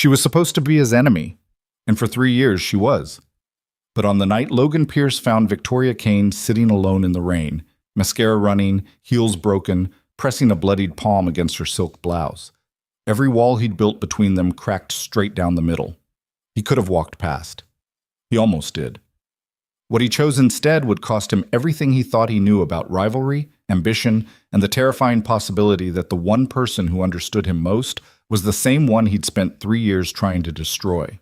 She was supposed to be his enemy, and for 3 years she was. But on the night Logan Pierce found Victoria Kane sitting alone in the rain, mascara running, heels broken, pressing a bloodied palm against her silk blouse. Every wall he'd built between them cracked straight down the middle. He could have walked past. He almost did. What he chose instead would cost him everything he thought he knew about rivalry, ambition, and the terrifying possibility that the one person who understood him most was the same one he'd spent 3 years trying to destroy.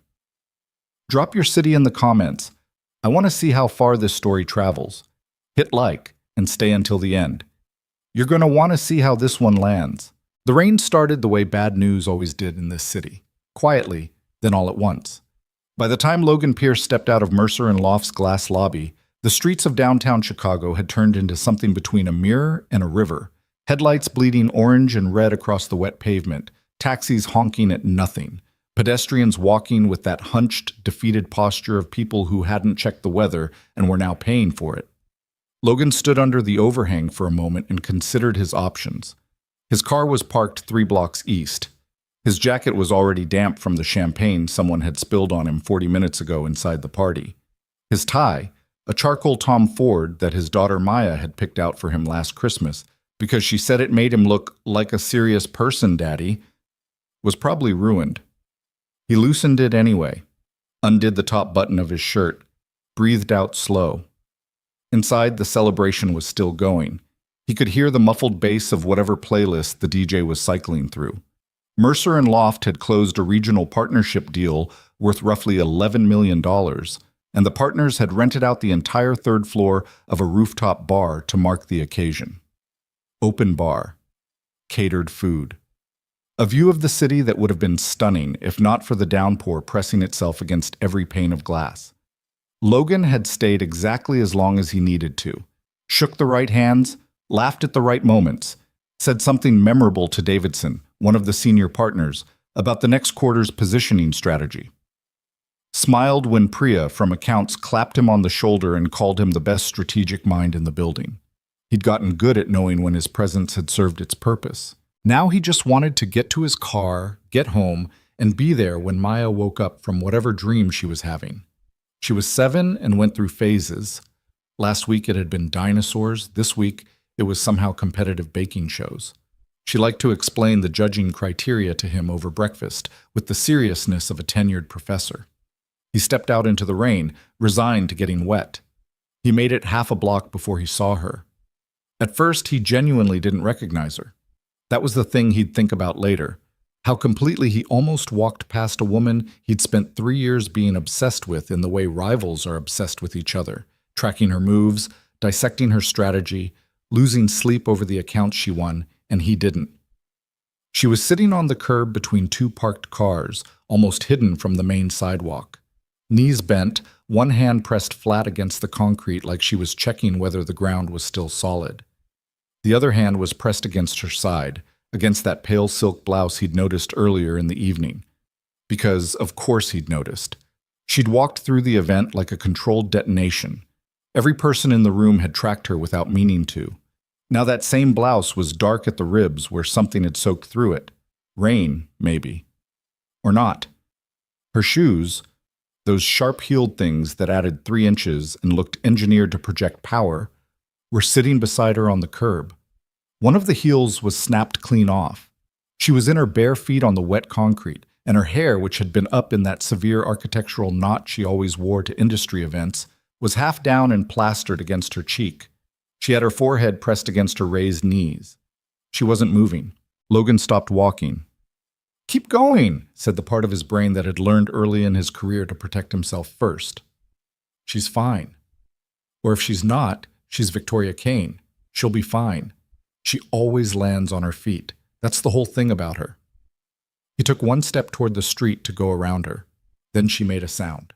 Drop your city in the comments. I want to see how far this story travels. Hit like and stay until the end. You're going to want to see how this one lands. The rain started the way bad news always did in this city. Quietly, then all at once. By the time Logan Pierce stepped out of Mercer and Loft's glass lobby, the streets of downtown Chicago had turned into something between a mirror and a river. Headlights bleeding orange and red across the wet pavement, taxis honking at nothing, pedestrians walking with that hunched, defeated posture of people who hadn't checked the weather and were now paying for it. Logan stood under the overhang for a moment and considered his options. His car was parked 3 blocks east. His jacket was already damp from the champagne someone had spilled on him 40 minutes ago inside the party. His tie, a charcoal Tom Ford that his daughter Maya had picked out for him last Christmas because she said it made him look like a serious person, Daddy, was probably ruined. He loosened it anyway, undid the top button of his shirt, breathed out slow. Inside, the celebration was still going. He could hear the muffled bass of whatever playlist the DJ was cycling through. Mercer and Loft had closed a regional partnership deal worth roughly $11 million, and the partners had rented out the entire 3rd floor of a rooftop bar to mark the occasion. Open bar. Catered food. A view of the city that would have been stunning if not for the downpour pressing itself against every pane of glass. Logan had stayed exactly as long as he needed to, shook the right hands, laughed at the right moments, said something memorable to Davidson, one of the senior partners, about the next quarter's positioning strategy. Smiled when Priya from accounts clapped him on the shoulder and called him the best strategic mind in the building. He'd gotten good at knowing when his presence had served its purpose. Now he just wanted to get to his car, get home, and be there when Maya woke up from whatever dream she was having. She was 7 and went through phases. Last week it had been dinosaurs. This week it was somehow competitive baking shows. She liked to explain the judging criteria to him over breakfast with the seriousness of a tenured professor. He stepped out into the rain, resigned to getting wet. He made it half a block before he saw her. At first, he genuinely didn't recognize her. That was the thing he'd think about later, how completely he almost walked past a woman he'd spent 3 years being obsessed with in the way rivals are obsessed with each other, tracking her moves, dissecting her strategy, losing sleep over the accounts she won, and he didn't. She was sitting on the curb between 2 parked cars, almost hidden from the main sidewalk. Knees bent, one hand pressed flat against the concrete like she was checking whether the ground was still solid. The other hand was pressed against her side, against that pale silk blouse he'd noticed earlier in the evening. Because, of course, he'd noticed. She'd walked through the event like a controlled detonation. Every person in the room had tracked her without meaning to. Now that same blouse was dark at the ribs where something had soaked through it. Rain, maybe. Or not. Her shoes, those sharp-heeled things that added 3 inches and looked engineered to project power, were sitting beside her on the curb. One of the heels was snapped clean off. She was in her bare feet on the wet concrete, and her hair, which had been up in that severe architectural knot she always wore to industry events, was half down and plastered against her cheek. She had her forehead pressed against her raised knees. She wasn't moving. Logan stopped walking. "Keep going," said the part of his brain that had learned early in his career to protect himself first. "She's fine. Or if she's not, she's Victoria Kane. She'll be fine. She always lands on her feet. That's the whole thing about her." He took 1 step toward the street to go around her. Then she made a sound.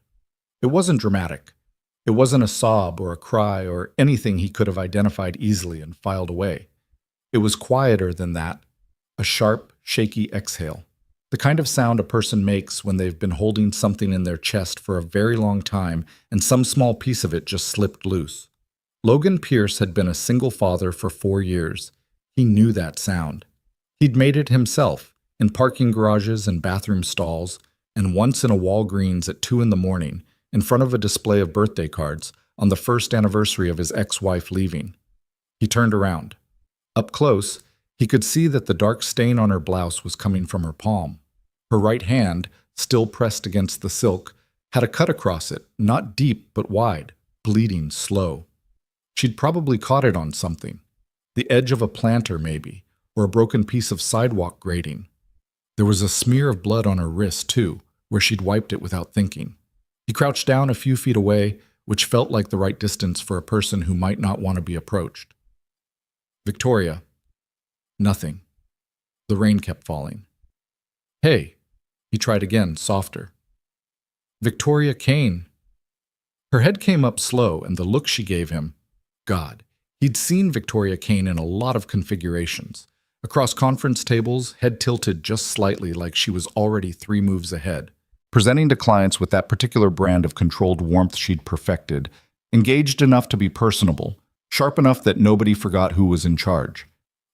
It wasn't dramatic. It wasn't a sob or a cry or anything he could have identified easily and filed away. It was quieter than that, a sharp, shaky exhale. The kind of sound a person makes when they've been holding something in their chest for a very long time and some small piece of it just slipped loose. Logan Pierce had been a single father for 4 years. He knew that sound. He'd made it himself, in parking garages and bathroom stalls, and once in a Walgreens at 2 in the morning, in front of a display of birthday cards on the first anniversary of his ex-wife leaving. He turned around. Up close, he could see that the dark stain on her blouse was coming from her palm. Her right hand, still pressed against the silk, had a cut across it, not deep but wide, bleeding slow. She'd probably caught it on something. The edge of a planter, maybe, or a broken piece of sidewalk grating. There was a smear of blood on her wrist, too, where she'd wiped it without thinking. He crouched down a few feet away, which felt like the right distance for a person who might not want to be approached. Victoria. Nothing. The rain kept falling. Hey. He tried again, softer. Victoria Kane. Her head came up slow, and the look she gave him. God. He'd seen Victoria Kane in a lot of configurations. Across conference tables, head tilted just slightly like she was already 3 moves ahead. Presenting to clients with that particular brand of controlled warmth she'd perfected, engaged enough to be personable, sharp enough that nobody forgot who was in charge.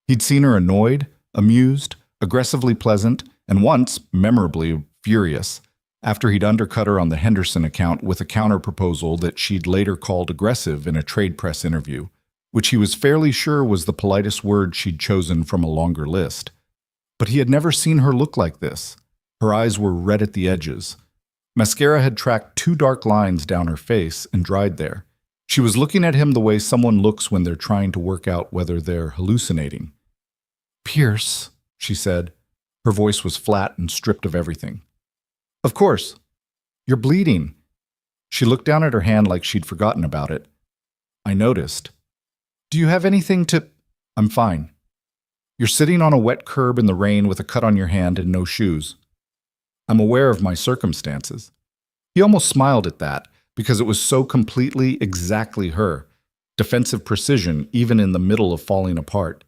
He'd seen her annoyed, amused, aggressively pleasant, and once, memorably, furious, after he'd undercut her on the Henderson account with a counter-proposal that she'd later called aggressive in a trade press interview, which he was fairly sure was the politest word she'd chosen from a longer list. But he had never seen her look like this. Her eyes were red at the edges. Mascara had tracked 2 dark lines down her face and dried there. She was looking at him the way someone looks when they're trying to work out whether they're hallucinating. "Pierce," she said. Her voice was flat and stripped of everything. "Of course. You're bleeding." She looked down at her hand like she'd forgotten about it. "I noticed. Do you have anything to—" "I'm fine. You're sitting on a wet curb in the rain with a cut on your hand and no shoes. I'm aware of my circumstances." He almost smiled at that, because it was so completely, exactly her. Defensive precision, even in the middle of falling apart.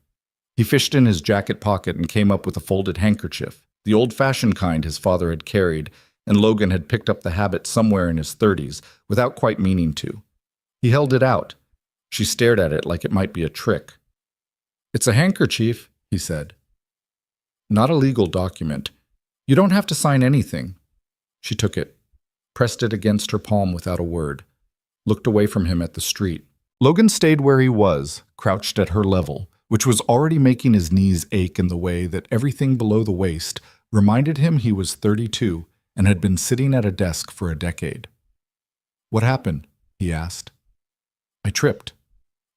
He fished in his jacket pocket and came up with a folded handkerchief, the old-fashioned kind his father had carried, and Logan had picked up the habit somewhere in his 30s, without quite meaning to. He held it out. She stared at it like it might be a trick. "It's a handkerchief," he said. "Not a legal document. You don't have to sign anything." She took it, pressed it against her palm without a word, looked away from him at the street. Logan stayed where he was, crouched at her level, which was already making his knees ache in the way that everything below the waist reminded him he was 32 and had been sitting at a desk for a decade. "What happened?" he asked. "I tripped."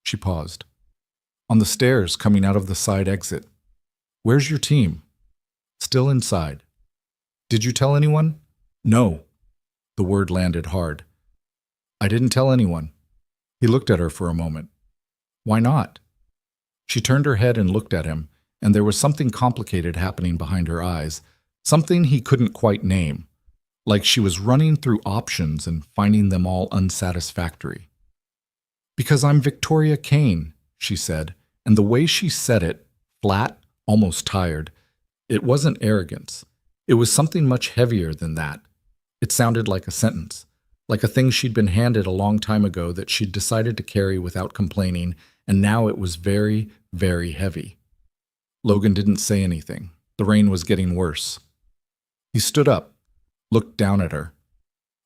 She paused. "On the stairs coming out of the side exit. Where's your team?" "Still inside." "Did you tell anyone?" "No." The word landed hard. "I didn't tell anyone." He looked at her for a moment. "Why not?" She turned her head and looked at him, and there was something complicated happening behind her eyes, something he couldn't quite name, like she was running through options and finding them all unsatisfactory. "Because I'm Victoria Kane," she said, and the way she said it, flat, almost tired, it wasn't arrogance. It was something much heavier than that. It sounded like a sentence, like a thing she'd been handed a long time ago that she'd decided to carry without complaining, and now it was very, very heavy. Logan didn't say anything. The rain was getting worse. He stood up, looked down at her.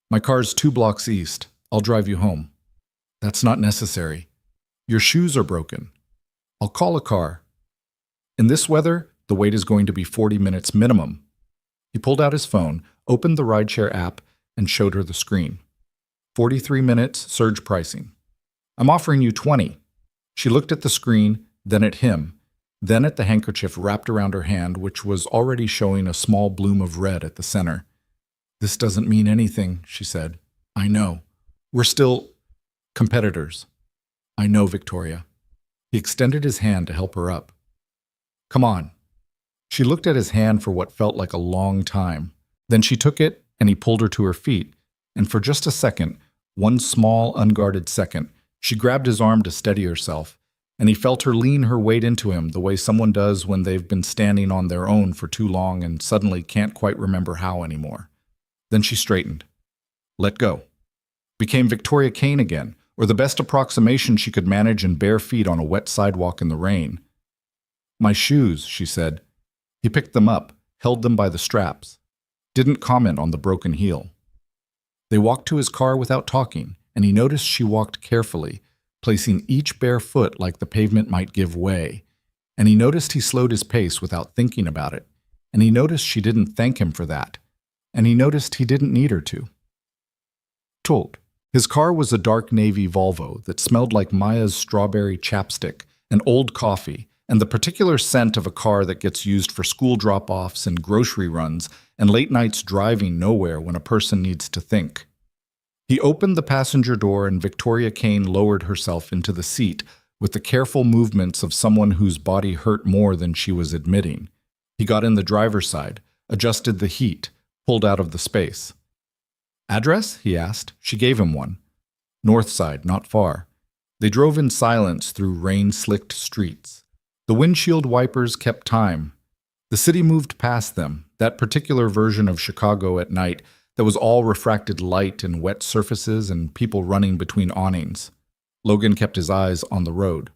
"My car's 2 blocks east. I'll drive you home." "That's not necessary. Your shoes are broken. I'll call a car. In this weather, the wait is going to be 40 minutes minimum." He pulled out his phone, opened the rideshare app, and showed her the screen. 43 minutes, surge pricing. "I'm offering you 20. She looked at the screen, then at him, then at the handkerchief wrapped around her hand, which was already showing a small bloom of red at the center. "This doesn't mean anything," she said. "I know. We're still competitors." "I know, Victoria." He extended his hand to help her up. "Come on." She looked at his hand for what felt like a long time. Then she took it, and he pulled her to her feet, and for just a second, one small, unguarded second, she grabbed his arm to steady herself, and he felt her lean her weight into him the way someone does when they've been standing on their own for too long and suddenly can't quite remember how anymore. Then she straightened. Let go. Became Victoria Kane again, or the best approximation she could manage in bare feet on a wet sidewalk in the rain. "My shoes," she said. He picked them up, held them by the straps. didn't comment on the broken heel. They walked to his car without talking, and he noticed she walked carefully, placing each bare foot like the pavement might give way. And he noticed he slowed his pace without thinking about it. And he noticed she didn't thank him for that. And he noticed he didn't need her to. Told. His car was a dark navy Volvo that smelled like Maya's strawberry chapstick and old coffee, and the particular scent of a car that gets used for school drop-offs and grocery runs and late nights driving nowhere when a person needs to think. He opened the passenger door and Victoria Kane lowered herself into the seat with the careful movements of someone whose body hurt more than she was admitting. He got in the driver's side, adjusted the heat, pulled out of the space. "Address?" he asked. She gave him one. North side, not far. They drove in silence through rain-slicked streets. The windshield wipers kept time. The city moved past them, that particular version of Chicago at night that was all refracted light and wet surfaces and people running between awnings. Logan kept his eyes on the road.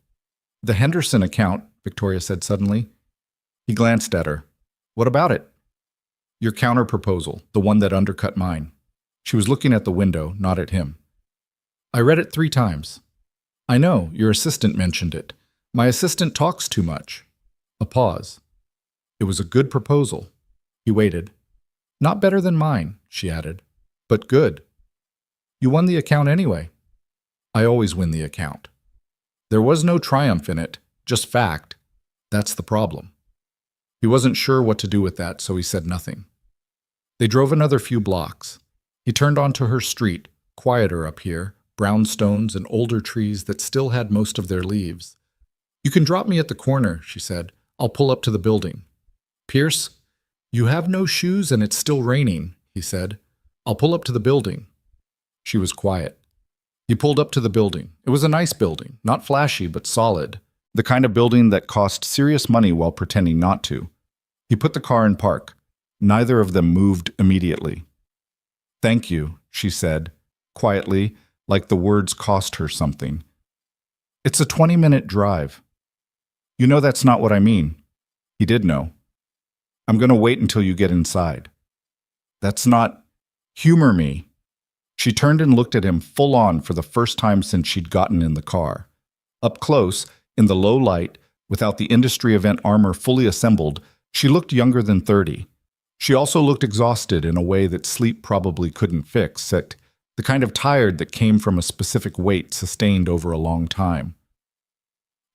"The Henderson account," Victoria said suddenly. He glanced at her. "What about it?" "Your counterproposal, the one that undercut mine." She was looking at the window, not at him. "I read it 3 times. I know, your assistant mentioned it. My assistant talks too much." A pause. "It was a good proposal." He waited. "Not better than mine," she added, "but good. You won the account anyway." "I always win the account." There was no triumph in it, just fact. That's the problem. He wasn't sure what to do with that, so he said nothing. They drove another few blocks. He turned onto her street, quieter up here, brownstones and older trees that still had most of their leaves. "You can drop me at the corner," she said. "I'll pull up to the building." "Pierce, you have no shoes and it's still raining," he said. "I'll pull up to the building." She was quiet. He pulled up to the building. It was a nice building, not flashy but solid, the kind of building that cost serious money while pretending not to. He put the car in park. Neither of them moved immediately. "Thank you," she said, quietly, like the words cost her something. "It's a 20-minute drive." "You know that's not what I mean." He did know. "I'm going to wait until you get inside." "That's not... Humor me." She turned and looked at him full on for the first time since she'd gotten in the car. Up close, in the low light, without the industry event armor fully assembled, she looked younger than 30. She also looked exhausted in a way that sleep probably couldn't fix, the kind of tired that came from a specific weight sustained over a long time.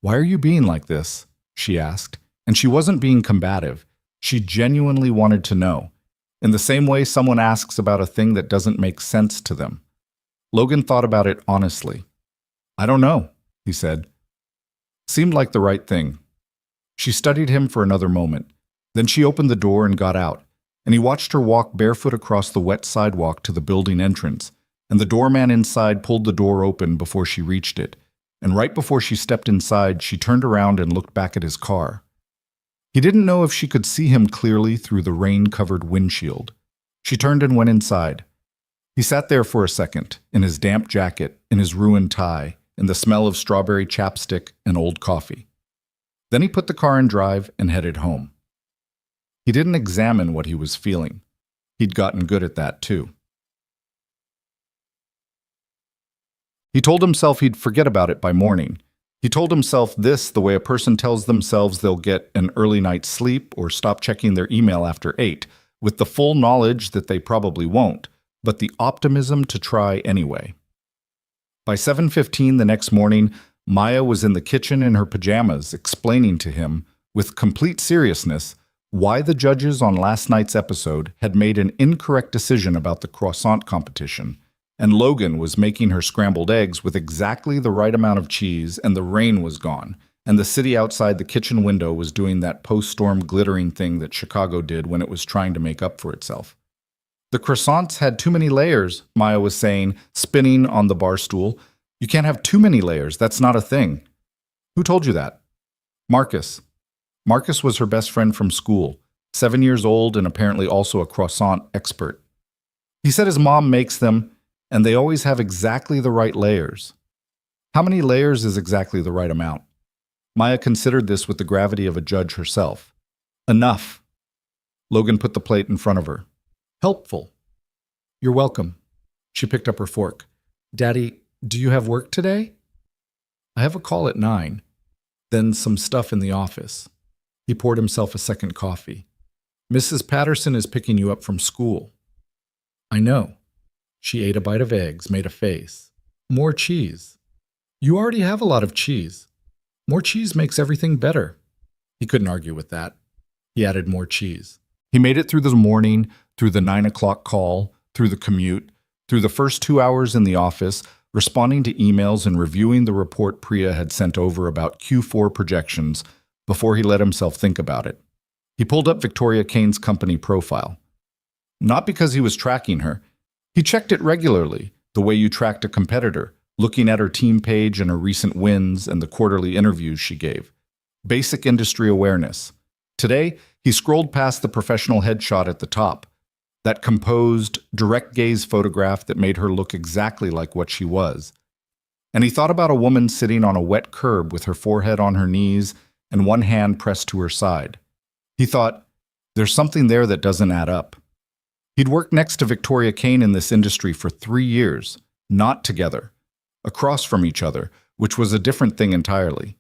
"Why are you being like this?" she asked, and she wasn't being combative. She genuinely wanted to know, in the same way someone asks about a thing that doesn't make sense to them. Logan thought about it honestly. "I don't know," he said. Seemed like the right thing. She studied him for another moment. Then she opened the door and got out, and he watched her walk barefoot across the wet sidewalk to the building entrance, and the doorman inside pulled the door open before she reached it, and right before she stepped inside, she turned around and looked back at his car. He didn't know if she could see him clearly through the rain-covered windshield. She turned and went inside. He sat there for a second, in his damp jacket, in his ruined tie, in the smell of strawberry chapstick and old coffee. Then he put the car in drive and headed home. He didn't examine what he was feeling. He'd gotten good at that, too. He told himself he'd forget about it by morning. He told himself this the way a person tells themselves they'll get an early night's sleep or stop checking their email after 8, with the full knowledge that they probably won't, but the optimism to try anyway. By 7:15 the next morning, Maya was in the kitchen in her pajamas explaining to him, with complete seriousness, why the judges on last night's episode had made an incorrect decision about the croissant competition, and Logan was making her scrambled eggs with exactly the right amount of cheese, and the rain was gone, and the city outside the kitchen window was doing that post-storm glittering thing that Chicago did when it was trying to make up for itself. "The croissants had too many layers," Maya was saying, spinning on the bar stool. "You can't have too many layers. That's not a thing." "Who told you that?" "Marcus." Marcus was her best friend from school, 7 years old and apparently also a croissant expert. "He said his mom makes them, and they always have exactly the right layers." "How many layers is exactly the right amount?" Maya considered this with the gravity of a judge herself. "Enough." Logan put the plate in front of her. Helpful. You're welcome. She picked up her fork. Daddy, do you have work today? I have a call at 9. Then some stuff in the office. He poured himself a second coffee. Mrs. Patterson is picking you up from school. I know. She ate a bite of eggs, made a face. More cheese. You already have a lot of cheese. More cheese makes everything better. He couldn't argue with that. He added more cheese. He made it through the morning, through the 9 o'clock call, through the commute, through the first 2 hours in the office, responding to emails and reviewing the report Priya had sent over about Q4 projections before he let himself think about it. He pulled up Victoria Kane's company profile. Not because he was tracking her. He checked it regularly, the way you tracked a competitor, looking at her team page and her recent wins and the quarterly interviews she gave. Basic industry awareness. Today, he scrolled past the professional headshot at the top, that composed, direct gaze photograph that made her look exactly like what she was. And he thought about a woman sitting on a wet curb with her forehead on her knees and one hand pressed to her side. He thought, there's something there that doesn't add up. He'd worked next to Victoria Kane in this industry for 3 years, not together, across from each other, which was a different thing entirely.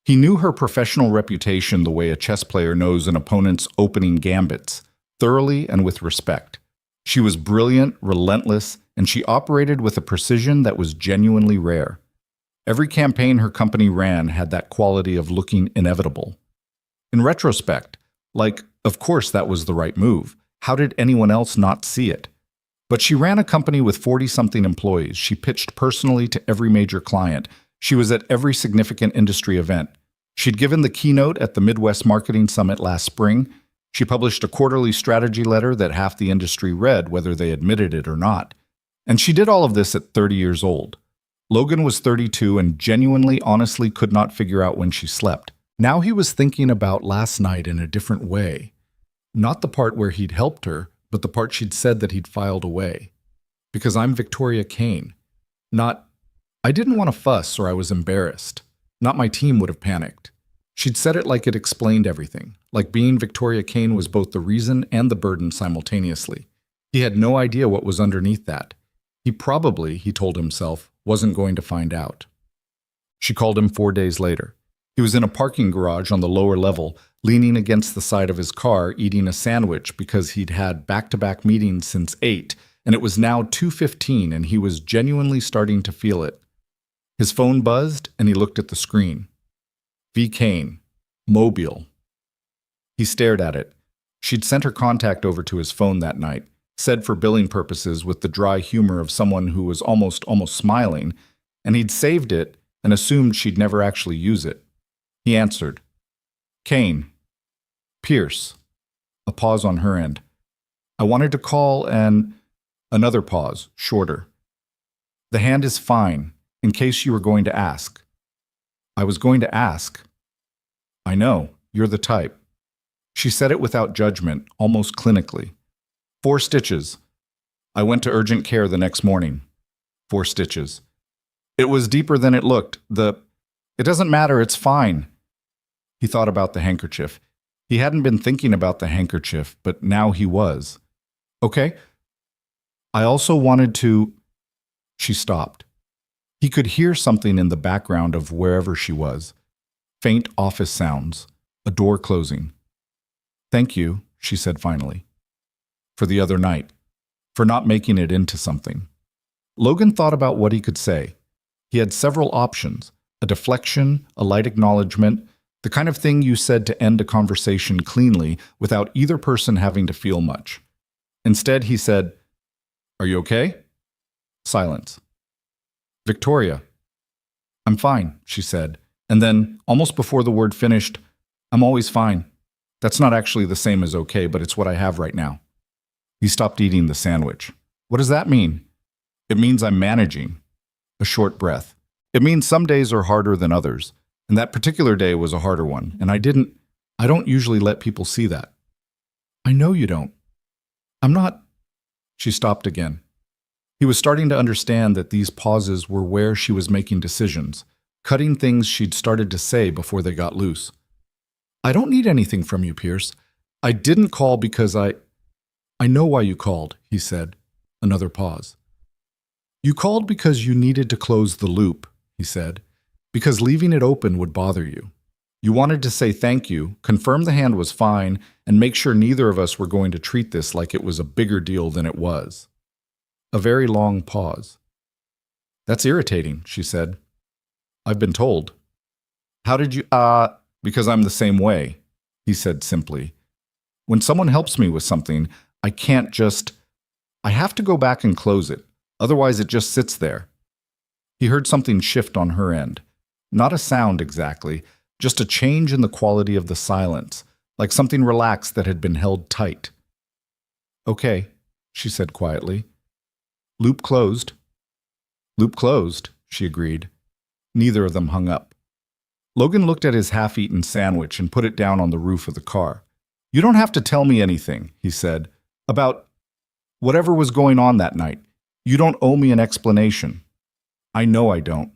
He knew her professional reputation the way a chess player knows an opponent's opening gambits, thoroughly and with respect. She was brilliant, relentless, and she operated with a precision that was genuinely rare. Every campaign her company ran had that quality of looking inevitable. In retrospect, of course that was the right move. How did anyone else not see it? But she ran a company with 40-something employees. She pitched personally to every major client. She was at every significant industry event. She'd given the keynote at the Midwest Marketing Summit last spring. She published a quarterly strategy letter that half the industry read, whether they admitted it or not. And she did all of this at 30 years old. Logan was 32 and genuinely, honestly could not figure out when she slept. Now he was thinking about last night in a different way. Not the part where he'd helped her, but the part she'd said that he'd filed away. Because I'm Victoria Kane. Not, I didn't want to fuss or I was embarrassed. Not my team would have panicked. She'd said it like it explained everything, like being Victoria Kane was both the reason and the burden simultaneously. He had no idea what was underneath that. He probably, he told himself, wasn't going to find out. She called him 4 days later. He was in a parking garage on the lower level, leaning against the side of his car, eating a sandwich because he'd had back-to-back meetings since 8, and it was now 2:15 and he was genuinely starting to feel it. His phone buzzed and he looked at the screen. V. Kane. Mobile. He stared at it. She'd sent her contact over to his phone that night, said for billing purposes with the dry humor of someone who was almost smiling, and he'd saved it and assumed she'd never actually use it. He answered. Kane. Pierce. A pause on her end. I wanted to call and... Another pause, shorter. The hand is fine, in case you were going to ask. I was going to ask. I know, you're the type. She said it without judgment, almost clinically. 4 stitches. I went to urgent care the next morning. 4 stitches. It was deeper than it looked. It doesn't matter, it's fine. He thought about the handkerchief. He hadn't been thinking about the handkerchief, but now he was. Okay. I also wanted to... She stopped. He could hear something in the background of wherever she was. Faint office sounds, a door closing. Thank you, she said finally. For the other night. For not making it into something. Logan thought about what he could say. He had several options. A deflection, a light acknowledgement, the kind of thing you said to end a conversation cleanly without either person having to feel much. Instead, he said, Are you okay? Silence. Victoria. I'm fine, she said, and then, almost before the word finished, I'm always fine. That's not actually the same as okay, but it's what I have right now. He stopped eating the sandwich. What does that mean? It means I'm managing. A short breath. It means some days are harder than others, and that particular day was a harder one, and I don't usually let people see that. I know you don't. I'm not... She stopped again. He was starting to understand that these pauses were where she was making decisions, cutting things she'd started to say before they got loose. I don't need anything from you, Pierce. I didn't call because I I know why you called, he said. Another pause. You called because you needed to close the loop, he said, because leaving it open would bother you. You wanted to say thank you, confirm the hand was fine, and make sure neither of us were going to treat this like it was a bigger deal than it was. A very long pause. That's irritating, she said. I've been told. How did you, because I'm the same way, he said simply. When someone helps me with something, I have to go back and close it. Otherwise it just sits there. He heard something shift on her end. Not a sound exactly, just a change in the quality of the silence, like something relaxed that had been held tight. Okay, she said quietly. Loop closed. Loop closed, she agreed. Neither of them hung up. Logan looked at his half-eaten sandwich and put it down on the roof of the car. You don't have to tell me anything, he said, about whatever was going on that night. You don't owe me an explanation. I know I don't.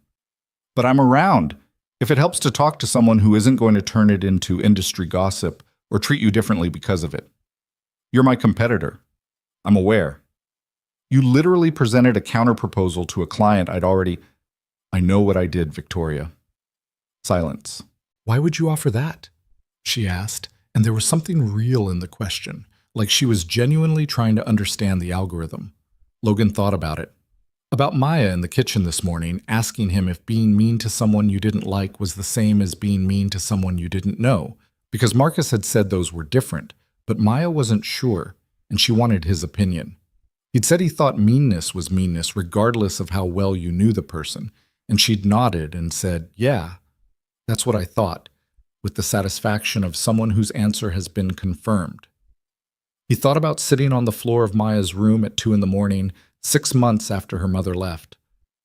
But I'm around. If it helps to talk to someone who isn't going to turn it into industry gossip or treat you differently because of it. You're my competitor. I'm aware. You literally presented a counterproposal to a client I know what I did, Victoria. Silence. Why would you offer that? She asked, and there was something real in the question, like she was genuinely trying to understand the algorithm. Logan thought about it. About Maya in the kitchen this morning, asking him if being mean to someone you didn't like was the same as being mean to someone you didn't know, because Marcus had said those were different, but Maya wasn't sure, and she wanted his opinion. He'd said he thought meanness was meanness regardless of how well you knew the person, and she'd nodded and said, yeah, that's what I thought, with the satisfaction of someone whose answer has been confirmed. He thought about sitting on the floor of Maya's room at 2 a.m, 6 months after her mother left,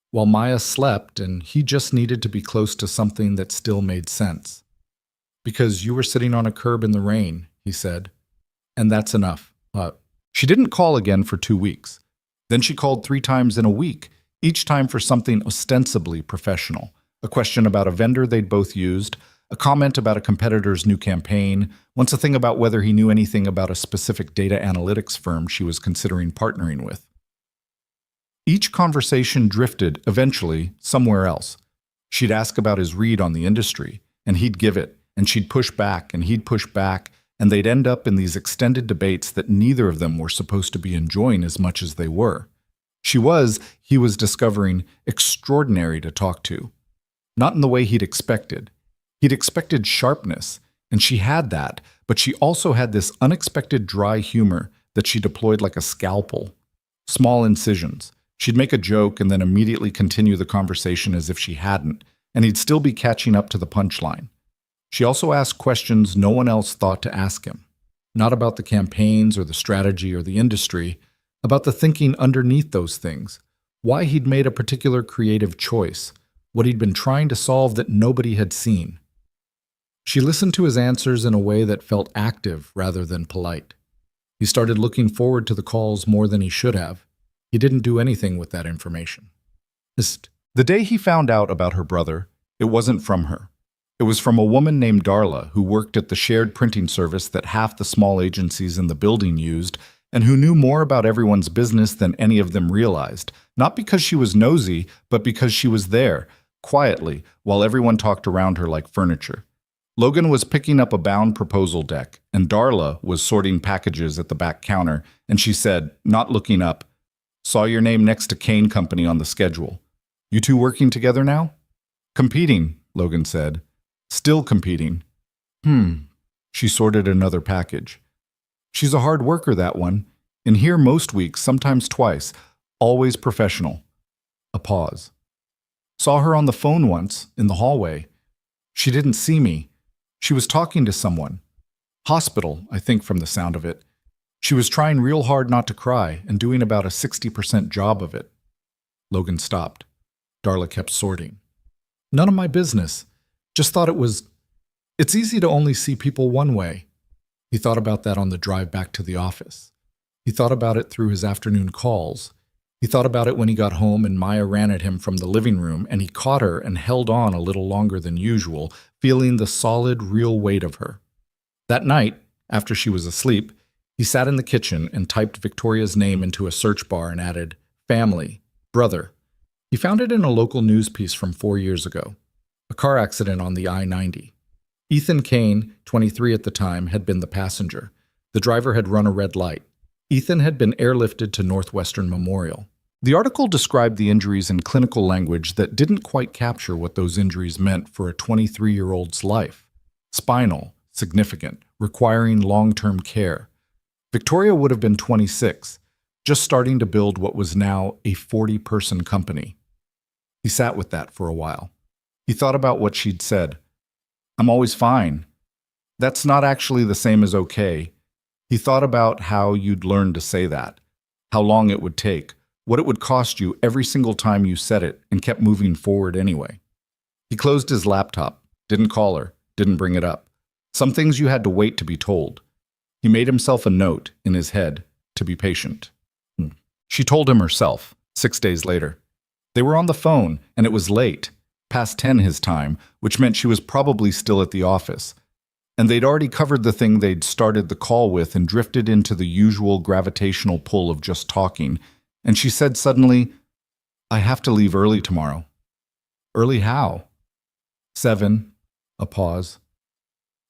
while Maya slept and he just needed to be close to something that still made sense. Because you were sitting on a curb in the rain, he said, and that's enough. She didn't call again for 2 weeks. Then she called 3 times in a week, each time for something ostensibly professional. A question about a vendor they'd both used, a comment about a competitor's new campaign, once a thing about whether he knew anything about a specific data analytics firm she was considering partnering with. Each conversation drifted, eventually, somewhere else. She'd ask about his read on the industry, and he'd give it, and she'd push back, and he'd push back, and they'd end up in these extended debates that neither of them were supposed to be enjoying as much as they were. He was discovering, extraordinary to talk to. Not in the way he'd expected. He'd expected sharpness, and she had that, but she also had this unexpected dry humor that she deployed like a scalpel. Small incisions. She'd make a joke and then immediately continue the conversation as if she hadn't, and he'd still be catching up to the punchline. She also asked questions no one else thought to ask him. Not about the campaigns or the strategy or the industry, about the thinking underneath those things, why he'd made a particular creative choice, what he'd been trying to solve that nobody had seen. She listened to his answers in a way that felt active rather than polite. He started looking forward to the calls more than he should have. He didn't do anything with that information. The day he found out about her brother, it wasn't from her. It was from a woman named Darla who worked at the shared printing service that half the small agencies in the building used and who knew more about everyone's business than any of them realized, not because she was nosy, but because she was there, quietly, while everyone talked around her like furniture. Logan was picking up a bound proposal deck, and Darla was sorting packages at the back counter, and she said, not looking up, "Saw your name next to Kane Company on the schedule. You two working together now?" "Competing," Logan said. "Still competing." She sorted another package. "She's a hard worker, that one. In here most weeks, sometimes twice. Always professional." A pause. "Saw her on the phone once, in the hallway. She didn't see me. She was talking to someone. Hospital, I think from the sound of it. She was trying real hard not to cry and doing about a 60% job of it." Logan stopped. Darla kept sorting. "None of my business. Just thought it's easy to only see people one way." He thought about that on the drive back to the office. He thought about it through his afternoon calls. He thought about it when he got home and Maya ran at him from the living room and he caught her and held on a little longer than usual, feeling the solid, real weight of her. That night, after she was asleep, He sat in the kitchen and typed Victoria's name into a search bar and added, family, brother. He found it in a local news piece from 4 years ago. A car accident on the I-90. Ethan Kane, 23 at the time, had been the passenger. The driver had run a red light. Ethan had been airlifted to Northwestern Memorial. The article described the injuries in clinical language that didn't quite capture what those injuries meant for a 23-year-old's life. Spinal, significant, requiring long-term care. Victoria would have been 26, just starting to build what was now a 40-person company. He sat with that for a while. He thought about what she'd said. I'm always fine. That's not actually the same as okay. He thought about how you'd learn to say that, how long it would take, what it would cost you every single time you said it, and kept moving forward anyway. He closed his laptop, didn't call her, didn't bring it up. Some things you had to wait to be told. He made himself a note in his head to be patient. She told him herself, 6 days later. They were on the phone, and it was late, past 10 his time, which meant she was probably still at the office. And they'd already covered the thing they'd started the call with and drifted into the usual gravitational pull of just talking. And she said suddenly, I have to leave early tomorrow. Early how? 7. A pause.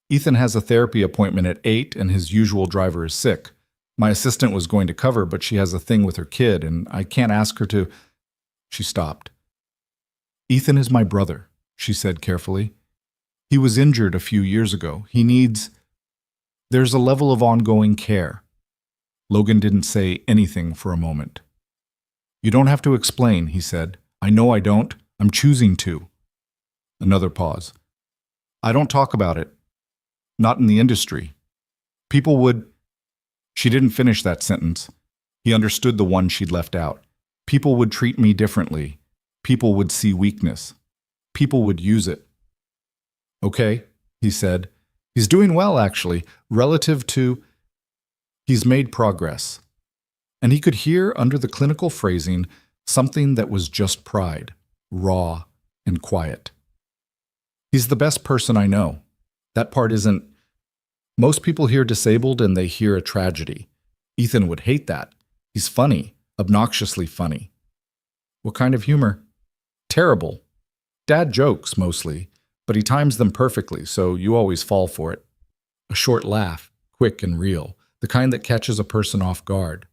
Ethan has a therapy appointment at 8 and his usual driver is sick. My assistant was going to cover, but she has a thing with her kid and I can't ask her to. She stopped. Ethan is my brother, she said carefully. He was injured a few years ago. There's a level of ongoing care. Logan didn't say anything for a moment. You don't have to explain, he said. I know I don't. I'm choosing to. Another pause. I don't talk about it. Not in the industry. People would... She didn't finish that sentence. He understood the one she'd left out. People would treat me differently. People would see weakness. People would use it. Okay, he said. He's doing well, actually, relative to... He's made progress. And he could hear under the clinical phrasing something that was just pride, raw and quiet. He's the best person I know. That part isn't... Most people hear disabled and they hear a tragedy. Ethan would hate that. He's funny, obnoxiously funny. What kind of humor? Terrible. Dad jokes, mostly, but he times them perfectly, so you always fall for it. A short laugh, quick and real, the kind that catches a person off guard.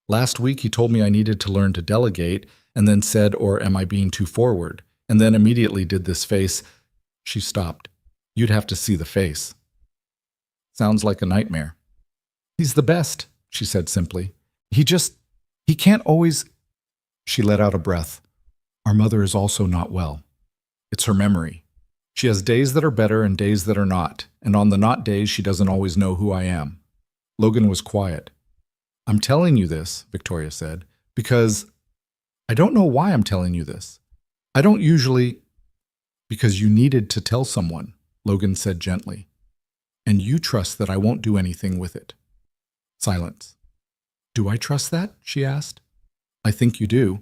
Last week he told me I needed to learn to delegate, and then said, or am I being too forward? And then immediately did this face. She stopped. You'd have to see the face. Sounds like a nightmare. He's the best, she said simply. He can't always... She let out a breath. Our mother is also not well. It's her memory. She has days that are better and days that are not, and on the not days she doesn't always know who I am. Logan was quiet. I'm telling you this, Victoria said, because I don't know why I'm telling you this. I don't usually... Because you needed to tell someone, Logan said gently. And you trust that I won't do anything with it. Silence. Do I trust that? She asked. I think you do,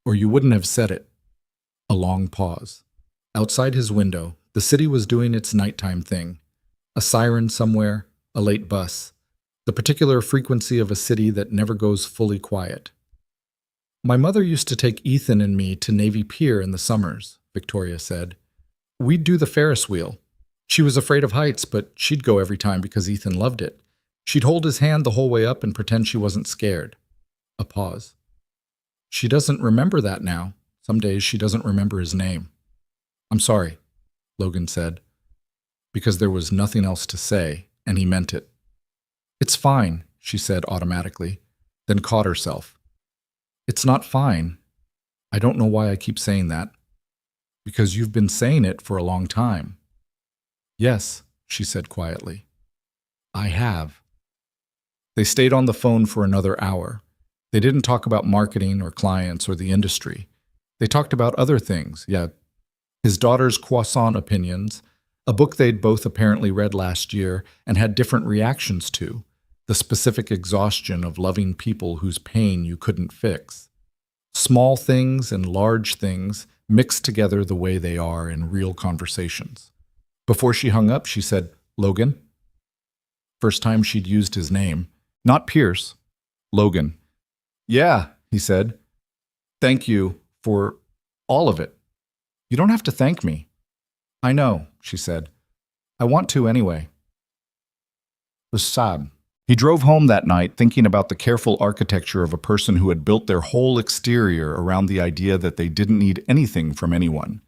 or you wouldn't have said it. A long pause. Outside his window, the city was doing its nighttime thing. A siren somewhere, a late bus, the particular frequency of a city that never goes fully quiet. My mother used to take Ethan and me to Navy Pier in the summers, Victoria said. We'd do the Ferris wheel. She was afraid of heights, but she'd go every time because Ethan loved it. She'd hold his hand the whole way up and pretend she wasn't scared. A pause. She doesn't remember that now. Some days she doesn't remember his name. I'm sorry, Logan said, because there was nothing else to say, and he meant it. It's fine, she said automatically, then caught herself. It's not fine. I don't know why I keep saying that. Because you've been saying it for a long time. Yes, she said quietly. I have. They stayed on the phone for another hour. They didn't talk about marketing or clients or the industry. They talked about other things, his daughter's croissant opinions, a book they'd both apparently read last year and had different reactions to, the specific exhaustion of loving people whose pain you couldn't fix. Small things and large things mixed together the way they are in real conversations. Before she hung up, she said, Logan? First time she'd used his name. Not Pierce. Logan. Yeah, he said. Thank you for all of it. You don't have to thank me. I know, she said. I want to anyway. It was sad. He drove home that night thinking about the careful architecture of a person who had built their whole exterior around the idea that they didn't need anything from anyone,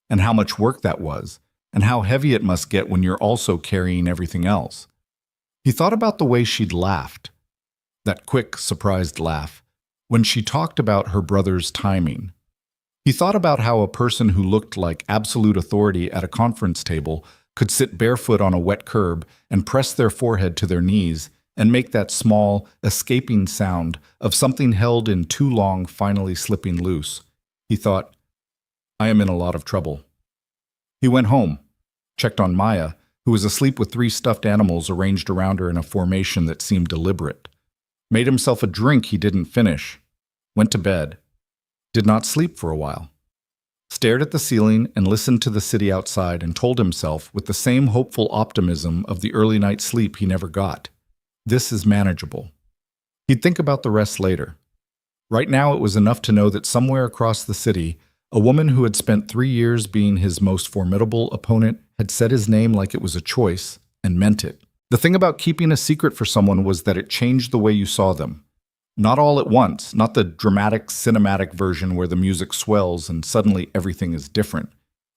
and how much work that was, and how heavy it must get when you're also carrying everything else. He thought about the way she'd laughed, that quick, surprised laugh, when she talked about her brother's timing. He thought about how a person who looked like absolute authority at a conference table could sit barefoot on a wet curb and press their forehead to their knees and make that small, escaping sound of something held in too long finally slipping loose. He thought, I am in a lot of trouble. He went home, checked on Maya, who was asleep with 3 stuffed animals arranged around her in a formation that seemed deliberate. Made himself a drink he didn't finish. Went to bed. Did not sleep for a while. Stared at the ceiling and listened to the city outside and told himself with the same hopeful optimism of the early night sleep he never got. This is manageable. He'd think about the rest later. Right now it was enough to know that somewhere across the city, a woman who had spent 3 years being his most formidable opponent had said his name like it was a choice and meant it. The thing about keeping a secret for someone was that it changed the way you saw them. Not all at once, not the dramatic, cinematic version where the music swells and suddenly everything is different.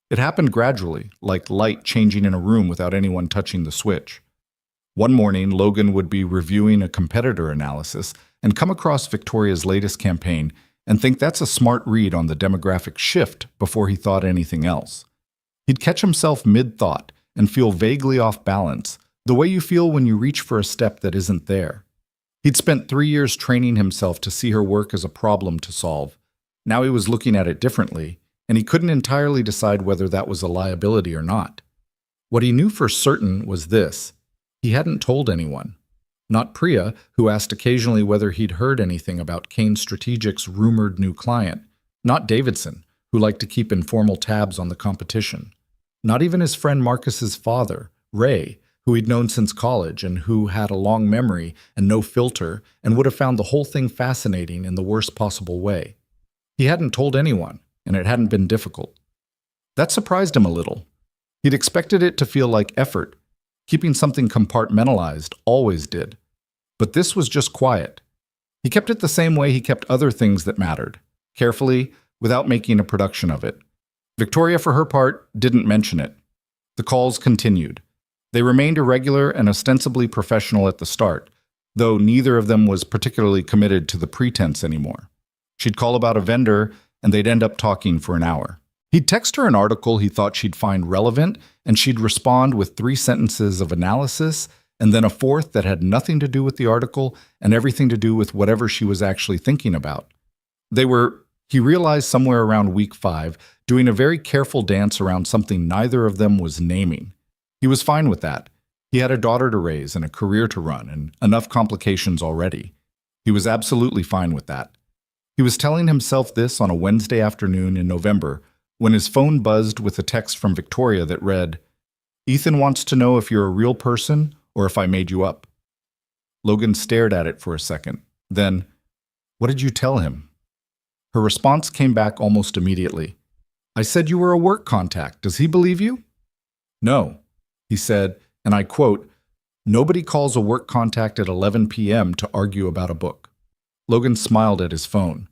It happened gradually, like light changing in a room without anyone touching the switch. One morning, Logan would be reviewing a competitor analysis and come across Victoria's latest campaign and think that's a smart read on the demographic shift before he thought anything else. He'd catch himself mid-thought and feel vaguely off balance, the way you feel when you reach for a step that isn't there. He'd spent 3 years training himself to see her work as a problem to solve. Now he was looking at it differently, and he couldn't entirely decide whether that was a liability or not. What he knew for certain was this: he hadn't told anyone. Not Priya, who asked occasionally whether he'd heard anything about Kane Strategic's rumored new client. Not Davidson, who liked to keep informal tabs on the competition. Not even his friend Marcus's father, Ray, who he'd known since college and who had a long memory and no filter and would have found the whole thing fascinating in the worst possible way. He hadn't told anyone, and it hadn't been difficult. That surprised him a little. He'd expected it to feel like effort. Keeping something compartmentalized always did. But this was just quiet. He kept it the same way he kept other things that mattered, carefully, without making a production of it. Victoria, for her part, didn't mention it. The calls continued. They remained irregular and ostensibly professional at the start, though neither of them was particularly committed to the pretense anymore. She'd call about a vendor, and they'd end up talking for an hour. He'd text her an article he thought she'd find relevant, and she'd respond with 3 sentences of analysis, and then a 4th that had nothing to do with the article and everything to do with whatever she was actually thinking about. They were, he realized somewhere around week 5, doing a very careful dance around something neither of them was naming. He was fine with that. He had a daughter to raise and a career to run and enough complications already. He was absolutely fine with that. He was telling himself this on a Wednesday afternoon in November when his phone buzzed with a text from Victoria that read, "Ethan wants to know if you're a real person or if I made you up." Logan stared at it for a second. Then, "What did you tell him?" Her response came back almost immediately. "I said you were a work contact. Does he believe you?" "No." He said, and I quote, "Nobody calls a work contact at 11 p.m. to argue about a book." Logan smiled at his phone.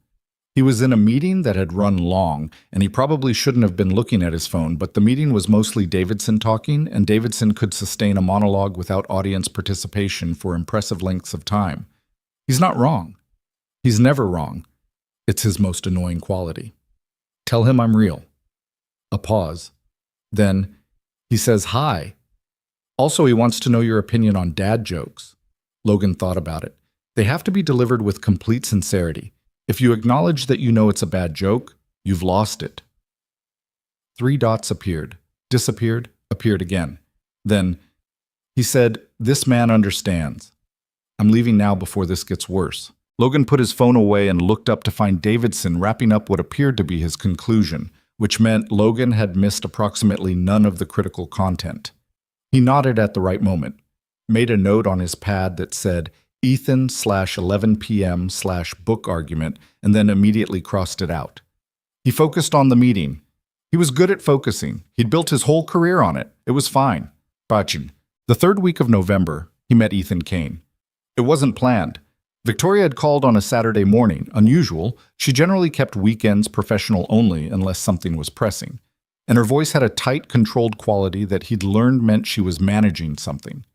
He was in a meeting that had run long, and he probably shouldn't have been looking at his phone, but the meeting was mostly Davidson talking, and Davidson could sustain a monologue without audience participation for impressive lengths of time. He's not wrong. He's never wrong. It's his most annoying quality. "Tell him I'm real." A pause. Then, he says hi. "Also, he wants to know your opinion on dad jokes." Logan thought about it. They have to be delivered with complete sincerity. If you acknowledge that you know it's a bad joke, you've lost it. 3 dots appeared, disappeared, appeared again. Then, he said, "This man understands. I'm leaving now before this gets worse." Logan put his phone away and looked up to find Davidson wrapping up what appeared to be his conclusion, which meant Logan had missed approximately none of the critical content. He nodded at the right moment, made a note on his pad that said, Ethan/11 p.m./book argument and then immediately crossed it out. He focused on the meeting. He was good at focusing. He'd built his whole career on it. It was fine. Bachin. The third week of November, he met Ethan Kane. It wasn't planned. Victoria had called on a Saturday morning. Unusual, she generally kept weekends professional only unless something was pressing. And her voice had a tight, controlled quality that he'd learned meant she was managing something.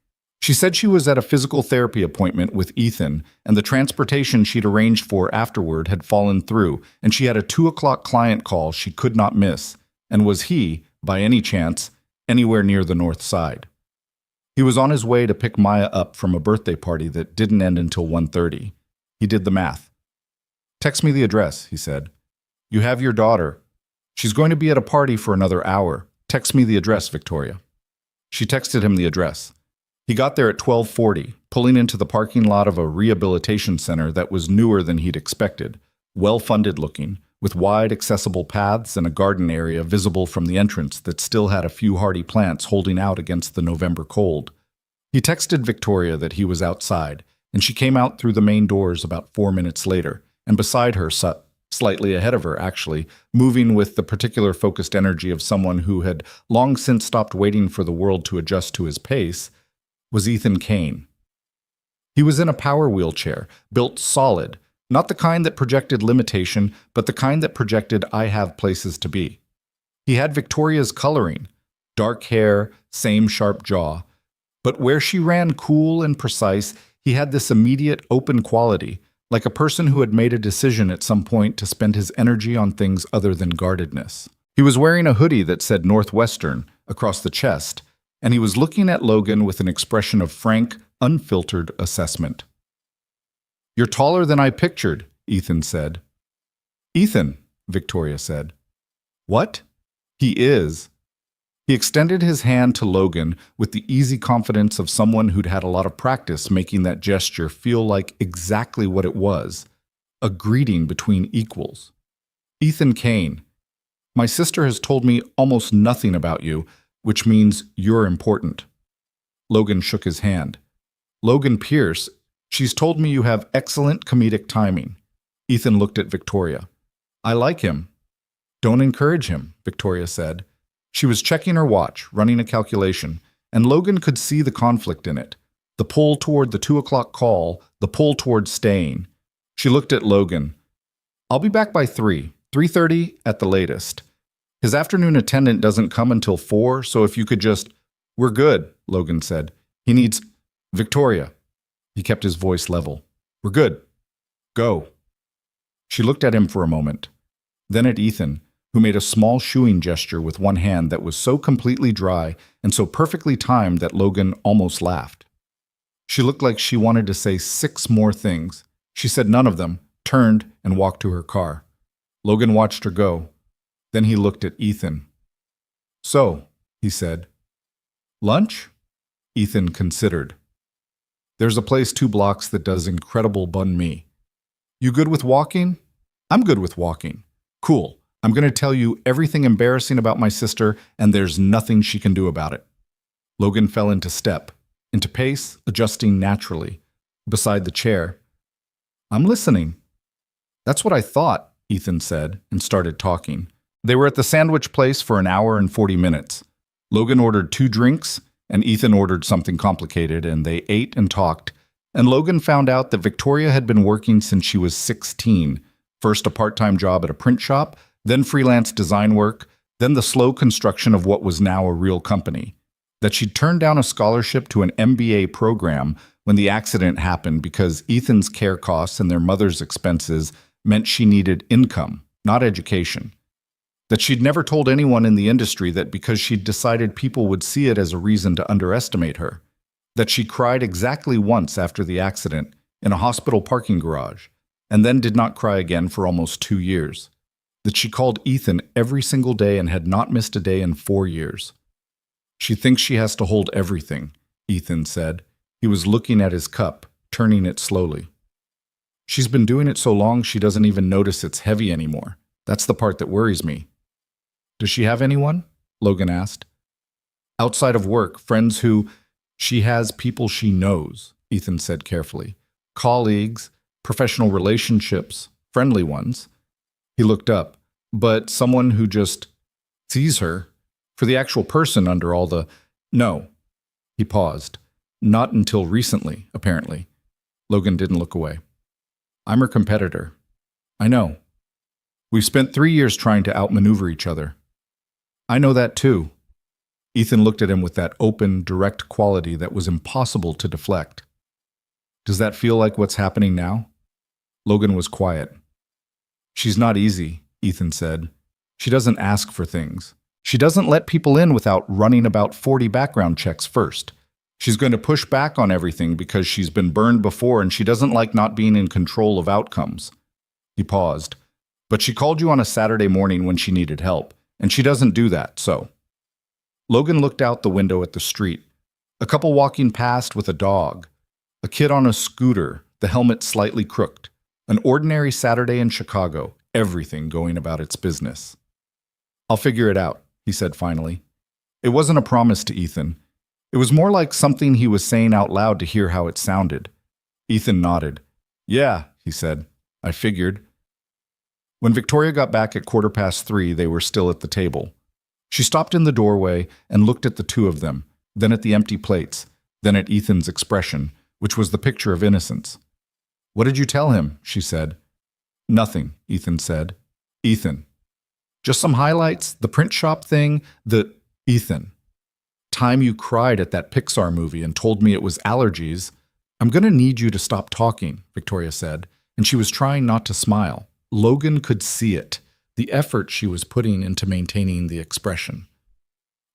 She said she was at a physical therapy appointment with Ethan, and the transportation she'd arranged for afterward had fallen through, and she had a 2 o'clock client call she could not miss. And was he, by any chance, anywhere near the north side? He was on his way to pick Maya up from a birthday party that didn't end until 1:30. He did the math. "Text me the address," he said. "You have your daughter. She's going to be at a party for another hour. Text me the address, Victoria." She texted him the address. He got there at 12:40, pulling into the parking lot of a rehabilitation center that was newer than he'd expected, well-funded looking, with wide accessible paths and a garden area visible from the entrance that still had a few hardy plants holding out against the November cold. He texted Victoria that he was outside, and she came out through the main doors about 4 minutes later, and beside her, slightly ahead of her actually, moving with the particular focused energy of someone who had long since stopped waiting for the world to adjust to his pace, was Ethan Kane. He was in a power wheelchair, built solid, not the kind that projected limitation, but the kind that projected "I have places to be." He had Victoria's coloring, dark hair, same sharp jaw, but where she ran cool and precise, he had this immediate open quality, like a person who had made a decision at some point to spend his energy on things other than guardedness. He was wearing a hoodie that said Northwestern across the chest, and he was looking at Logan with an expression of frank, unfiltered assessment. "You're taller than I pictured," Ethan said. "Ethan," Victoria said. "What?" "He is." He extended his hand to Logan with the easy confidence of someone who'd had a lot of practice making that gesture feel like exactly what it was, a greeting between equals. "Ethan Kane, my sister has told me almost nothing about you, which means you're important." Logan shook his hand. "Logan Pierce, she's told me you have excellent comedic timing." Ethan looked at Victoria. "I like him." "Don't encourage him," Victoria said. She was checking her watch, running a calculation, and Logan could see the conflict in it. The pull toward the 2 o'clock call, the pull toward staying. She looked at Logan. "I'll be back by 3:30 at the latest. His afternoon attendant doesn't come until 4, so if you could just—" "We're good," Logan said. "He needs—" "Victoria." He kept his voice level. "We're good. Go." She looked at him for a moment, then at Ethan, who made a small shooing gesture with one hand that was so completely dry and so perfectly timed that Logan almost laughed. She looked like she wanted to say 6 more things. She said none of them, turned, and walked to her car. Logan watched her go. Then he looked at Ethan. "So," he said. "Lunch?" Ethan considered. "There's a place 2 blocks that does incredible banh mi. You good with walking?" "I'm good with walking." "Cool. I'm going to tell you everything embarrassing about my sister, and there's nothing she can do about it." Logan fell into step, into pace, adjusting naturally, beside the chair. "I'm listening." "That's what I thought," Ethan said, and started talking. They were at the sandwich place for an hour and 40 minutes. Logan ordered 2 drinks, and Ethan ordered something complicated, and they ate and talked. And Logan found out that Victoria had been working since she was 16, first a part-time job at a print shop, then freelance design work, then the slow construction of what was now a real company. That she'd turned down a scholarship to an MBA program when the accident happened because Ethan's care costs and their mother's expenses meant she needed income, not education. That she'd never told anyone in the industry that because she'd decided people would see it as a reason to underestimate her. That she cried exactly once after the accident in a hospital parking garage, and then did not cry again for almost 2 years. That she called Ethan every single day and had not missed a day in 4 years. "She thinks she has to hold everything," Ethan said. He was looking at his cup, turning it slowly. "She's been doing it so long she doesn't even notice it's heavy anymore. That's the part that worries me." "Does she have anyone?" Logan asked. "Outside of work, friends who—" "She has people she knows," Ethan said carefully. colleagues, professional relationships, friendly ones. He looked up, but someone who just sees her for the actual person under all the... No. He paused. Not until recently, apparently. Logan didn't look away. I'm her competitor. I know. We've spent 3 years trying to outmaneuver each other. I know that too. Ethan looked at him with that open, direct quality that was impossible to deflect. Does that feel like what's happening now? Logan was quiet. She's not easy, Ethan said. She doesn't ask for things. She doesn't let people in without running about 40 background checks first. She's going to push back on everything because she's been burned before and she doesn't like not being in control of outcomes. He paused. But she called you on a Saturday morning when she needed help, and she doesn't do that, so. Logan looked out the window at the street. A couple walking past with a dog. A kid on a scooter, the helmet slightly crooked. An ordinary Saturday in Chicago, everything going about its business. I'll figure it out, he said finally. It wasn't a promise to Ethan. It was more like something he was saying out loud to hear how it sounded. Ethan nodded. Yeah, he said. I figured. When Victoria got back at 3:15, they were still at the table. She stopped in the doorway and looked at the two of them, then at the empty plates, then at Ethan's expression, which was the picture of innocence. What did you tell him? She said. Nothing, Ethan said. Ethan. Just some highlights, the print shop thing, Ethan. Time you cried at that Pixar movie and told me it was allergies. I'm going to need you to stop talking, Victoria said, and she was trying not to smile. Logan could see it, the effort she was putting into maintaining the expression.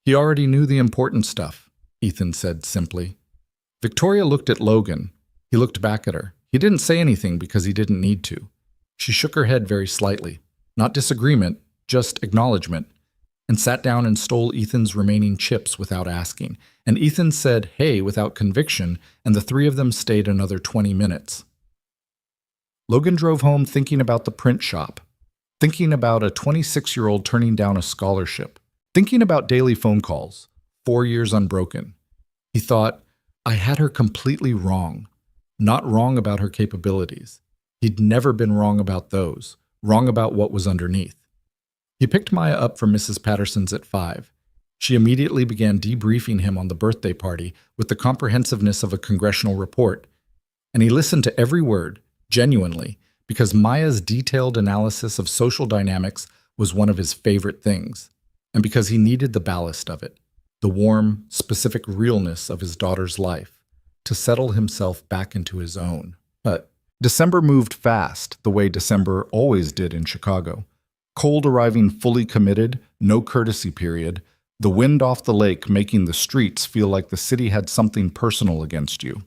He already knew the important stuff, Ethan said simply. Victoria looked at Logan. He looked back at her. He didn't say anything because he didn't need to. She shook her head very slightly. Not disagreement, just acknowledgement, and sat down and stole Ethan's remaining chips without asking. And Ethan said, hey, without conviction, and the three of them stayed another 20 minutes. Logan drove home thinking about the print shop, thinking about a 26-year-old turning down a scholarship, thinking about daily phone calls, 4 years unbroken. He thought, I had her completely wrong, not wrong about her capabilities. He'd never been wrong about those, wrong about what was underneath. He picked Maya up from Mrs. Patterson's at 5. She immediately began debriefing him on the birthday party with the comprehensiveness of a congressional report, and he listened to every word, genuinely, because Maya's detailed analysis of social dynamics was one of his favorite things, and because he needed the ballast of it, the warm, specific realness of his daughter's life, to settle himself back into his own. But December moved fast, the way December always did in Chicago. Cold arriving fully committed, no courtesy period, the wind off the lake making the streets feel like the city had something personal against you.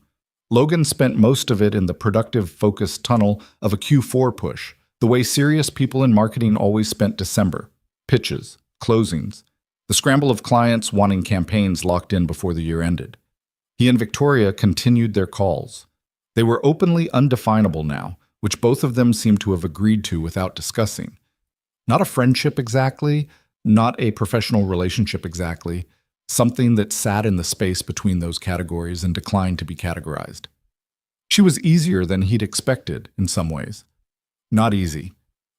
Logan spent most of it in the productive, focused tunnel of a Q4 push, the way serious people in marketing always spent December. Pitches, closings, the scramble of clients wanting campaigns locked in before the year ended. He and Victoria continued their calls. They were openly undefinable now, which both of them seemed to have agreed to without discussing. Not a friendship exactly, not a professional relationship exactly, something that sat in the space between those categories and declined to be categorized. She was easier than he'd expected in some ways. Not easy.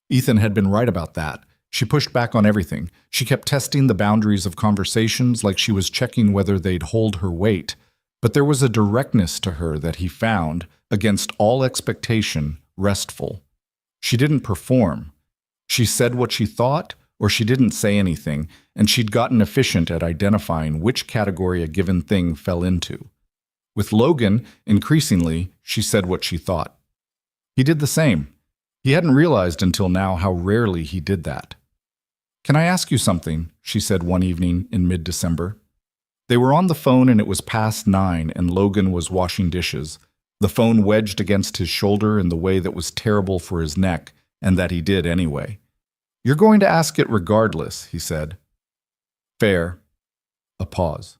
Ethan had been right about that. She pushed back on everything. She kept testing the boundaries of conversations like she was checking whether they'd hold her weight. But there was a directness to her that he found, against all expectation, restful. She didn't perform. She said what she thought, or she didn't say anything, and she'd gotten efficient at identifying which category a given thing fell into. With Logan, increasingly, she said what she thought. He did the same. He hadn't realized until now how rarely he did that. Can I ask you something? She said one evening in mid-December. They were on the phone and it was past 9 and Logan was washing dishes, the phone wedged against his shoulder in the way that was terrible for his neck, and that he did anyway. You're going to ask it regardless, he said. Fair. A pause.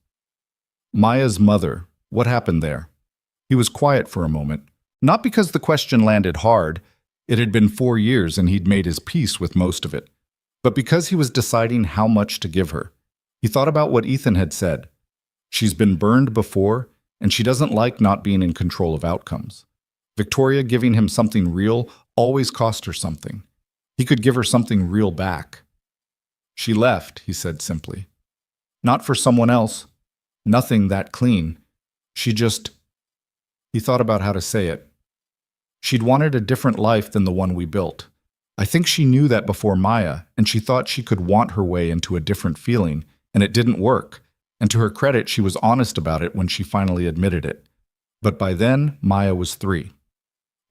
Maya's mother, what happened there? He was quiet for a moment, not because the question landed hard. It had been 4 years and he'd made his peace with most of it, but because he was deciding how much to give her. He thought about what Ethan had said. She's been burned before, and she doesn't like not being in control of outcomes. Victoria giving him something real always cost her something. He could give her something real back. She left, he said simply. Not for someone else. Nothing that clean. She just... He thought about how to say it. She'd wanted a different life than the one we built. I think she knew that before Maya, and she thought she could want her way into a different feeling, and it didn't work. And to her credit, she was honest about it when she finally admitted it. But by then, Maya was 3.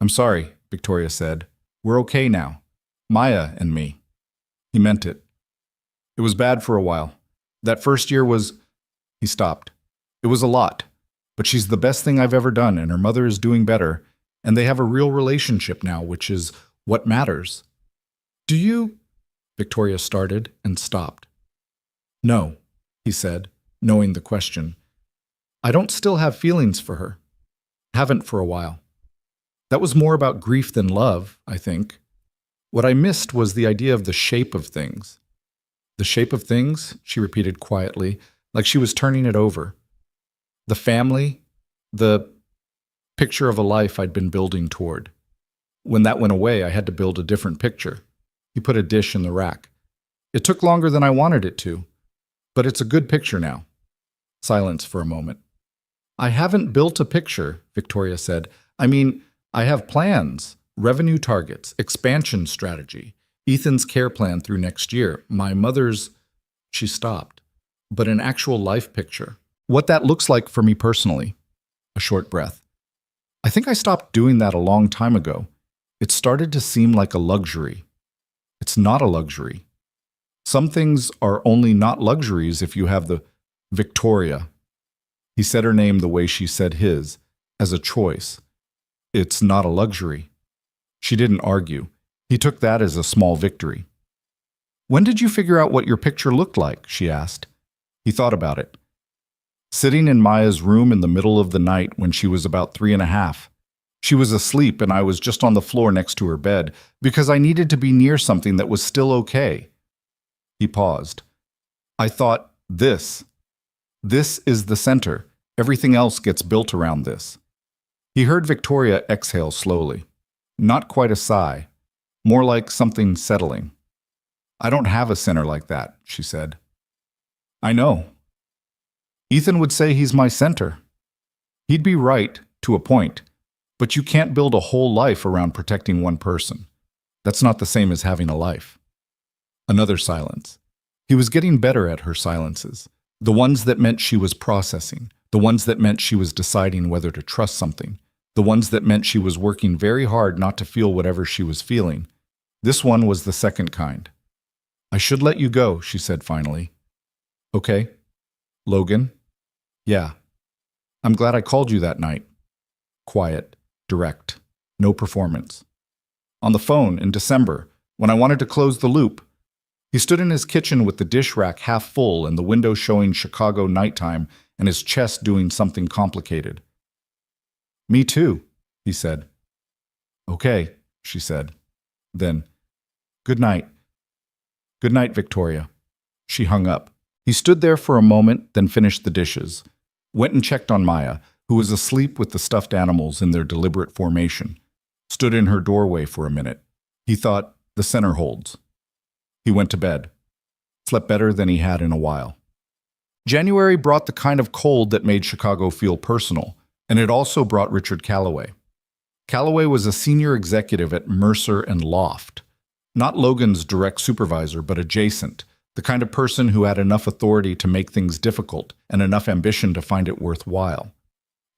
I'm sorry, Victoria said. We're okay now. Maya and me. He meant it. It was bad for a while. That first year was... He stopped. It was a lot. But she's the best thing I've ever done, and her mother is doing better, and they have a real relationship now, which is what matters. Do you... Victoria started and stopped. No, he said, knowing the question. I don't still have feelings for her. Haven't for a while. That was more about grief than love, I think. What I missed was the idea of the shape of things. The shape of things, she repeated quietly, like she was turning it over. The family, the picture of a life I'd been building toward. When that went away, I had to build a different picture. He put a dish in the rack. It took longer than I wanted it to, but it's a good picture now. Silence for a moment. I haven't built a picture, Victoria said. I mean, I have plans, revenue targets, expansion strategy, Ethan's care plan through next year, my mother's... She stopped. But an actual life picture. What that looks like for me personally. A short breath. I think I stopped doing that a long time ago. It started to seem like a luxury. It's not a luxury. Some things are only not luxuries if you have the... Victoria. He said her name the way she said his, as a choice. It's not a luxury. She didn't argue. He took that as a small victory. When did you figure out what your picture looked like? She asked. He thought about it. Sitting in Maya's room in the middle of the night when she was about 3.5. She was asleep and I was just on the floor next to her bed because I needed to be near something that was still okay. He paused. I thought, this is the center. Everything else gets built around this. He heard Victoria exhale slowly. Not quite a sigh. More like something settling. I don't have a center like that, she said. I know. Ethan would say he's my center. He'd be right, to a point. But you can't build a whole life around protecting one person. That's not the same as having a life. Another silence. He was getting better at her silences. The ones that meant she was processing. The ones that meant she was deciding whether to trust something. The ones that meant she was working very hard not to feel whatever she was feeling. This one was the second kind. I should let you go, she said finally. Okay. Logan? Yeah. I'm glad I called you that night. Quiet. Direct. No performance. On the phone in December, when I wanted to close the loop, he stood in his kitchen with the dish rack half full and the window showing Chicago nighttime and his chest doing something complicated. Me too, he said. Okay, she said. Then, good night. Good night, Victoria. She hung up. He stood there for a moment, then finished the dishes. Went and checked on Maya, who was asleep with the stuffed animals in their deliberate formation. Stood in her doorway for a minute. He thought, the center holds. He went to bed. Slept better than he had in a while. January brought the kind of cold that made Chicago feel personal, and it also brought Richard Calloway. Calloway was a senior executive at Mercer and Loft. Not Logan's direct supervisor, but adjacent, the kind of person who had enough authority to make things difficult and enough ambition to find it worthwhile.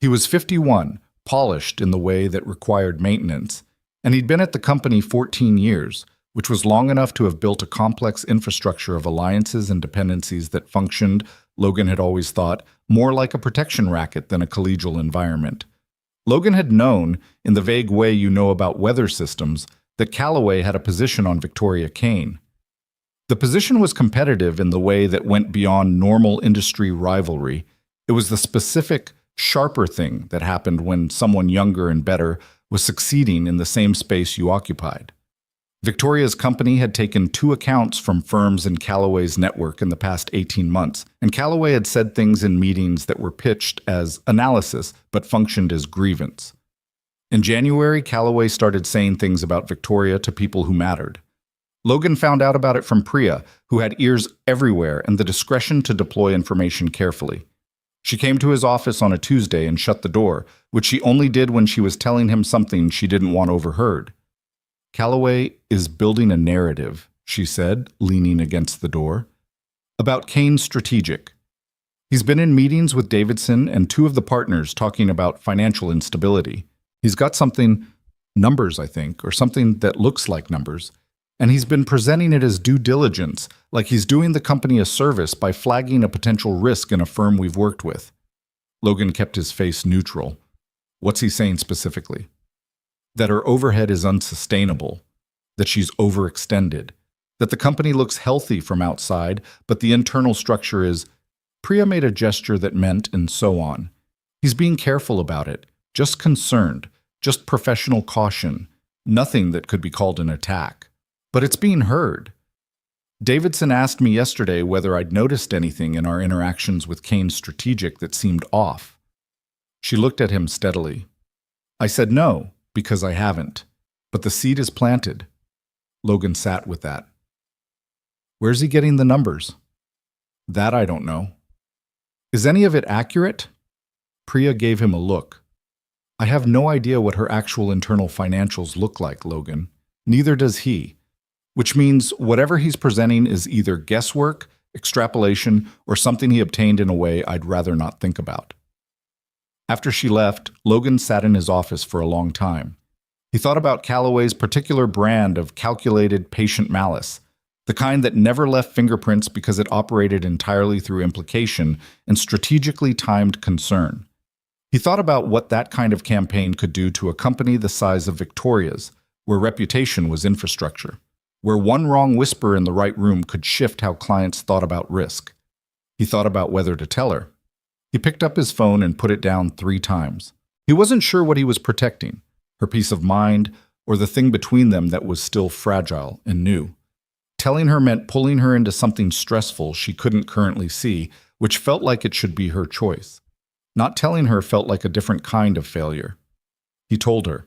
He was 51, polished in the way that required maintenance, and he'd been at the company 14 years, which was long enough to have built a complex infrastructure of alliances and dependencies that functioned, Logan had always thought, more like a protection racket than a collegial environment. Logan had known, in the vague way you know about weather systems, that Calloway had a position on Victoria Kane. The position was competitive in the way that went beyond normal industry rivalry. It was the specific, sharper thing that happened when someone younger and better was succeeding in the same space you occupied. Victoria's company had taken 2 accounts from firms in Calloway's network in the past 18 months, and Calloway had said things in meetings that were pitched as analysis but functioned as grievance. In January, Calloway started saying things about Victoria to people who mattered. Logan found out about it from Priya, who had ears everywhere and the discretion to deploy information carefully. She came to his office on a Tuesday and shut the door, which she only did when she was telling him something she didn't want overheard. Calloway is building a narrative, she said, leaning against the door, about Kane's strategic. He's been in meetings with Davidson and two of the partners talking about financial instability. He's got something, numbers, I think, or something that looks like numbers, and he's been presenting it as due diligence, like he's doing the company a service by flagging a potential risk in a firm we've worked with. Logan kept his face neutral. What's he saying specifically? That her overhead is unsustainable, that she's overextended, that the company looks healthy from outside, but the internal structure is. Priya made a gesture that meant and so on. He's being careful about it, just concerned, just professional caution, nothing that could be called an attack. But it's being heard. Davidson asked me yesterday whether I'd noticed anything in our interactions with Kane's strategic that seemed off. She looked at him steadily. I said no, because I haven't. But the seed is planted. Logan sat with that. Where's he getting the numbers? That I don't know. Is any of it accurate? Priya gave him a look. I have no idea what her actual internal financials look like, Logan. Neither does he. Which means whatever he's presenting is either guesswork, extrapolation, or something he obtained in a way I'd rather not think about. After she left, Logan sat in his office for a long time. He thought about Calloway's particular brand of calculated patient malice, the kind that never left fingerprints because it operated entirely through implication and strategically timed concern. He thought about what that kind of campaign could do to a company the size of Victoria's, where reputation was infrastructure, where one wrong whisper in the right room could shift how clients thought about risk. He thought about whether to tell her. He picked up his phone and put it down 3 times. He wasn't sure what he was protecting, her peace of mind or the thing between them that was still fragile and new. Telling her meant pulling her into something stressful she couldn't currently see, which felt like it should be her choice. Not telling her felt like a different kind of failure. He told her.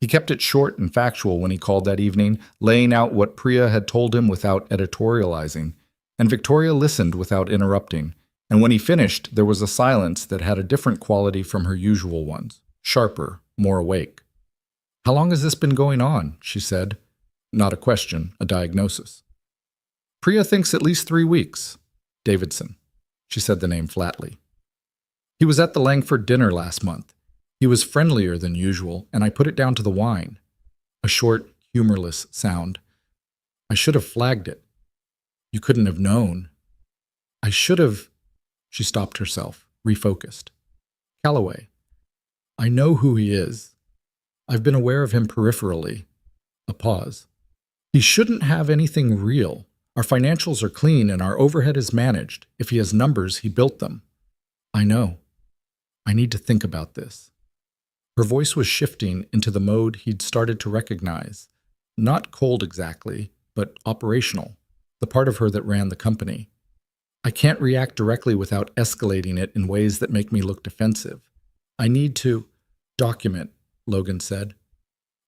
He kept it short and factual when he called that evening, laying out what Priya had told him without editorializing, and Victoria listened without interrupting, and when he finished, there was a silence that had a different quality from her usual ones, sharper, more awake. How long has this been going on? She said. Not a question, a diagnosis. Priya thinks at least 3 weeks. Davidson. She said the name flatly. He was at the Langford dinner last month. He was friendlier than usual, and I put it down to the wine. A short, humorless sound. I should have flagged it. You couldn't have known. I should have. She stopped herself, refocused. Calloway. I know who he is. I've been aware of him peripherally. A pause. He shouldn't have anything real. Our financials are clean and our overhead is managed. If he has numbers, he built them. I know. I need to think about this. Her voice was shifting into the mode he'd started to recognize. Not cold exactly, but operational, the part of her that ran the company. I can't react directly without escalating it in ways that make me look defensive. I need to document, Logan said.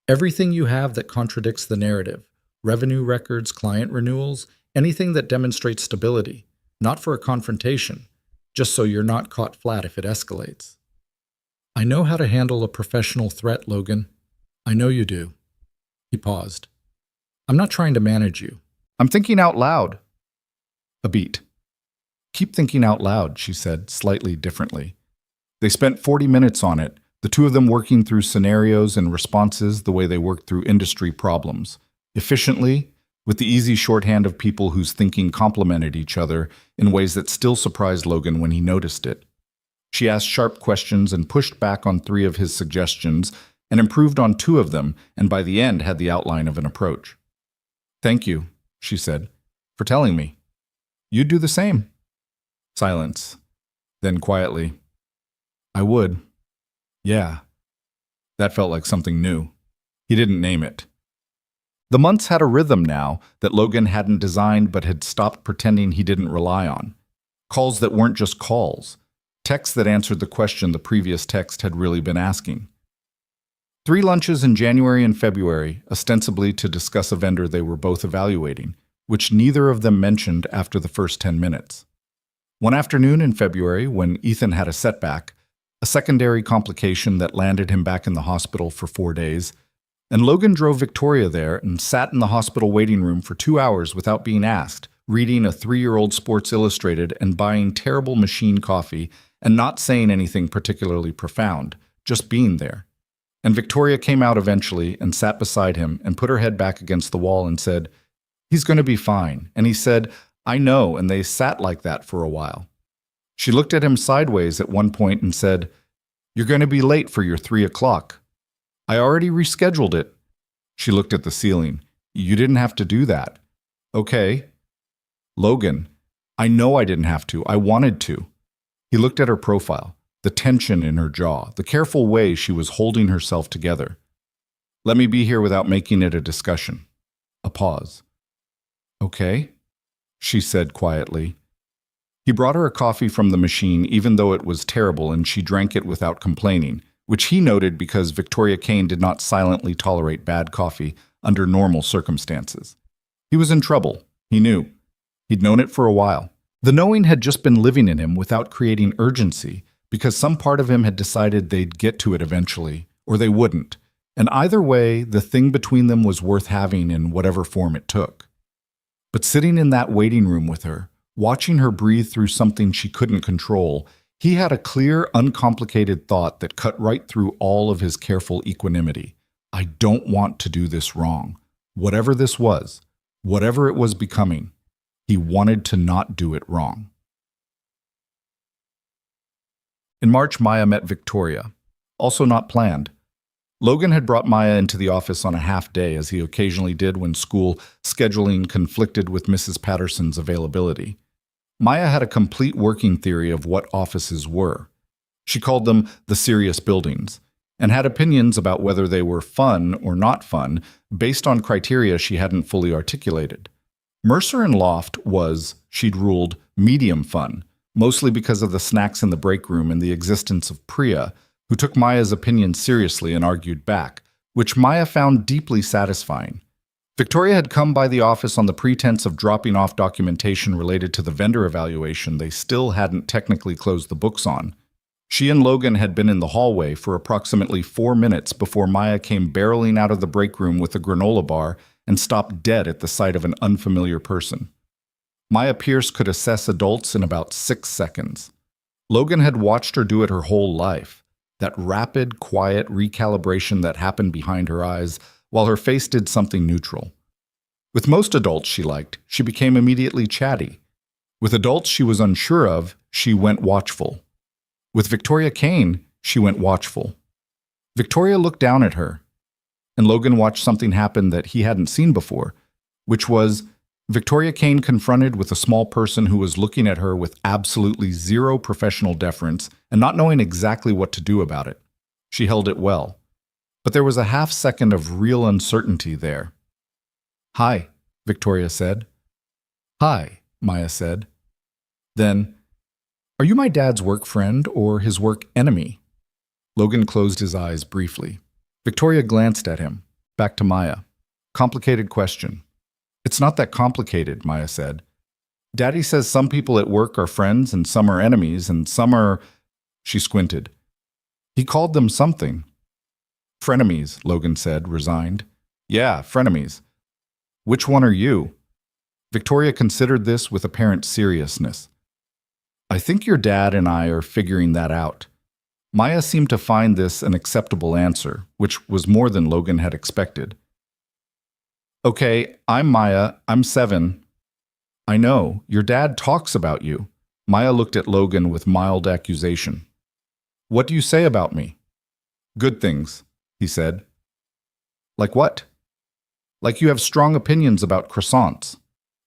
Everything you have that contradicts the narrative, revenue records, client renewals, anything that demonstrates stability, not for a confrontation, just so you're not caught flat if it escalates. I know how to handle a professional threat, Logan. I know you do. He paused. I'm not trying to manage you. I'm thinking out loud. A beat. Keep thinking out loud, she said, slightly differently. They spent 40 minutes on it, the two of them working through scenarios and responses the way they work through industry problems, efficiently, with the easy shorthand of people whose thinking complemented each other in ways that still surprised Logan when he noticed it. She asked sharp questions and pushed back on 3 of his suggestions and improved on 2 of them, and by the end had the outline of an approach. Thank you, she said, for telling me. You'd do the same. Silence. Then quietly, I would. Yeah. That felt like something new. He didn't name it. The months had a rhythm now that Logan hadn't designed but had stopped pretending he didn't rely on. Calls that weren't just calls. Texts that answered the question the previous text had really been asking. 3 lunches in January and February, ostensibly to discuss a vendor they were both evaluating, which neither of them mentioned after the first 10 minutes. One afternoon in February, when Ethan had a setback, a secondary complication that landed him back in the hospital for 4 days, and Logan drove Victoria there and sat in the hospital waiting room for 2 hours without being asked, reading a 3-year-old Sports Illustrated and buying terrible machine coffee and not saying anything particularly profound, just being there. And Victoria came out eventually and sat beside him and put her head back against the wall and said, "He's going to be fine." And he said, "I know," and they sat like that for a while. She looked at him sideways at one point and said, "You're going to be late for your 3 o'clock." "I already rescheduled it." She looked at the ceiling. "You didn't have to do that." "Okay." "Logan, I know I didn't have to. I wanted to." He looked at her profile, the tension in her jaw, the careful way she was holding herself together. "Let me be here without making it a discussion." A pause. "Okay," she said quietly. He brought her a coffee from the machine even though it was terrible, and she drank it without complaining, which he noted because Victoria Kane did not silently tolerate bad coffee under normal circumstances. He was in trouble, he knew. He'd known it for a while. The knowing had just been living in him without creating urgency, because some part of him had decided they'd get to it eventually, or they wouldn't. And either way, the thing between them was worth having in whatever form it took. But sitting in that waiting room with her, watching her breathe through something she couldn't control, he had a clear, uncomplicated thought that cut right through all of his careful equanimity. I don't want to do this wrong. Whatever this was, whatever it was becoming, he wanted to not do it wrong. In March, Maya met Victoria. Also not planned. Logan had brought Maya into the office on a half day, as he occasionally did when school scheduling conflicted with Mrs. Patterson's availability. Maya had a complete working theory of what offices were. She called them the serious buildings, and had opinions about whether they were fun or not fun based on criteria she hadn't fully articulated. Mercer and Loft was, she'd ruled, medium fun, mostly because of the snacks in the break room and the existence of Priya, who took Maya's opinion seriously and argued back, which Maya found deeply satisfying. Victoria had come by the office on the pretense of dropping off documentation related to the vendor evaluation they still hadn't technically closed the books on. She and Logan had been in the hallway for approximately 4 minutes before Maya came barreling out of the break room with a granola bar and stopped dead at the sight of an unfamiliar person. Maya Pierce could assess adults in about 6 seconds. Logan had watched her do it her whole life, that rapid, quiet recalibration that happened behind her eyes while her face did something neutral. With most adults she liked, she became immediately chatty. With adults she was unsure of, she went watchful. With Victoria Kane, she went watchful. Victoria looked down at her, and Logan watched something happen that he hadn't seen before, which was Victoria Kane confronted with a small person who was looking at her with absolutely zero professional deference and not knowing exactly what to do about it. She held it well. But there was a half second of real uncertainty there. "Hi," Victoria said. "Hi," Maya said. Then, "Are you my dad's work friend or his work enemy?" Logan closed his eyes briefly. Victoria glanced at him, back to Maya. "Complicated question." "It's not that complicated," Maya said. "Daddy says some people at work are friends and some are enemies and some are—" She squinted. "He called them something." "Frenemies," Logan said, resigned. "Yeah, frenemies." "Which one are you?" Victoria considered this with apparent seriousness. "I think your dad and I are figuring that out." Maya seemed to find this an acceptable answer, which was more than Logan had expected. "Okay, I'm Maya. I'm 7. "I know. Your dad talks about you." Maya looked at Logan with mild accusation. "What do you say about me?" "Good things," he said. "Like what?" "Like you have strong opinions about croissants."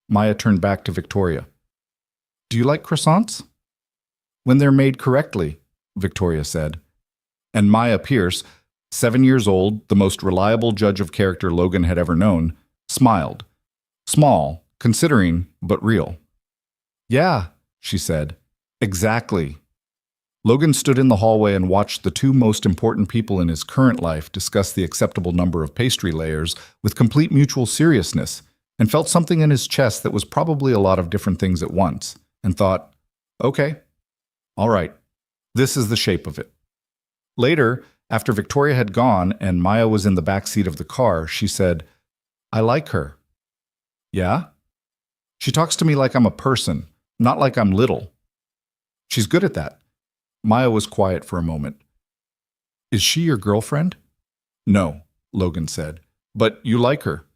Maya turned back to Victoria. "Do you like croissants?" "When they're made correctly," Victoria said. And Maya Pierce, 7 years old, the most reliable judge of character Logan had ever known, smiled. Small, considering, but real. "Yeah," she said. "Exactly." Logan stood in the hallway and watched the two most important people in his current life discuss the acceptable number of pastry layers with complete mutual seriousness, and felt something in his chest that was probably a lot of different things at once, and thought, okay, all right, this is the shape of it. Later, after Victoria had gone and Maya was in the back seat of the car, she said, I like her. Yeah? She talks to me like I'm a person, not like I'm little. She's good at that. Maya was quiet for a moment. Is she your girlfriend? No, Logan said, but you like her.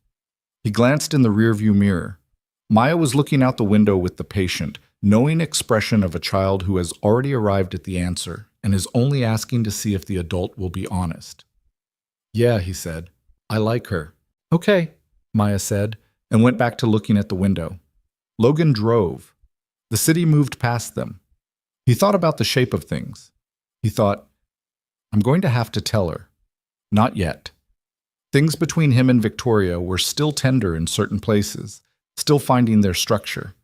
He glanced in the rearview mirror. Maya was looking out the window with the patient, knowing expression of a child who has already arrived at the answer and is only asking to see if the adult will be honest. Yeah, he said, I like her. Okay, Maya said, and went back to looking at the window. Logan drove. The city moved past them. He thought about the shape of things. He thought, I'm going to have to tell her. Not yet. Things between him and Victoria were still tender in certain places, still finding their structure.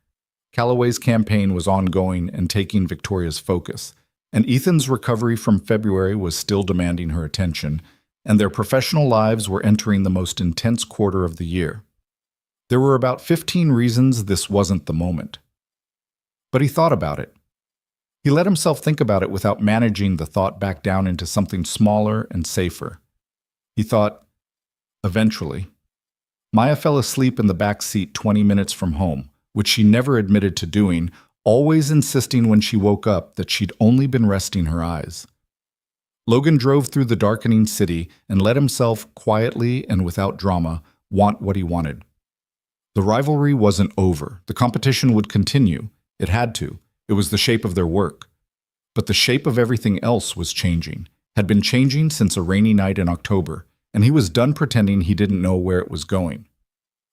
Calloway's campaign was ongoing and taking Victoria's focus, and Ethan's recovery from February was still demanding her attention, and their professional lives were entering the most intense quarter of the year. There were about 15 reasons this wasn't the moment. But he thought about it. He let himself think about it without managing the thought back down into something smaller and safer. He thought, eventually. Maya fell asleep in the back seat 20 minutes from home, which she never admitted to doing, always insisting when she woke up that she'd only been resting her eyes. Logan drove through the darkening city and let himself, quietly and without drama, want what he wanted. The rivalry wasn't over. The competition would continue. It had to. It was the shape of their work. But the shape of everything else was changing, had been changing since a rainy night in October, and he was done pretending he didn't know where it was going.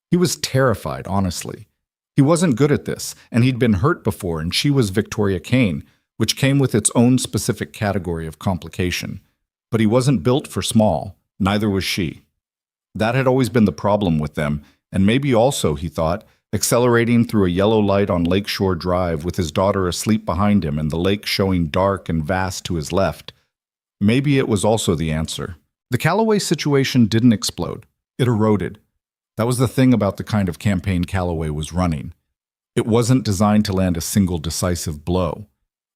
He was terrified, honestly. He wasn't good at this, and he'd been hurt before, and she was Victoria Kane, which came with its own specific category of complication. But he wasn't built for small, neither was she. That had always been the problem with them, and maybe also, he thought, accelerating through a yellow light on Lakeshore Drive with his daughter asleep behind him and the lake showing dark and vast to his left. Maybe it was also the answer. The Calloway situation didn't explode. It eroded. That was the thing about the kind of campaign Calloway was running. It wasn't designed to land a single decisive blow.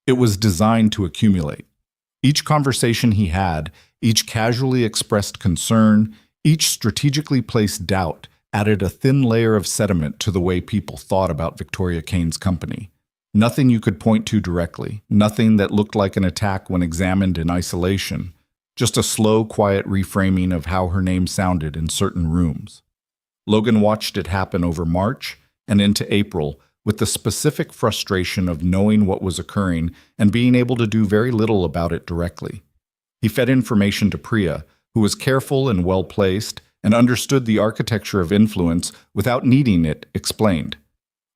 It was designed to accumulate. Each conversation he had, each casually expressed concern, each strategically placed doubt, added a thin layer of sediment to the way people thought about Victoria Kane's company. Nothing you could point to directly, nothing that looked like an attack when examined in isolation, just a slow, quiet reframing of how her name sounded in certain rooms. Logan watched it happen over March and into April with the specific frustration of knowing what was occurring and being able to do very little about it directly. He fed information to Priya, who was careful and well-placed, and understood the architecture of influence without needing it explained.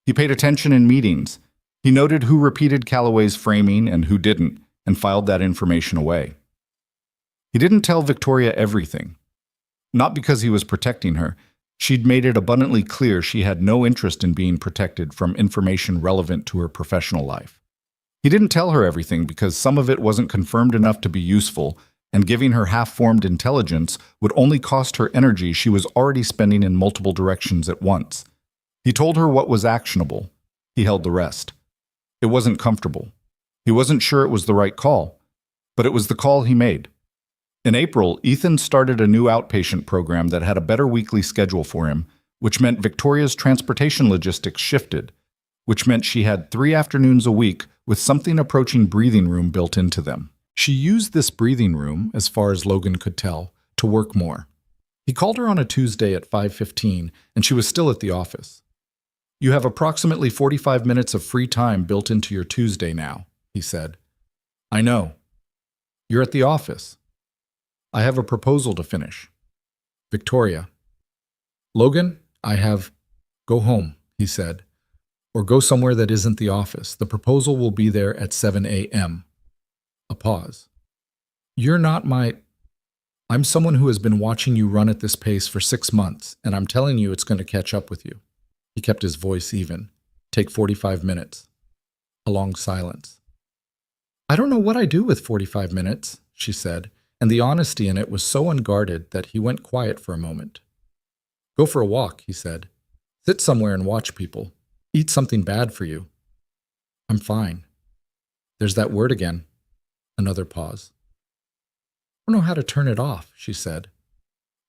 He paid attention in meetings. He noted who repeated Calloway's framing and who didn't, and filed that information away. He didn't tell Victoria everything. Not because he was protecting her. She'd made it abundantly clear she had no interest in being protected from information relevant to her professional life. He didn't tell her everything because some of it wasn't confirmed enough to be useful, and giving her half-formed intelligence would only cost her energy she was already spending in multiple directions at once. He told her what was actionable. He held the rest. It wasn't comfortable. He wasn't sure it was the right call, but it was the call he made. In April, Ethan started a new outpatient program that had a better weekly schedule for him, which meant Victoria's transportation logistics shifted, which meant she had 3 afternoons a week with something approaching breathing room built into them. She used this breathing room, as far as Logan could tell, to work more. He called her on a Tuesday at 5:15, and she was still at the office. You have approximately 45 minutes of free time built into your Tuesday now, he said. I know. You're at the office. I have a proposal to finish. Victoria. Logan, Go home, he said. Or go somewhere that isn't the office. The proposal will be there at 7 a.m. A pause. You're not I'm someone who has been watching you run at this pace for 6 months, and I'm telling you it's going to catch up with you. He kept his voice even. Take 45 minutes. A long silence. I don't know what I do with 45 minutes, she said, and the honesty in it was so unguarded that he went quiet for a moment. Go for a walk, he said. Sit somewhere and watch people. Eat something bad for you. I'm fine. There's that word again. Another pause. I don't know how to turn it off, she said,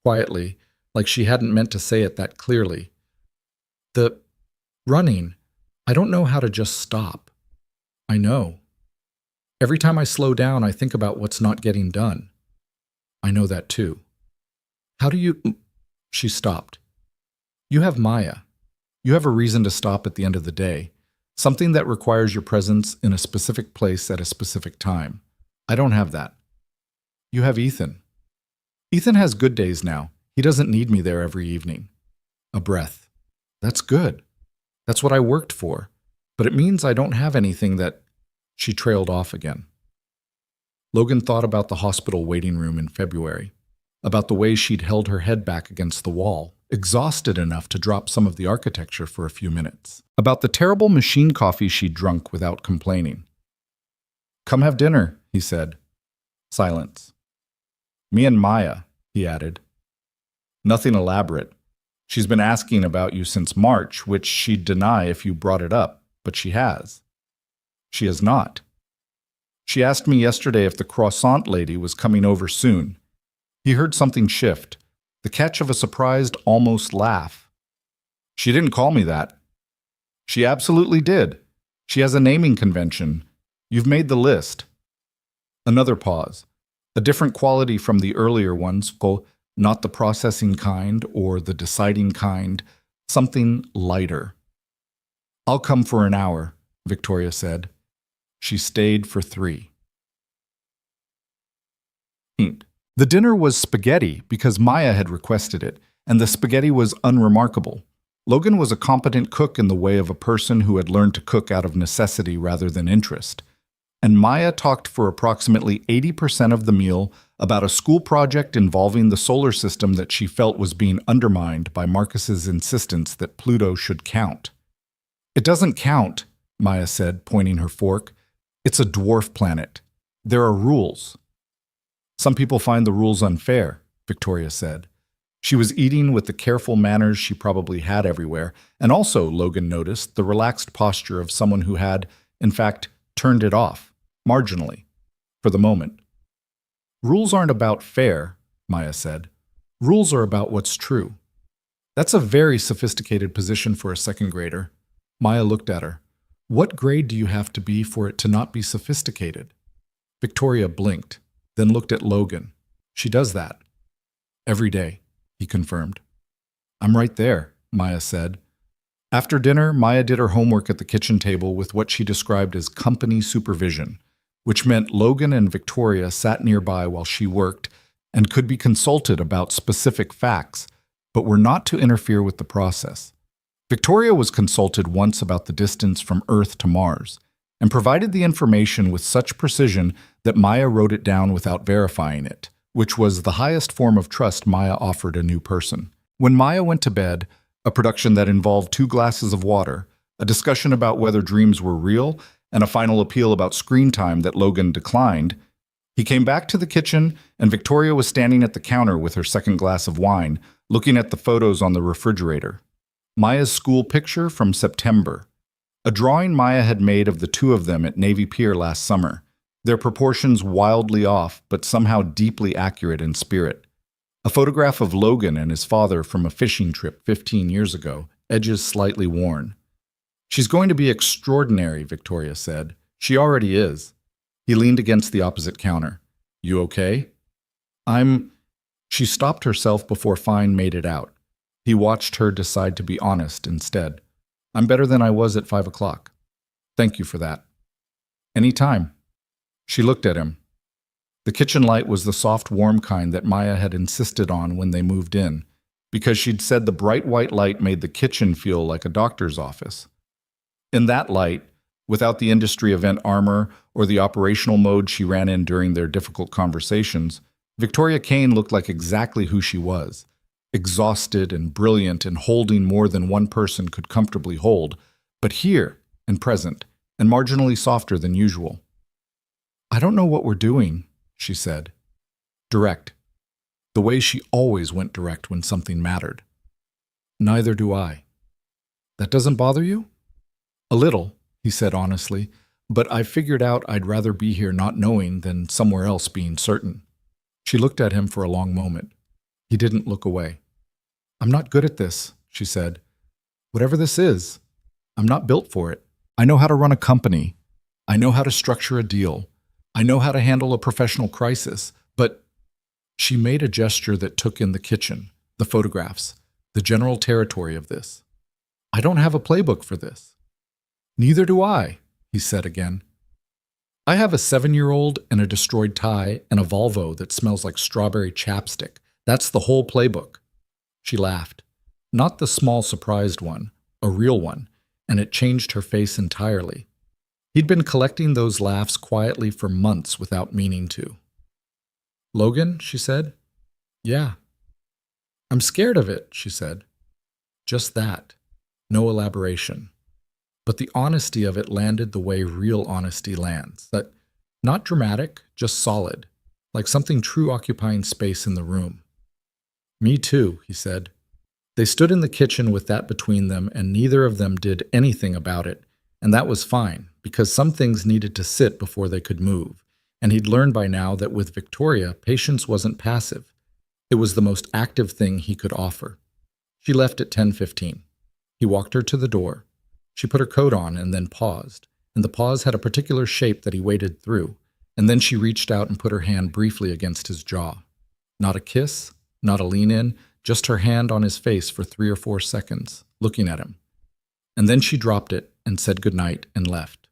quietly, like she hadn't meant to say it that clearly. The running, I don't know how to just stop. I know. Every time I slow down, I think about what's not getting done. I know that too. How do you... She stopped. You have Maya. You have a reason to stop at the end of the day, something that requires your presence in a specific place at a specific time. I don't have that. You have Ethan. Ethan has good days now. He doesn't need me there every evening. A breath. That's good. That's what I worked for. But it means I don't have anything that... She trailed off again. Logan thought about the hospital waiting room in February, about the way she'd held her head back against the wall, exhausted enough to drop some of the architecture for a few minutes, about the terrible machine coffee she'd drunk without complaining. Come have dinner, he said. Silence. Me and Maya, he added. Nothing elaborate. She's been asking about you since March, which she'd deny if you brought it up, but she has. She has not. She asked me yesterday if the croissant lady was coming over soon. He heard something shift, the catch of a surprised, almost laugh. She didn't call me that. She absolutely did. She has a naming convention. You've made the list. Another pause, a different quality from the earlier ones, not the processing kind or the deciding kind, something lighter. I'll come for an hour, Victoria said. She stayed for 3. The dinner was spaghetti because Maya had requested it, and the spaghetti was unremarkable. Logan was a competent cook in the way of a person who had learned to cook out of necessity rather than interest. And Maya talked for approximately 80% of the meal about a school project involving the solar system that she felt was being undermined by Marcus's insistence that Pluto should count. It doesn't count, Maya said, pointing her fork. It's a dwarf planet. There are rules. Some people find the rules unfair, Victoria said. She was eating with the careful manners she probably had everywhere, and also, Logan noticed, the relaxed posture of someone who had, in fact, turned it off, marginally, for the moment. Rules aren't about fair, Maya said. Rules are about what's true. That's a very sophisticated position for a second grader. Maya looked at her. What grade do you have to be for it to not be sophisticated? Victoria blinked, then looked at Logan. She does that. Every day, he confirmed. I'm right there, Maya said. After dinner, Maya did her homework at the kitchen table with what she described as company supervision, which meant Logan and Victoria sat nearby while she worked and could be consulted about specific facts, but were not to interfere with the process. Victoria was consulted once about the distance from Earth to Mars, and provided the information with such precision that Maya wrote it down without verifying it, which was the highest form of trust Maya offered a new person. When Maya went to bed, a production that involved 2 glasses of water, a discussion about whether dreams were real, and a final appeal about screen time that Logan declined, he came back to the kitchen, and Victoria was standing at the counter with her second glass of wine, looking at the photos on the refrigerator. Maya's school picture from September. A drawing Maya had made of the 2 of them at Navy Pier last summer, their proportions wildly off, but somehow deeply accurate in spirit. A photograph of Logan and his father from a fishing trip 15 years ago, edges slightly worn. She's going to be extraordinary, Victoria said. She already is. He leaned against the opposite counter. You okay? She stopped herself before Fine made it out. He watched her decide to be honest instead. I'm better than I was at 5 o'clock. Thank you for that. Any time. She looked at him. The kitchen light was the soft, warm kind that Maya had insisted on when they moved in, because she'd said the bright white light made the kitchen feel like a doctor's office. In that light, without the industry event armor or the operational mode she ran in during their difficult conversations, Victoria Kane looked like exactly who she was. Exhausted and brilliant and holding more than one person could comfortably hold, but here and present and marginally softer than usual. I don't know what we're doing, she said. Direct. The way she always went direct when something mattered. Neither do I. That doesn't bother you? A little, he said honestly, but I figured out I'd rather be here not knowing than somewhere else being certain. She looked at him for a long moment. He didn't look away. I'm not good at this, she said. Whatever this is, I'm not built for it. I know how to run a company. I know how to structure a deal. I know how to handle a professional crisis, but she made a gesture that took in the kitchen, the photographs, the general territory of this. I don't have a playbook for this. Neither do I, he said again. I have a 7-year-old and a destroyed tie and a Volvo that smells like strawberry chapstick. That's the whole playbook. She laughed. Not the small surprised one, a real one, and it changed her face entirely. He'd been collecting those laughs quietly for months without meaning to. Logan, she said. Yeah. I'm scared of it, she said. Just that. No elaboration. But the honesty of it landed the way real honesty lands. That not dramatic, just solid, like something true occupying space in the room. Me too, he said. They stood in the kitchen with that between them, and neither of them did anything about it, and that was fine, because some things needed to sit before they could move, and he'd learned by now that with Victoria, patience wasn't passive. It was the most active thing he could offer. She left at 10:15. He walked her to the door. She put her coat on and then paused, and the pause had a particular shape that he waited through, and then she reached out and put her hand briefly against his jaw. Not a kiss, not a lean-in, just her hand on his face for 3 or 4 seconds, looking at him. And then she dropped it and said goodnight and left.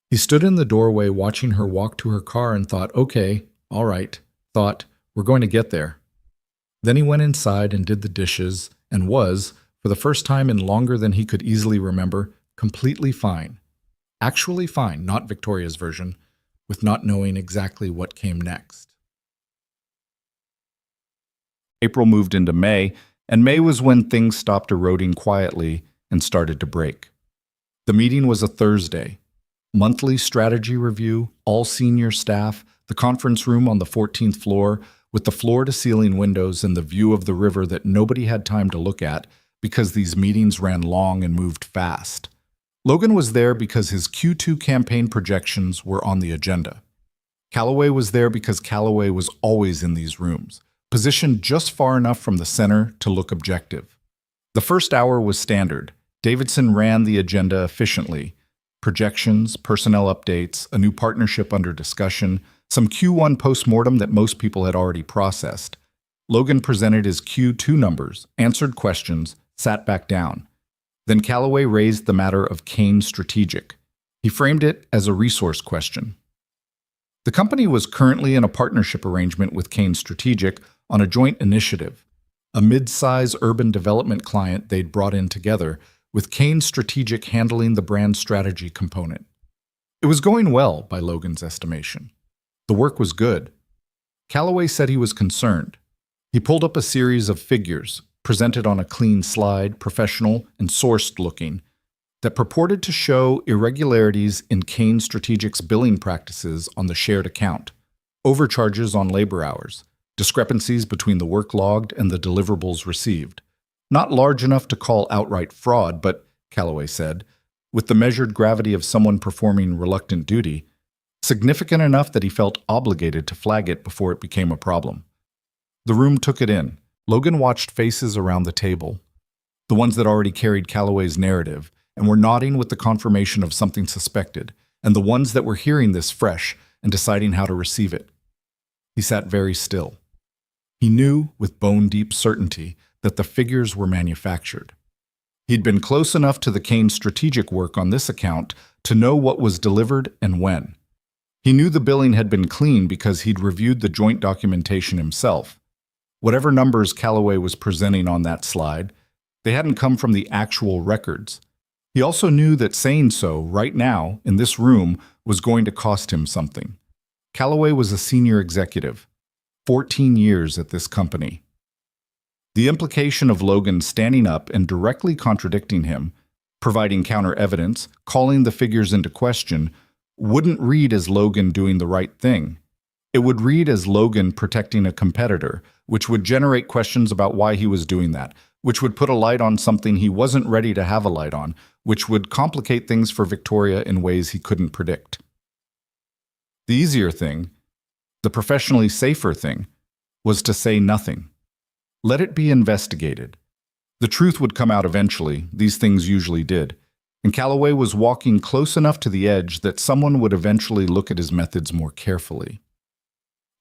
He stood in the doorway watching her walk to her car and thought, okay, all right, thought, we're going to get there. Then he went inside and did the dishes and was, for the first time in longer than he could easily remember, completely fine. Actually fine, not Victoria's version, with not knowing exactly what came next. April moved into May, and May was when things stopped eroding quietly and started to break. The meeting was a Thursday. Monthly strategy review, all senior staff, the conference room on the 14th floor, with the floor-to-ceiling windows and the view of the river that nobody had time to look at because these meetings ran long and moved fast. Logan was there because his Q2 campaign projections were on the agenda. Callaway was there because Callaway was always in these rooms, positioned just far enough from the center to look objective. The first hour was standard. Davidson ran the agenda efficiently. Projections, personnel updates, a new partnership under discussion, some Q1 postmortem that most people had already processed. Logan presented his Q2 numbers, answered questions, sat back down. Then Callaway raised the matter of Kane Strategic. He framed it as a resource question. The company was currently in a partnership arrangement with Kane Strategic on a joint initiative, a mid-size urban development client they'd brought in together, with Kane Strategic handling the brand strategy component. It was going well, by Logan's estimation. The work was good. Callaway said he was concerned. He pulled up a series of figures, presented on a clean slide, professional and sourced looking, that purported to show irregularities in Kane Strategic's billing practices on the shared account, overcharges on labor hours, discrepancies between the work logged and the deliverables received. Not large enough to call outright fraud, but, Callaway said, with the measured gravity of someone performing reluctant duty, significant enough that he felt obligated to flag it before it became a problem. The room took it in. Logan watched faces around the table, the ones that already carried Callaway's narrative and were nodding with the confirmation of something suspected, and the ones that were hearing this fresh and deciding how to receive it. He sat very still. He knew, with bone-deep certainty, that the figures were manufactured. He'd been close enough to the Kane Strategic work on this account to know what was delivered and when. He knew the billing had been clean because he'd reviewed the joint documentation himself. Whatever numbers Callaway was presenting on that slide, they hadn't come from the actual records. He also knew that saying so right now, in this room, was going to cost him something. Callaway was a senior executive, 14 years at this company. The implication of Logan standing up and directly contradicting him, providing counter evidence, calling the figures into question, wouldn't read as Logan doing the right thing. It would read as Logan protecting a competitor, which would generate questions about why he was doing that, which would put a light on something he wasn't ready to have a light on, which would complicate things for Victoria in ways he couldn't predict. The easier thing, the professionally safer thing, was to say nothing. Let it be investigated. The truth would come out eventually, these things usually did, and Calloway was walking close enough to the edge that someone would eventually look at his methods more carefully.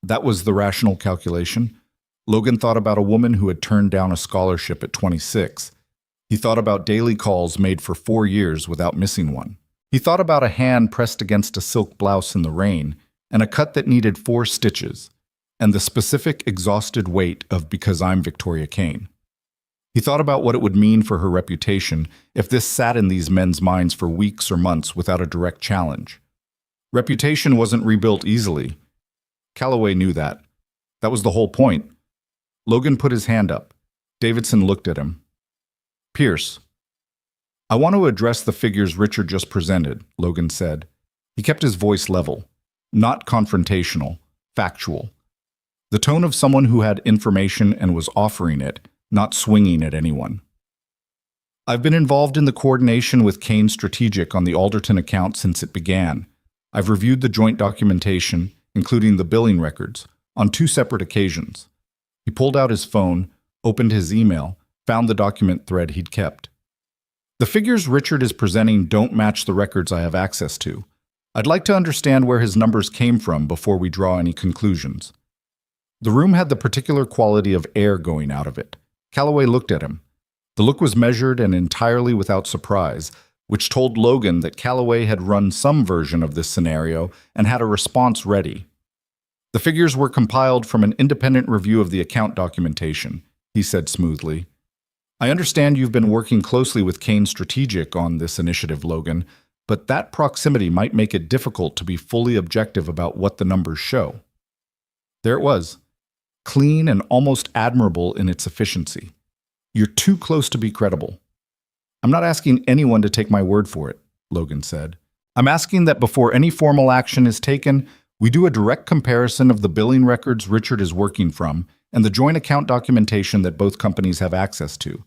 That was the rational calculation. Logan thought about a woman who had turned down a scholarship at 26. He thought about daily calls made for 4 years without missing one. He thought about a hand pressed against a silk blouse in the rain, and a cut that needed 4 stitches, and the specific exhausted weight of "because I'm Victoria Kane." He thought about what it would mean for her reputation if this sat in these men's minds for weeks or months without a direct challenge. Reputation wasn't rebuilt easily. Calloway knew that. That was the whole point. Logan put his hand up. Davidson looked at him. "Pierce, I want to address the figures Richard just presented," Logan said. He kept his voice level, not confrontational, factual. The tone of someone who had information and was offering it, not swinging at anyone. "I've been involved in the coordination with Kane Strategic on the Alderton account since it began. I've reviewed the joint documentation, including the billing records, on 2 separate occasions." He pulled out his phone, opened his email, found the document thread he'd kept. "The figures Richard is presenting don't match the records I have access to. I'd like to understand where his numbers came from before we draw any conclusions." The room had the particular quality of air going out of it. Calloway looked at him. The look was measured and entirely without surprise, which told Logan that Calloway had run some version of this scenario and had a response ready. "The figures were compiled from an independent review of the account documentation," he said smoothly. "I understand you've been working closely with Kane Strategic on this initiative, Logan, but that proximity might make it difficult to be fully objective about what the numbers show." There it was, clean and almost admirable in its efficiency. "You're too close to be credible." "I'm not asking anyone to take my word for it," Logan said. "I'm asking that before any formal action is taken, we do a direct comparison of the billing records Richard is working from and the joint account documentation that both companies have access to.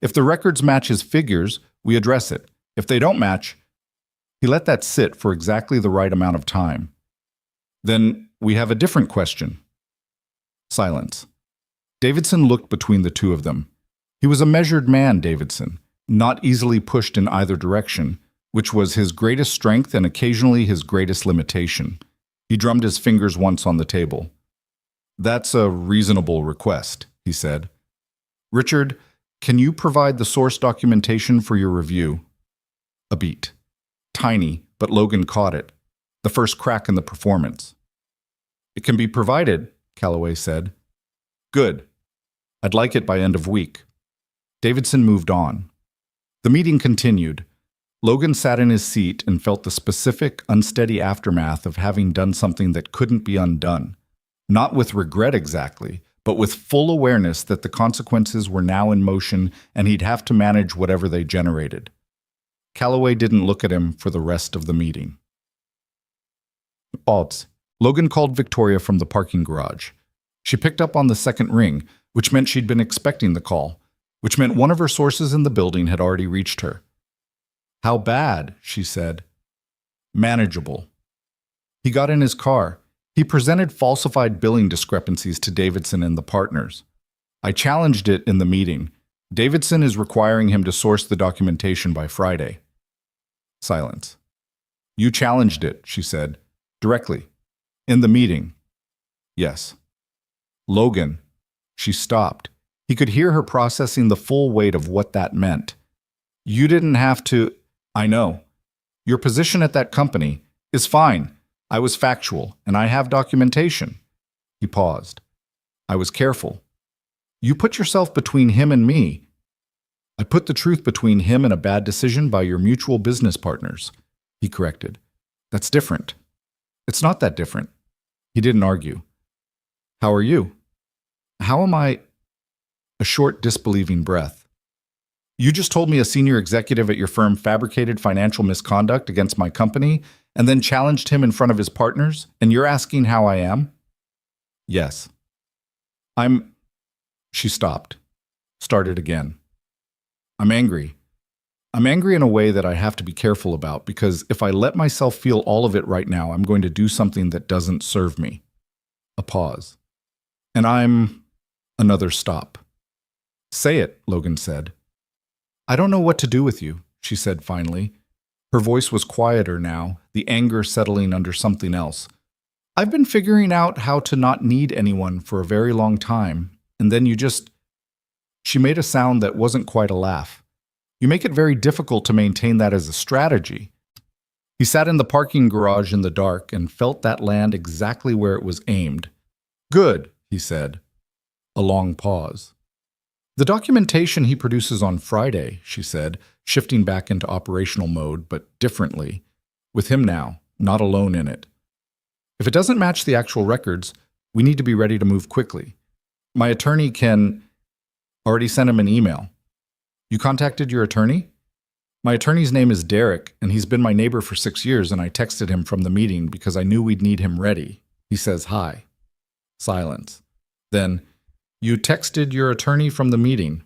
If the records match his figures, we address it. If they don't match..." He let that sit for exactly the right amount of time. "Then we have a different question." Silence. Davidson looked between the two of them. He was a measured man, Davidson, not easily pushed in either direction, which was his greatest strength and occasionally his greatest limitation. He drummed his fingers once on the table. "That's a reasonable request," he said. "Richard, can you provide the source documentation for your review?" A beat. Tiny, but Logan caught it. The first crack in the performance. "It can be provided," Calloway said. "Good. I'd like it by end of week." Davidson moved on. The meeting continued. Logan sat in his seat and felt the specific, unsteady aftermath of having done something that couldn't be undone. Not with regret exactly, but with full awareness that the consequences were now in motion and he'd have to manage whatever they generated. Calloway didn't look at him for the rest of the meeting. Odds. Logan called Victoria from the parking garage. She picked up on the second ring, which meant she'd been expecting the call, which meant one of her sources in the building had already reached her. "How bad?" she said. "Manageable." He got in his car. He presented falsified billing discrepancies to Davidson and the partners. "I challenged it in the meeting. Davidson is requiring him to source the documentation by Friday." Silence. "You challenged it," she said, directly. "In the meeting." "Yes." "Logan." She stopped. He could hear her processing the full weight of what that meant. "You didn't have to..." "I know. Your position at that company is fine. I was factual, and I have documentation." He paused. "I was careful. You put yourself between him and me." "I put the truth between him and a bad decision by your mutual business partners," he corrected. "That's different." "It's not that different." He didn't argue. "How are you?" "How am I?" A short, disbelieving breath. You just told me a senior executive at your firm fabricated financial misconduct against my company and then challenged him in front of his partners, and you're asking how I am? Yes. She stopped, started again. I'm angry. I'm angry in a way that I have to be careful about because if I let myself feel all of it right now, I'm going to do something that doesn't serve me. A pause. And another stop. Say it, Logan said. I don't know what to do with you, she said finally. Her voice was quieter now, the anger settling under something else. I've been figuring out how to not need anyone for a very long time, and then you just... She made a sound that wasn't quite a laugh. You make it very difficult to maintain that as a strategy. He sat in the parking garage in the dark and felt that land exactly where it was aimed. Good, he said. A long pause. The documentation he produces on Friday, she said, shifting back into operational mode, but differently. With him now, not alone in it. If it doesn't match the actual records, we need to be ready to move quickly. My attorney already sent him an email. You contacted your attorney? My attorney's name is Derek, and he's been my neighbor for 6 years, and I texted him from the meeting because I knew we'd need him ready. He says hi. Silence. Then, you texted your attorney from the meeting.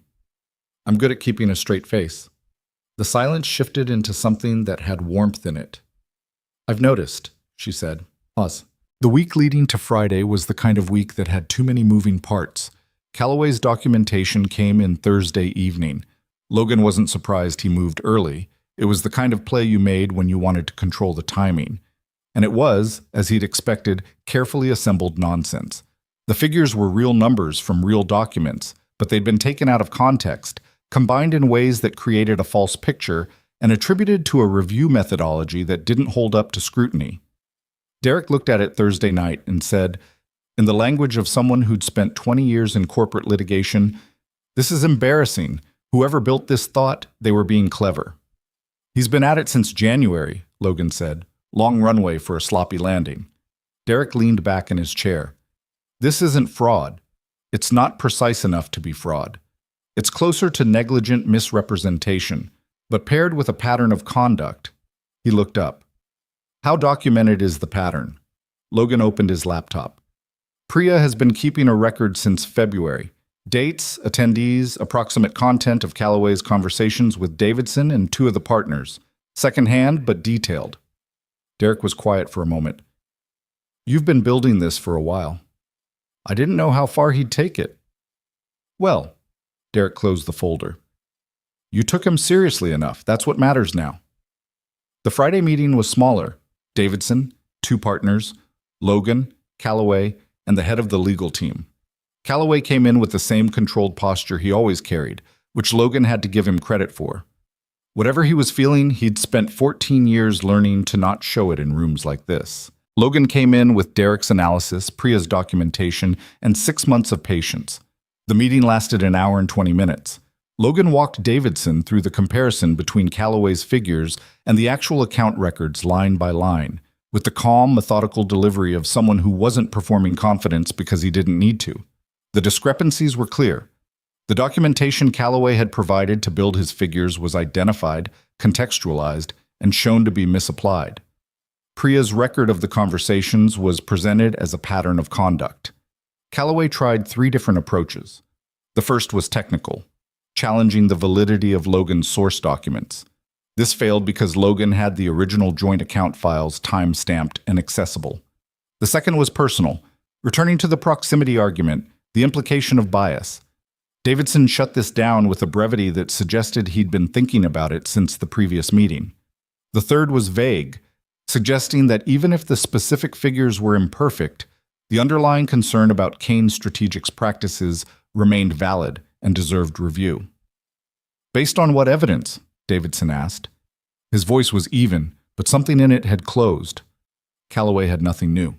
I'm good at keeping a straight face. The silence shifted into something that had warmth in it. I've noticed, she said. Pause. The week leading to Friday was the kind of week that had too many moving parts. Callaway's documentation came in Thursday evening. Logan wasn't surprised he moved early. It was the kind of play you made when you wanted to control the timing. And it was, as he'd expected, carefully assembled nonsense. The figures were real numbers from real documents, but they'd been taken out of context, combined in ways that created a false picture, and attributed to a review methodology that didn't hold up to scrutiny. Derek looked at it Thursday night and said, in the language of someone who'd spent 20 years in corporate litigation, "This is embarrassing. Whoever built this thought they were being clever." He's been at it since January, Logan said. Long runway for a sloppy landing. Derek leaned back in his chair. This isn't fraud. It's not precise enough to be fraud. It's closer to negligent misrepresentation, but paired with a pattern of conduct. He looked up. How documented is the pattern? Logan opened his laptop. Priya has been keeping a record since February. Dates, attendees, approximate content of Callaway's conversations with Davidson and 2 of the partners. Secondhand, but detailed. Derek was quiet for a moment. You've been building this for a while. I didn't know how far he'd take it. Well, Derek closed the folder. You took him seriously enough. That's what matters now. The Friday meeting was smaller. Davidson, 2 partners, Logan, Callaway, and the head of the legal team. Callaway came in with the same controlled posture he always carried, which Logan had to give him credit for. Whatever he was feeling, he'd spent 14 years learning to not show it in rooms like this. Logan came in with Derek's analysis, Priya's documentation, and 6 months of patience. The meeting lasted an hour and 20 minutes. Logan walked Davidson through the comparison between Callaway's figures and the actual account records line by line, with the calm, methodical delivery of someone who wasn't performing confidence because he didn't need to. The discrepancies were clear. The documentation Callaway had provided to build his figures was identified, contextualized, and shown to be misapplied. Priya's record of the conversations was presented as a pattern of conduct. Callaway tried 3 different approaches. The first was technical, challenging the validity of Logan's source documents. This failed because Logan had the original joint account files time-stamped and accessible. The second was personal, returning to the proximity argument, the implication of bias. Davidson shut this down with a brevity that suggested he'd been thinking about it since the previous meeting. The third was vague, suggesting that even if the specific figures were imperfect, the underlying concern about Kane's strategic practices remained valid and deserved review. Based on what evidence? Davidson asked. His voice was even, but something in it had closed. Callaway had nothing new.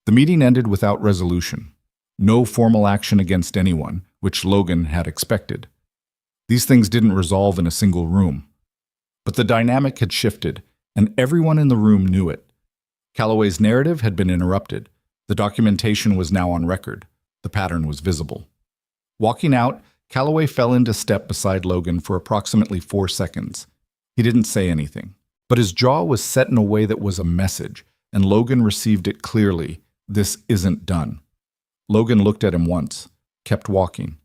The meeting ended without resolution. No formal action against anyone, which Logan had expected. These things didn't resolve in a single room. But the dynamic had shifted, and everyone in the room knew it. Callaway's narrative had been interrupted. The documentation was now on record. The pattern was visible. Walking out, Calloway fell into step beside Logan for approximately 4 seconds. He didn't say anything, but his jaw was set in a way that was a message, and Logan received it clearly. This isn't done. Logan looked at him once, kept walking.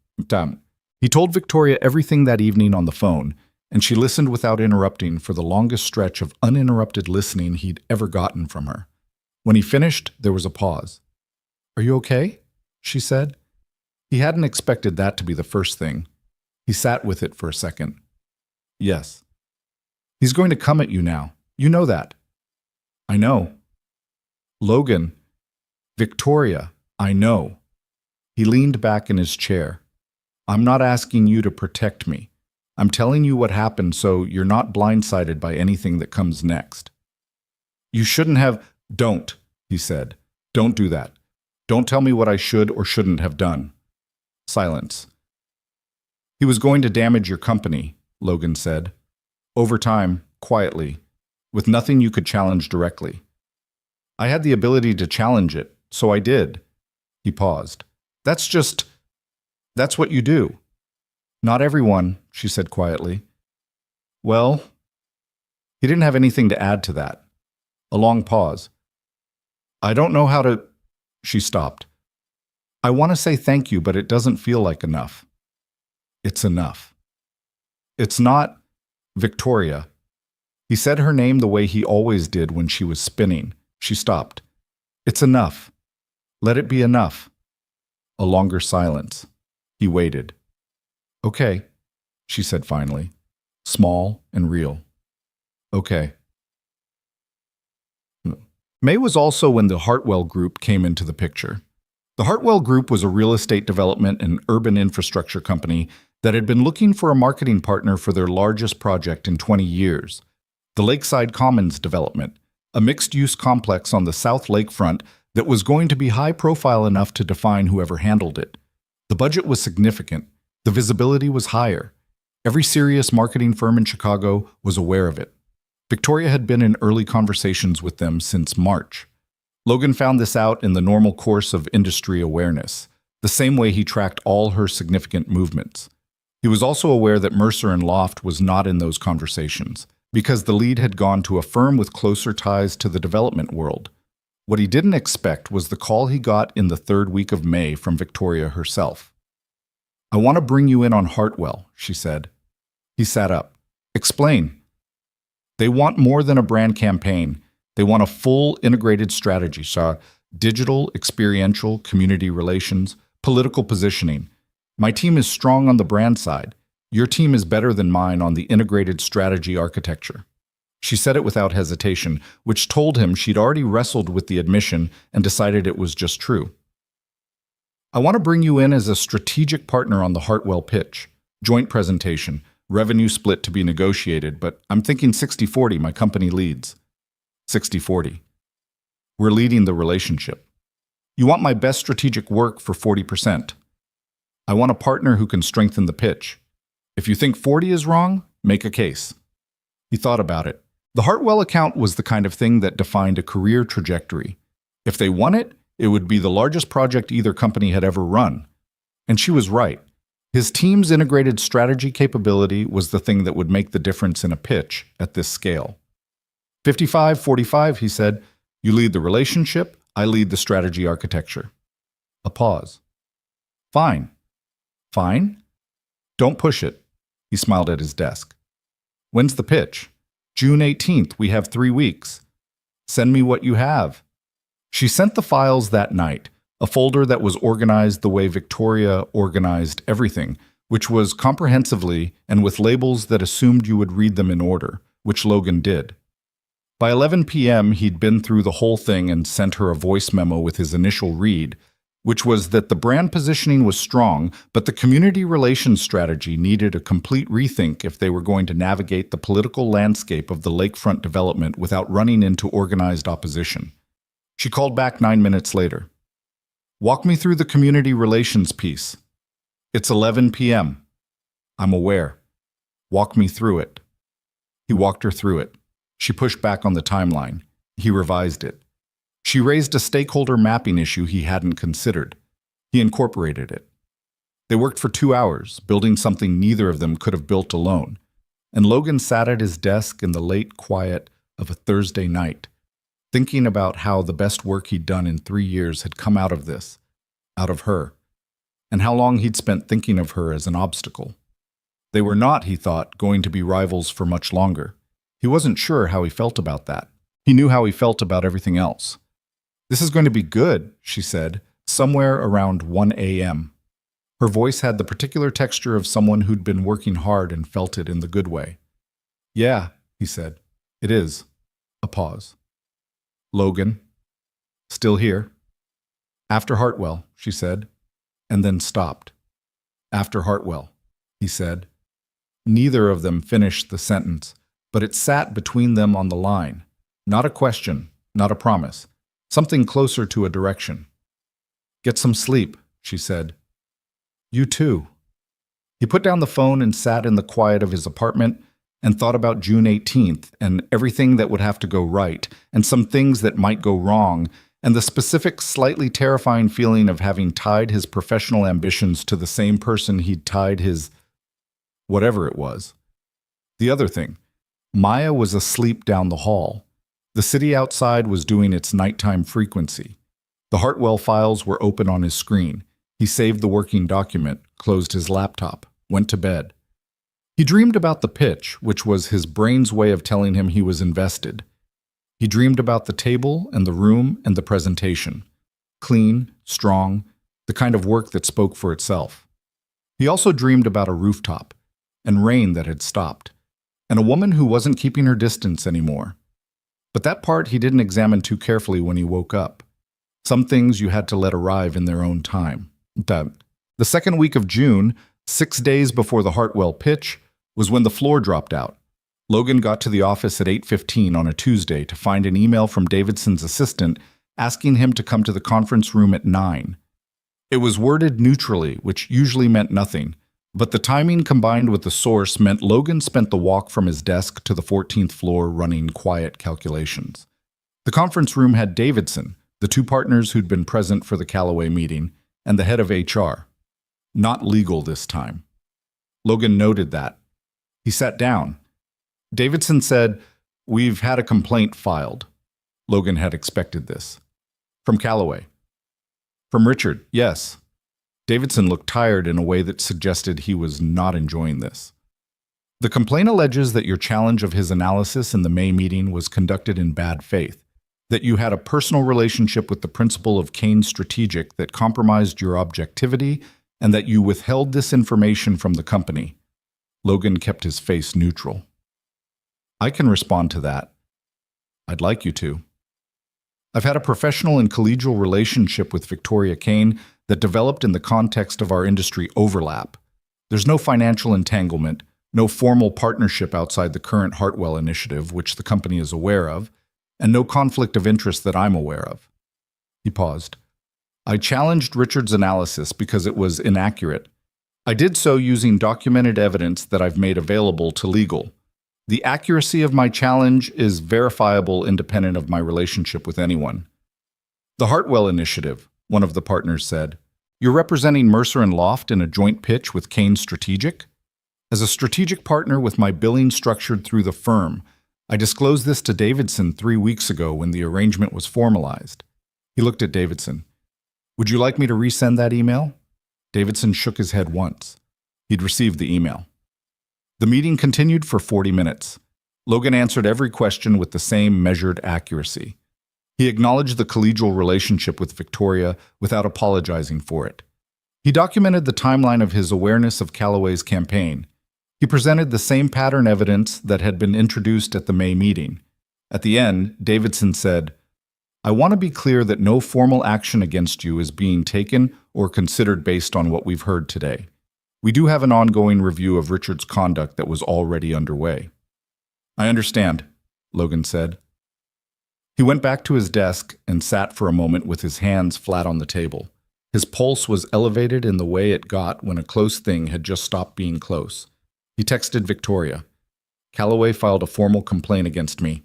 He told Victoria everything that evening on the phone, and she listened without interrupting for the longest stretch of uninterrupted listening he'd ever gotten from her. When he finished, there was a pause. "Are you okay?" she said. He hadn't expected that to be the first thing. He sat with it for a second. "Yes." "He's going to come at you now. You know that." "I know." "Logan." "Victoria, I know." He leaned back in his chair. "I'm not asking you to protect me. I'm telling you what happened so you're not blindsided by anything that comes next." "You shouldn't have—" "Don't," he said. "Don't do that. Don't tell me what I should or shouldn't have done." Silence. "He was going to damage your company," Logan said. "Over time, quietly, with nothing you could challenge directly. I had the ability to challenge it, so I did." He paused. That's what you do." "Not everyone," she said quietly. "Well," he didn't have anything to add to that. A long pause. "I don't know how to—" She stopped. "I want to say thank you, but it doesn't feel like enough." "It's enough." "It's not—" "Victoria." He said her name the way he always did when she was spinning. She stopped. "It's enough. Let it be enough." A longer silence. He waited. "Okay," she said finally, small and real. "Okay." May was also when the Hartwell Group came into the picture. The Hartwell Group was a real estate development and urban infrastructure company that had been looking for a marketing partner for their largest project in 20 years, the Lakeside Commons development, a mixed-use complex on the South Lakefront that was going to be high-profile enough to define whoever handled it. The budget was significant. The visibility was higher. Every serious marketing firm in Chicago was aware of it. Victoria had been in early conversations with them since March. Logan found this out in the normal course of industry awareness, the same way he tracked all her significant movements. He was also aware that Mercer and Loft was not in those conversations, because the lead had gone to a firm with closer ties to the development world. What he didn't expect was the call he got in the 3rd week of May from Victoria herself. "I want to bring you in on Hartwell," she said. He sat up. "Explain." "They want more than a brand campaign. They want a full integrated strategy, digital, experiential, community relations, political positioning. My team is strong on the brand side. Your team is better than mine on the integrated strategy architecture." She said it without hesitation, which told him she'd already wrestled with the admission and decided it was just true. "I want to bring you in as a strategic partner on the Hartwell pitch. Joint presentation, revenue split to be negotiated, but I'm thinking 60-40, my company leads." 60-40. "We're leading the relationship. You want my best strategic work for 40%. I want a partner who can strengthen the pitch. If you think 40 is wrong, make a case." He thought about it. The Hartwell account was the kind of thing that defined a career trajectory. If they won it, it would be the largest project either company had ever run. And she was right. His team's integrated strategy capability was the thing that would make the difference in a pitch at this scale. 55-45, he said. "You lead the relationship, I lead the strategy architecture." A pause. "Fine." "Fine?" "Don't push it." He smiled at his desk. "When's the pitch?" "June 18th. We have 3 weeks." "Send me what you have." She sent the files that night, a folder that was organized the way Victoria organized everything, which was comprehensively and with labels that assumed you would read them in order, which Logan did. By 11 p.m., he'd been through the whole thing and sent her a voice memo with his initial read, which was that the brand positioning was strong, but the community relations strategy needed a complete rethink if they were going to navigate the political landscape of the lakefront development without running into organized opposition. She called back 9 minutes later. "Walk me through the community relations piece." "It's 11 p.m. "I'm aware." "Walk me through it." He walked her through it. She pushed back on the timeline. He revised it. She raised a stakeholder mapping issue he hadn't considered. He incorporated it. They worked for 2 hours, building something neither of them could have built alone. And Logan sat at his desk in the late quiet of a Thursday night, thinking about how the best work he'd done in 3 years had come out of this, out of her, and how long he'd spent thinking of her as an obstacle. They were not, he thought, going to be rivals for much longer. He wasn't sure how he felt about that. He knew how he felt about everything else. "This is going to be good," she said, somewhere around 1 a.m. Her voice had the particular texture of someone who'd been working hard and felt it in the good way. "Yeah," he said. "It is." A pause. "Logan?" "Still here." "After Hartwell," she said, and then stopped. "After Hartwell," he said. Neither of them finished the sentence, but it sat between them on the line. Not a question, not a promise. Something closer to a direction. "Get some sleep," she said. "You too." He put down the phone and sat in the quiet of his apartment and thought about June 18th and everything that would have to go right, and some things that might go wrong, and the specific, slightly terrifying feeling of having tied his professional ambitions to the same person he'd tied his whatever it was. The other thing, Maya was asleep down the hall. The city outside was doing its nighttime frequency. The Hartwell files were open on his screen. He saved the working document, closed his laptop, went to bed. He dreamed about the pitch, which was his brain's way of telling him he was invested. He dreamed about the table and the room and the presentation. Clean, strong, the kind of work that spoke for itself. He also dreamed about a rooftop, and rain that had stopped, and a woman who wasn't keeping her distance anymore. But that part he didn't examine too carefully when he woke up. Some things you had to let arrive in their own time. The second week of June, 6 days before the Hartwell pitch, was when the floor dropped out. Logan got to the office at 8:15 on a Tuesday to find an email from Davidson's assistant asking him to come to the conference room at 9. It was worded neutrally, which usually meant nothing, but the timing combined with the source meant Logan spent the walk from his desk to the 14th floor running quiet calculations. The conference room had Davidson, the two partners who'd been present for the Callaway meeting, and the head of HR. Not legal this time. Logan noted that. He sat down. Davidson said, "We've had a complaint filed." Logan had expected this. "From Callaway." "From Richard, yes." Davidson looked tired in a way that suggested he was not enjoying this. "The complaint alleges that your challenge of his analysis in the May meeting was conducted in bad faith, that you had a personal relationship with the principal of Kane Strategic that compromised your objectivity, and that you withheld this information from the company." Logan kept his face neutral. "I can respond to that. I'd like you to. I've had a professional and collegial relationship with Victoria Kane that developed in the context of our industry overlap. There's no financial entanglement, no formal partnership outside the current Hartwell initiative, which the company is aware of, and no conflict of interest that I'm aware of." He paused. "I challenged Richard's analysis because it was inaccurate. I did so using documented evidence that I've made available to legal. The accuracy of my challenge is verifiable independent of my relationship with anyone." "The Hartwell Initiative," one of the partners said. "You're representing Mercer and Loft in a joint pitch with Kane Strategic?" "As a strategic partner with my billing structured through the firm, I disclosed this to Davidson 3 weeks ago when the arrangement was formalized." He looked at Davidson. "Would you like me to resend that email?" Davidson shook his head once. He'd received the email. The meeting continued for 40 minutes. Logan answered every question with the same measured accuracy. He acknowledged the collegial relationship with Victoria without apologizing for it. He documented the timeline of his awareness of Callaway's campaign. He presented the same pattern evidence that had been introduced at the May meeting. At the end, Davidson said, "I want to be clear that no formal action against you is being taken or considered based on what we've heard today. We do have an ongoing review of Richard's conduct that was already underway." "I understand," Logan said. He went back to his desk and sat for a moment with his hands flat on the table. His pulse was elevated in the way it got when a close thing had just stopped being close. He texted Victoria. "Callaway filed a formal complaint against me.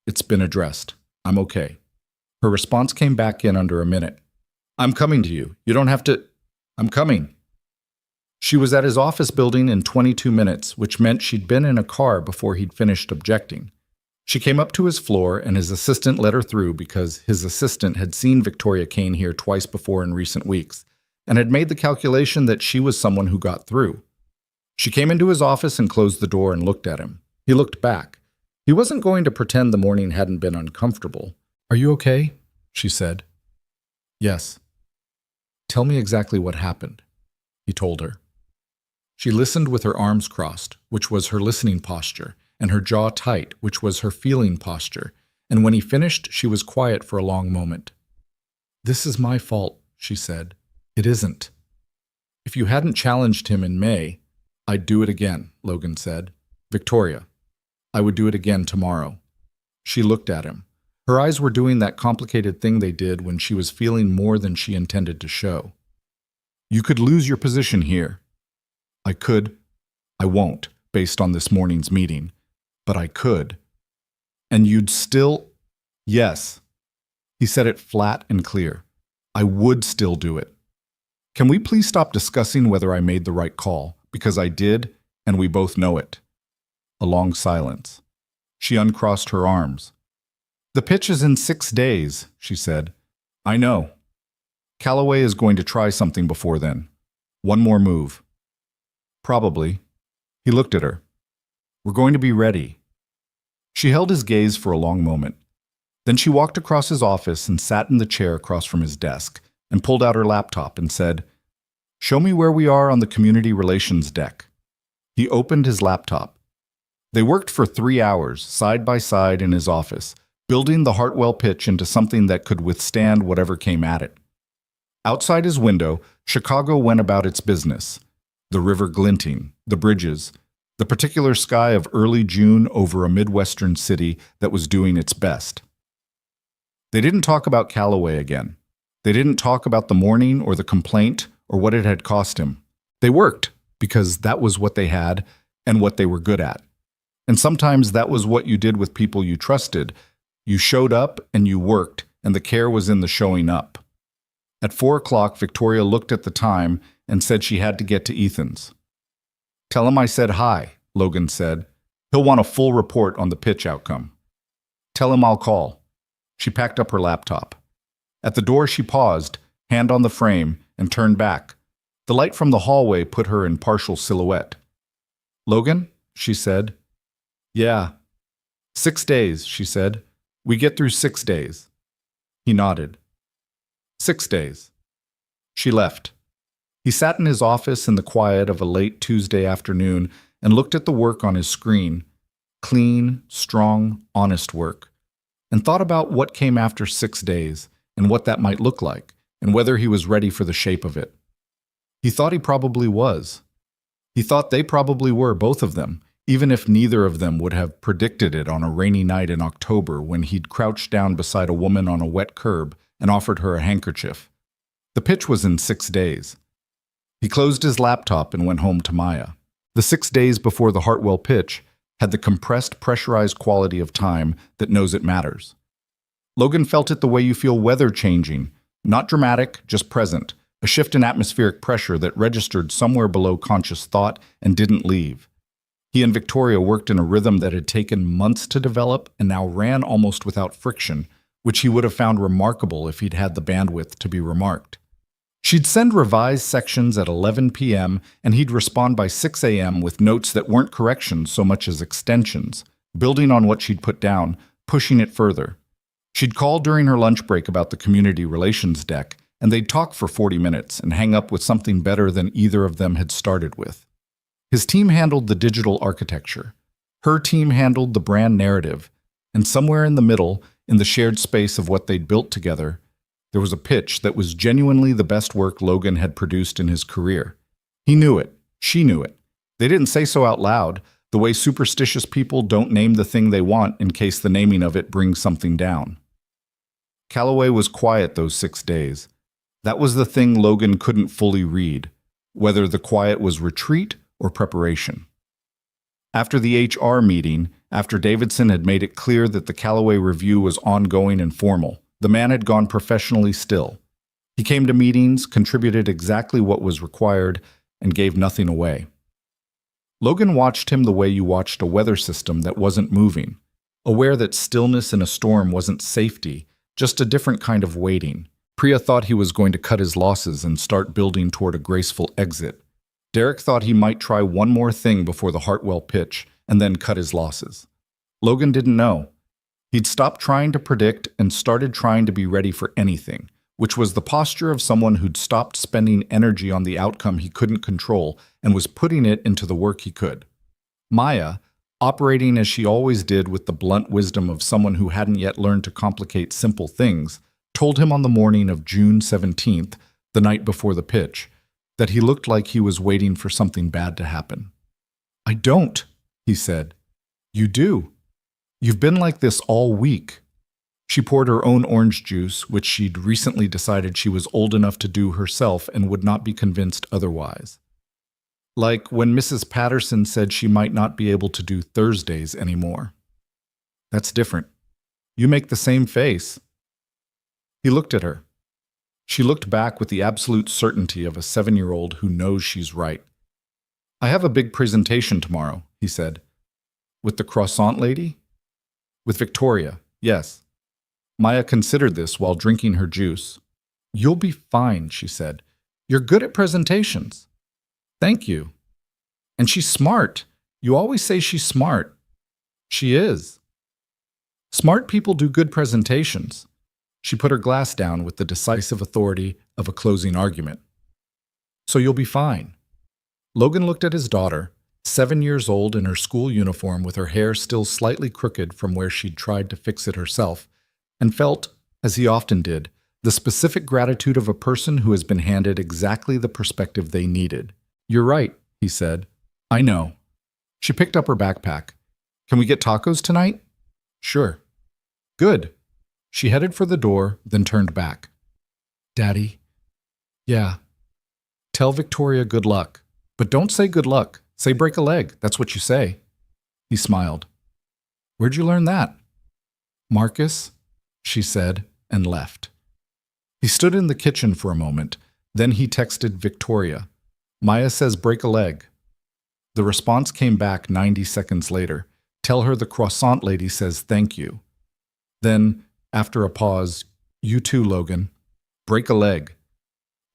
It's been addressed. I'm okay." Her response came back in under a minute. "I'm coming to you. You don't have to—" "I'm coming." She was at his office building in 22 minutes, which meant she'd been in a car before he'd finished objecting. She came up to his floor, and his assistant let her through because his assistant had seen Victoria Kane here twice before in recent weeks, and had made the calculation that she was someone who got through. She came into his office and closed the door and looked at him. He looked back. He wasn't going to pretend the morning hadn't been uncomfortable. "Are you okay?" she said. "Yes." "Tell me exactly what happened," he told her. She listened with her arms crossed, which was her listening posture, and her jaw tight, which was her feeling posture, and when he finished, she was quiet for a long moment. "This is my fault," she said. "It isn't." "If you hadn't challenged him in May, I'd do it again," Logan said. "Victoria, I would do it again tomorrow." She looked at him. Her eyes were doing that complicated thing they did when she was feeling more than she intended to show. "You could lose your position here." "I could. I won't, based on this morning's meeting. But I could." "And you'd still—" "Yes." He said it flat and clear. "I would still do it. Can we please stop discussing whether I made the right call? Because I did, and we both know it." A long silence. She uncrossed her arms. "The pitch is in 6 days," she said. "I know. Callaway is going to try something before then. One more move." "Probably." He looked at her. "We're going to be ready." She held his gaze for a long moment. Then she walked across his office and sat in the chair across from his desk and pulled out her laptop and said, "Show me where we are on the community relations deck." He opened his laptop. They worked for 3 hours, side by side in his office, building the Hartwell pitch into something that could withstand whatever came at it. Outside his window, Chicago went about its business. The river glinting, the bridges, the particular sky of early June over a Midwestern city that was doing its best. They didn't talk about Callaway again. They didn't talk about the morning or the complaint or what it had cost him. They worked because that was what they had and what they were good at. And sometimes that was what you did with people you trusted. You showed up and you worked, and the care was in the showing up. At 4 o'clock, Victoria looked at the time and said she had to get to Ethan's. "Tell him I said hi," Logan said. "He'll want a full report on the pitch outcome." "Tell him I'll call." She packed up her laptop. At the door she paused, hand on the frame, and turned back. The light from the hallway put her in partial silhouette. "Logan?" she said. "Yeah." 6 days, she said. "We get through 6 days." He nodded. 6 days. She left. He sat in his office in the quiet of a late Tuesday afternoon and looked at the work on his screen, clean, strong, honest work, and thought about what came after 6 days and what that might look like and whether he was ready for the shape of it. He thought he probably was. He thought they probably were, both of them, even if neither of them would have predicted it on a rainy night in October when he'd crouched down beside a woman on a wet curb and offered her a handkerchief. The pitch was in 6 days. He closed his laptop and went home to Maya. The 6 days before the Hartwell pitch had the compressed, pressurized quality of time that knows it matters. Logan felt it the way you feel weather changing, not dramatic, just present, a shift in atmospheric pressure that registered somewhere below conscious thought and didn't leave. He and Victoria worked in a rhythm that had taken months to develop and now ran almost without friction, which he would have found remarkable if he'd had the bandwidth to be remarked. She'd send revised sections at 11 p.m., and he'd respond by 6 a.m. with notes that weren't corrections so much as extensions, building on what she'd put down, pushing it further. She'd call during her lunch break about the community relations deck, and they'd talk for 40 minutes and hang up with something better than either of them had started with. His team handled the digital architecture. Her team handled the brand narrative, and somewhere in the middle, in the shared space of what they'd built together, there was a pitch that was genuinely the best work Logan had produced in his career. He knew it. She knew it. They didn't say so out loud, the way superstitious people don't name the thing they want in case the naming of it brings something down. Callaway was quiet those 6 days. That was the thing Logan couldn't fully read, whether the quiet was retreat or preparation. After the HR meeting, after Davidson had made it clear that the Callaway review was ongoing and formal, the man had gone professionally still. He came to meetings, contributed exactly what was required, and gave nothing away. Logan watched him the way you watched a weather system that wasn't moving, aware that stillness in a storm wasn't safety, just a different kind of waiting. Priya thought he was going to cut his losses and start building toward a graceful exit. Derek thought he might try one more thing before the Hartwell pitch and then cut his losses. Logan didn't know. He'd stopped trying to predict and started trying to be ready for anything, which was the posture of someone who'd stopped spending energy on the outcome he couldn't control and was putting it into the work he could. Maya, operating as she always did with the blunt wisdom of someone who hadn't yet learned to complicate simple things, told him on the morning of June 17th, the night before the pitch, that he looked like he was waiting for something bad to happen. "I don't," he said. "You do. You've been like this all week." She poured her own orange juice, which she'd recently decided she was old enough to do herself and would not be convinced otherwise. Like when Mrs. Patterson said she might not be able to do Thursdays anymore. "That's different. You make the same face." He looked at her. She looked back with the absolute certainty of a 7-year-old who knows she's right. "I have a big presentation tomorrow," he said. "With the croissant lady?" "With Victoria, yes." Maya considered this while drinking her juice. "You'll be fine," she said. "You're good at presentations." "Thank you." "And she's smart. You always say she's smart." "She is." "Smart people do good presentations." She put her glass down with the decisive authority of a closing argument. "So you'll be fine." Logan looked at his daughter, 7 years old in her school uniform with her hair still slightly crooked from where she'd tried to fix it herself, and felt, as he often did, the specific gratitude of a person who has been handed exactly the perspective they needed. "You're right," he said. "I know." She picked up her backpack. "Can we get tacos tonight?" "Sure." "Good." She headed for the door, then turned back. "Daddy?" "Yeah." "Tell Victoria good luck. But don't say good luck. Say break a leg. That's what you say." He smiled. "Where'd you learn that?" "Marcus," she said, and left. He stood in the kitchen for a moment. Then he texted Victoria. "Maya says break a leg." The response came back 90 seconds later. "Tell her the croissant lady says thank you." Then, after a pause, "You too, Logan. Break a leg."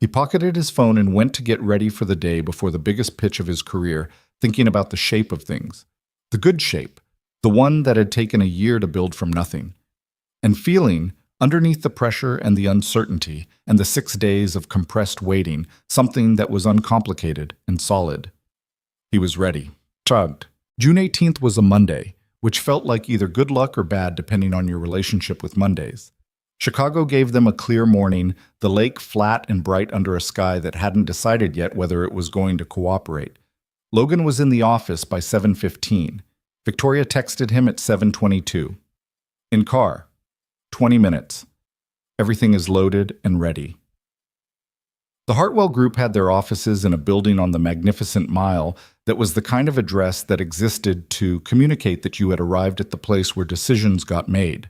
He pocketed his phone and went to get ready for the day before the biggest pitch of his career, thinking about the shape of things. The good shape, the one that had taken a year to build from nothing. And feeling, underneath the pressure and the uncertainty and the 6 days of compressed waiting, something that was uncomplicated and solid. He was ready. Tugged. June 18th was a Monday, which felt like either good luck or bad depending on your relationship with Mondays. Chicago gave them a clear morning, the lake flat and bright under a sky that hadn't decided yet whether it was going to cooperate. Logan was in the office by 7:15. Victoria texted him at 7:22. "In car. 20 minutes. Everything is loaded and ready." The Hartwell Group had their offices in a building on the Magnificent Mile that was the kind of address that existed to communicate that you had arrived at the place where decisions got made.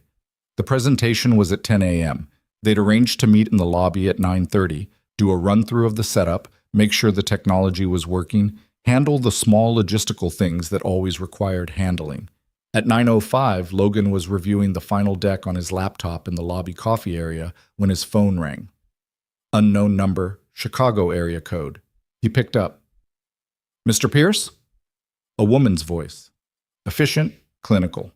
The presentation was at 10 a.m. They'd arranged to meet in the lobby at 9:30, do a run-through of the setup, make sure the technology was working, handle the small logistical things that always required handling. At 9:05, Logan was reviewing the final deck on his laptop in the lobby coffee area when his phone rang. Unknown number, Chicago area code. He picked up. "Mr. Pierce?" A woman's voice. Efficient, clinical.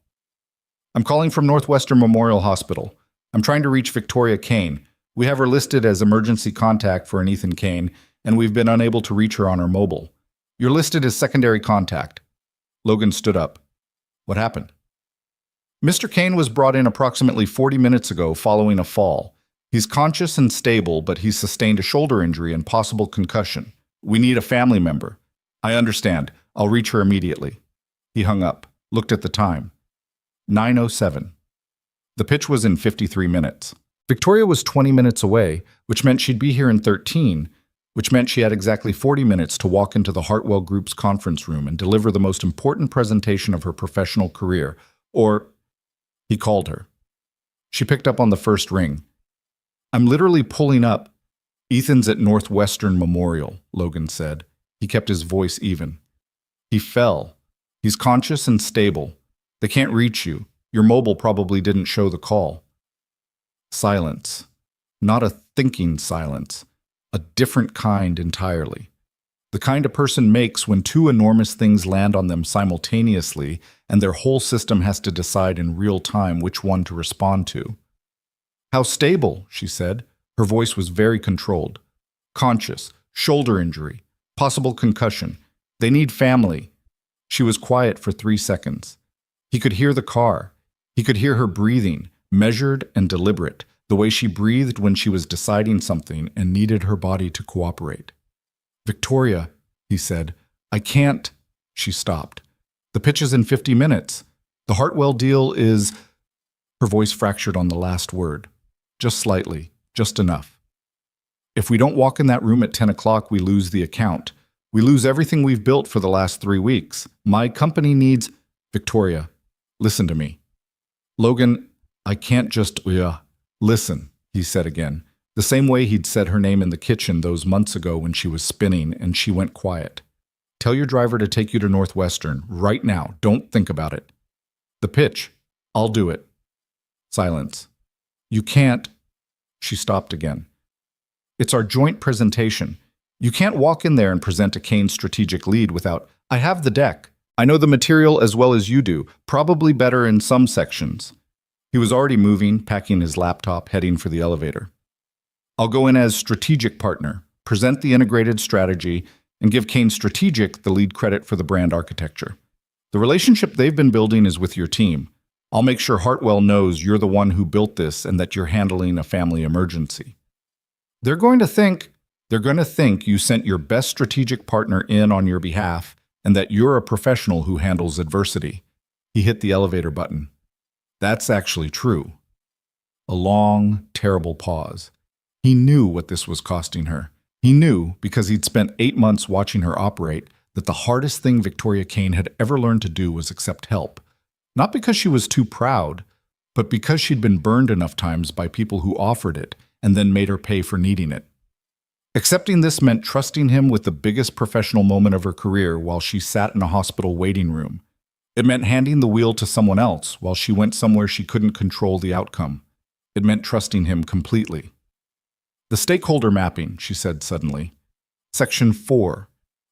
"I'm calling from Northwestern Memorial Hospital. I'm trying to reach Victoria Kane. We have her listed as emergency contact for an Ethan Kane, and we've been unable to reach her on her mobile. You're listed as secondary contact." Logan stood up. "What happened?" "Mr. Kane was brought in approximately 40 minutes ago following a fall. He's conscious and stable, but he's sustained a shoulder injury and possible concussion. We need a family member." "I understand. I'll reach her immediately." He hung up, looked at the time. 9:07. The pitch was in 53 minutes. Victoria was 20 minutes away, which meant she'd be here in 13, which meant she had exactly 40 minutes to walk into the Hartwell Group's conference room and deliver the most important presentation of her professional career. Or, he called her. She picked up on the first ring. "I'm literally pulling up." "Ethan's at Northwestern Memorial," Logan said. He kept his voice even. He fell. He's conscious and stable. They can't reach you. Your mobile probably didn't show the call. Silence. Not a thinking silence. A different kind entirely. The kind a person makes when two enormous things land on them simultaneously and their whole system has to decide in real time which one to respond to. How stable, she said. Her voice was very controlled. Conscious, shoulder injury, possible concussion. They need family. She was quiet for 3 seconds. He could hear the car. He could hear her breathing, measured and deliberate, the way she breathed when she was deciding something and needed her body to cooperate. Victoria, he said, I can't. She stopped. The pitch is in 50 minutes. The Hartwell deal is... Her voice fractured on the last word. Just slightly, just enough. If we don't walk in that room at 10 o'clock, we lose the account. We lose everything we've built for the last 3 weeks. My company needs... Victoria, listen to me. Logan, I can't just... Listen, he said again, the same way he'd said her name in the kitchen those months ago when she was spinning and she went quiet. Tell your driver to take you to Northwestern, right now. Don't think about it. The pitch. I'll do it. Silence. You can't... She stopped again. It's our joint presentation. You can't walk in there and present a Kane strategic lead without, I have the deck. I know the material as well as you do, probably better in some sections. He was already moving, packing his laptop, heading for the elevator. I'll go in as strategic partner, present the integrated strategy, and give Kane Strategic the lead credit for the brand architecture. The relationship they've been building is with your team. I'll make sure Hartwell knows you're the one who built this and that you're handling a family emergency. They're going to think you sent your best strategic partner in on your behalf and that you're a professional who handles adversity. He hit the elevator button. That's actually true. A long, terrible pause. He knew what this was costing her. He knew, because he'd spent 8 months watching her operate, that the hardest thing Victoria Kane had ever learned to do was accept help. Not because she was too proud, but because she'd been burned enough times by people who offered it and then made her pay for needing it. Accepting this meant trusting him with the biggest professional moment of her career while she sat in a hospital waiting room. It meant handing the wheel to someone else while she went somewhere she couldn't control the outcome. It meant trusting him completely. The stakeholder mapping, she said suddenly. Section 4.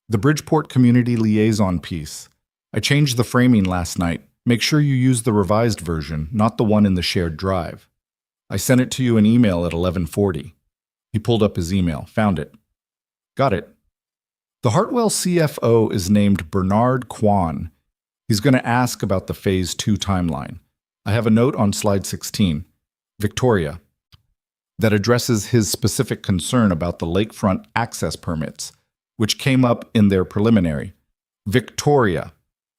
The Bridgeport Community Liaison piece. I changed the framing last night. Make sure you use the revised version, not the one in the shared drive. I sent it to you in email at 11:40. He pulled up his email, found it. Got it. The Hartwell CFO is named Bernard Quan. He's going to ask about the Phase 2 timeline. I have a note on slide 16, Victoria, that addresses his specific concern about the lakefront access permits, which came up in their preliminary. Victoria,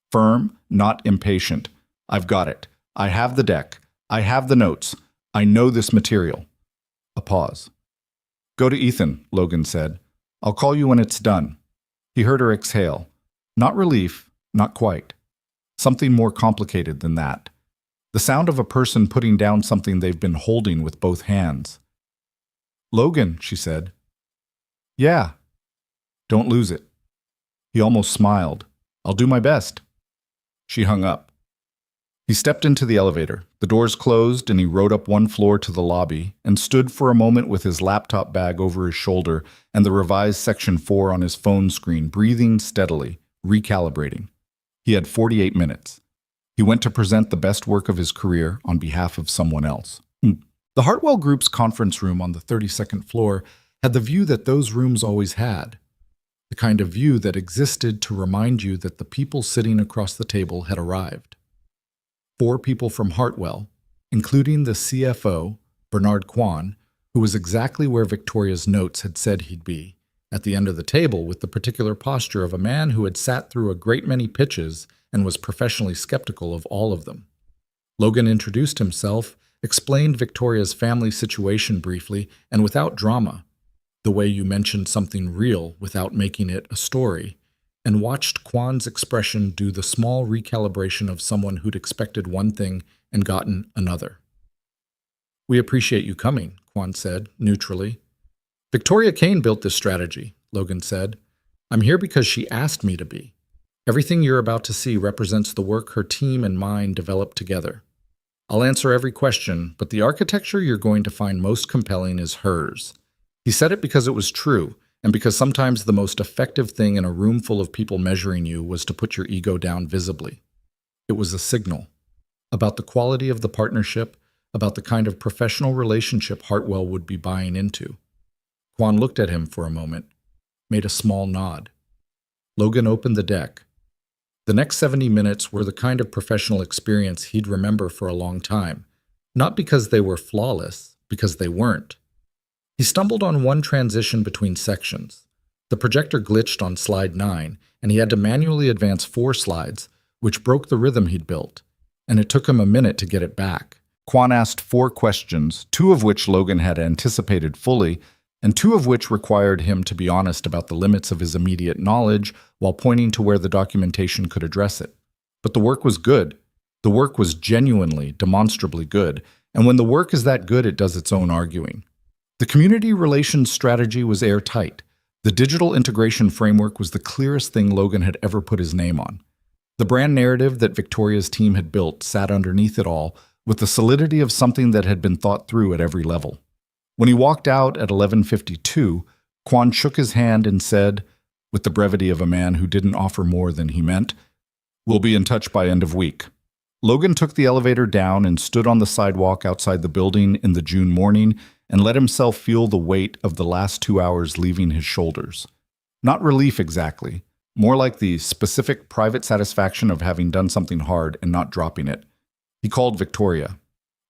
firm, not impatient. I've got it. I have the deck. I have the notes. I know this material. A pause. Go to Ethan, Logan said. I'll call you when it's done. He heard her exhale. Not relief, not quite. Something more complicated than that. The sound of a person putting down something they've been holding with both hands. Logan, she said. Yeah. Don't lose it. He almost smiled. I'll do my best. She hung up. He stepped into the elevator. The doors closed and he rode up one floor to the lobby and stood for a moment with his laptop bag over his shoulder and the revised Section 4 on his phone screen, breathing steadily, recalibrating. He had 48 minutes. He went to present the best work of his career on behalf of someone else. The Hartwell Group's conference room on the 32nd floor had the view that those rooms always had. The kind of view that existed to remind you that the people sitting across the table had arrived. 4 people from Hartwell, including the CFO, Bernard Quan, who was exactly where Victoria's notes had said he'd be, at the end of the table with the particular posture of a man who had sat through a great many pitches and was professionally skeptical of all of them. Logan introduced himself, explained Victoria's family situation briefly and without drama, the way you mentioned something real without making it a story, and watched Quan's expression do the small recalibration of someone who'd expected one thing and gotten another. We appreciate you coming, Quan said, neutrally. Victoria Kane built this strategy, Logan said. I'm here because she asked me to be. Everything you're about to see represents the work her team and mine developed together. I'll answer every question, but the architecture you're going to find most compelling is hers. He said it because it was true, and because sometimes the most effective thing in a room full of people measuring you was to put your ego down visibly. It was a signal about the quality of the partnership, about the kind of professional relationship Hartwell would be buying into. Kwon looked at him for a moment, made a small nod. Logan opened the deck. The next 70 minutes were the kind of professional experience he'd remember for a long time, not because they were flawless, because they weren't. He stumbled on one transition between sections. The projector glitched on slide 9, and he had to manually advance 4 slides, which broke the rhythm he'd built, and it took him a minute to get it back. Kwon asked 4 questions, 2 of which Logan had anticipated fully, and 2 of which required him to be honest about the limits of his immediate knowledge while pointing to where the documentation could address it. But the work was good. The work was genuinely, demonstrably good, and when the work is that good, it does its own arguing. The community relations strategy was airtight. The digital integration framework was the clearest thing Logan had ever put his name on. The brand narrative that Victoria's team had built sat underneath it all, with the solidity of something that had been thought through at every level. When he walked out at 11:52, Kwon shook his hand and said, with the brevity of a man who didn't offer more than he meant, "We'll be in touch by end of week." Logan took the elevator down and stood on the sidewalk outside the building in the June morning and let himself feel the weight of the last 2 hours leaving his shoulders. Not relief exactly, more like the specific private satisfaction of having done something hard and not dropping it. He called Victoria.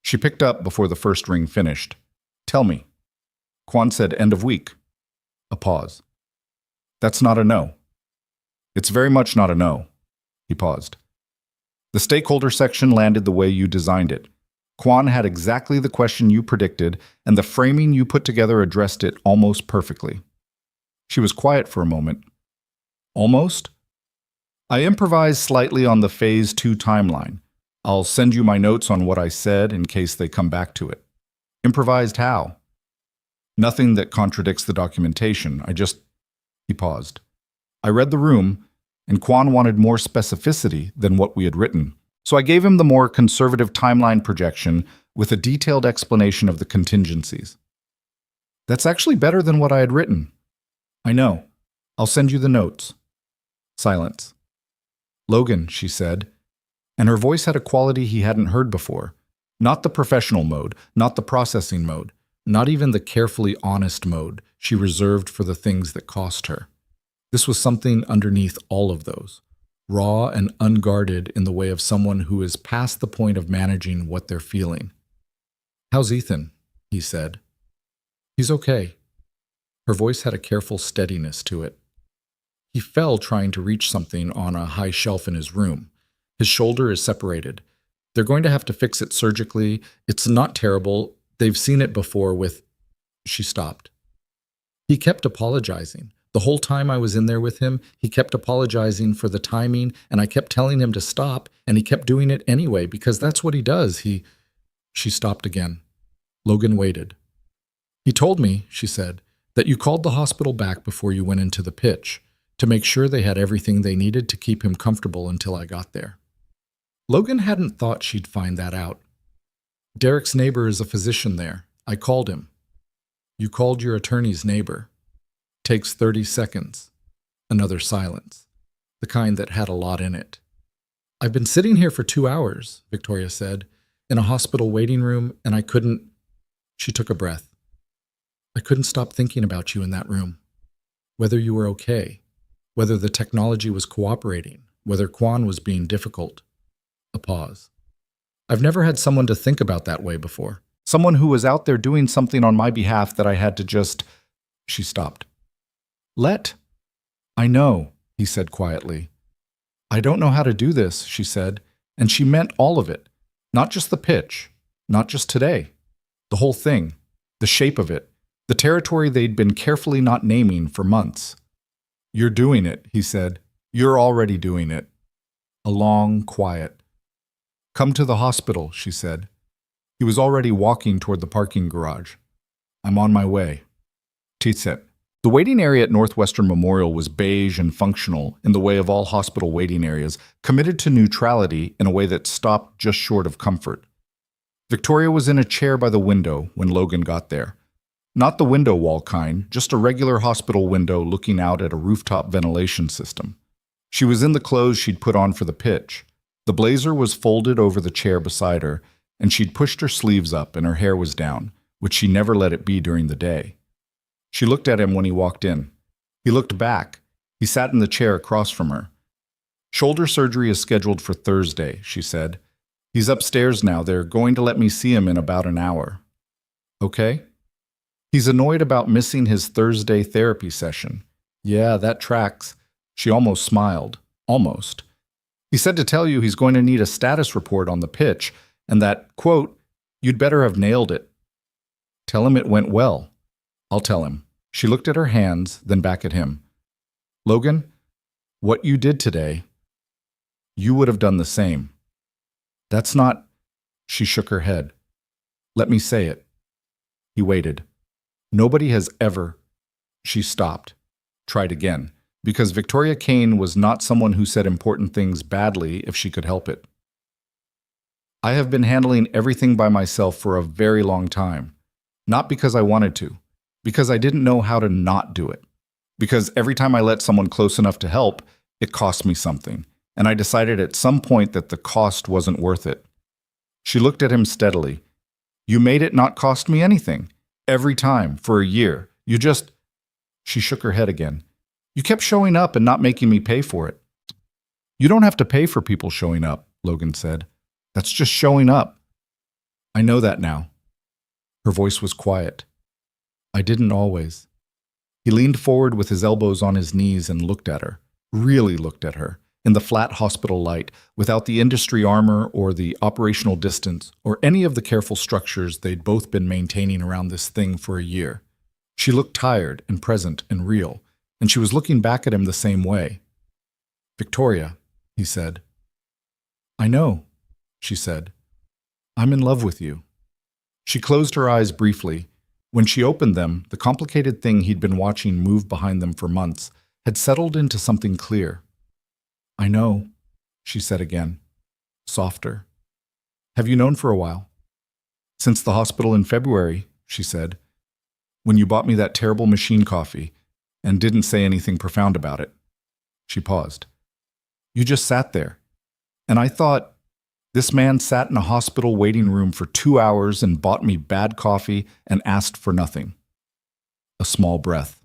She picked up before the first ring finished. "Tell me." Kwon said, "End of week." A pause. "That's not a no." "It's very much not a no." He paused. "The stakeholder section landed the way you designed it. Kwon had exactly the question you predicted, and the framing you put together addressed it almost perfectly." She was quiet for a moment. "Almost?" "I improvised slightly on the Phase 2 timeline. I'll send you my notes on what I said in case they come back to it." "Improvised how?" "Nothing that contradicts the documentation. He paused. "I read the room, and Kwon wanted more specificity than what we had written. So I gave him the more conservative timeline projection with a detailed explanation of the contingencies." "That's actually better than what I had written." "I know. I'll send you the notes." Silence. "Logan," she said, and her voice had a quality he hadn't heard before. Not the professional mode, not the processing mode, not even the carefully honest mode she reserved for the things that cost her. This was something underneath all of those, raw and unguarded in the way of someone who is past the point of managing what they're feeling. "How's Ethan?" he said. "He's okay." Her voice had a careful steadiness to it. He fell trying to reach something on a high shelf in his room. His shoulder is separated. They're going to have to fix it surgically. It's not terrible. They've seen it before with... She stopped. He kept apologizing. The whole time I was in there with him, he kept apologizing for the timing, and I kept telling him to stop, and he kept doing it anyway, because that's what he does. She stopped again. Logan waited. "He told me," she said, "that you called the hospital back before you went into the pitch, to make sure they had everything they needed to keep him comfortable until I got there." Logan hadn't thought she'd find that out. "Derek's neighbor is a physician there. I called him." "You called your attorney's neighbor." Takes 30 seconds. Another silence, the kind that had a lot in it. "I've been sitting here for 2 hours, Victoria said, "in a hospital waiting room, and I couldn't..." She took a breath. "I couldn't stop thinking about you in that room. Whether you were okay, whether the technology was cooperating, whether Kwon was being difficult." A pause. "I've never had someone to think about that way before. Someone who was out there doing something on my behalf that I had to just..." She stopped. "I know," he said quietly. "I don't know how to do this," she said, and she meant all of it. Not just the pitch, not just today. The whole thing, the shape of it, the territory they'd been carefully not naming for months. "You're doing it," he said. "You're already doing it." A long quiet. "Come to the hospital," she said. He was already walking toward the parking garage. "I'm on my way." "Titset." The waiting area at Northwestern Memorial was beige and functional in the way of all hospital waiting areas, committed to neutrality in a way that stopped just short of comfort. Victoria was in a chair by the window when Logan got there. Not the window wall kind, just a regular hospital window looking out at a rooftop ventilation system. She was in the clothes she'd put on for the pitch. The blazer was folded over the chair beside her, and she'd pushed her sleeves up and her hair was down, which she never let it be during the day. She looked at him when he walked in. He looked back. He sat in the chair across from her. "Shoulder surgery is scheduled for Thursday," she said. "He's upstairs now. They're going to let me see him in about an hour." "Okay?" "He's annoyed about missing his Thursday therapy session." "Yeah, that tracks." She almost smiled. Almost. "He said to tell you he's going to need a status report on the pitch, and that, quote, you'd better have nailed it." "Tell him it went well." "I'll tell him." She looked at her hands, then back at him. "Logan, what you did today, you would have done the same." "That's not—" She shook her head. "Let me say it." He waited. "Nobody has ever—" She stopped. Tried again, because Victoria Kane was not someone who said important things badly if she could help it. "I have been handling everything by myself for a very long time. Not because I wanted to. Because I didn't know how to not do it. Because every time I let someone close enough to help, it cost me something, and I decided at some point that the cost wasn't worth it." She looked at him steadily. "You made it not cost me anything. Every time, for a year. You just—" She shook her head again. "You kept showing up and not making me pay for it." "You don't have to pay for people showing up," Logan said. "That's just showing up." "I know that now." Her voice was quiet. "I didn't always." He leaned forward with his elbows on his knees and looked at her, really looked at her, in the flat hospital light, without the industry armor or the operational distance or any of the careful structures they'd both been maintaining around this thing for a year. She looked tired and present and real, and she was looking back at him the same way. "Victoria," he said. "I know," she said. "I'm in love with you." She closed her eyes briefly. When she opened them, the complicated thing he'd been watching move behind them for months had settled into something clear. "I know," she said again, softer. "Have you known for a while?" "Since the hospital in February," she said. "When you bought me that terrible machine coffee and didn't say anything profound about it." She paused. "You just sat there. And I thought, this man sat in a hospital waiting room for 2 hours and bought me bad coffee and asked for nothing." A small breath.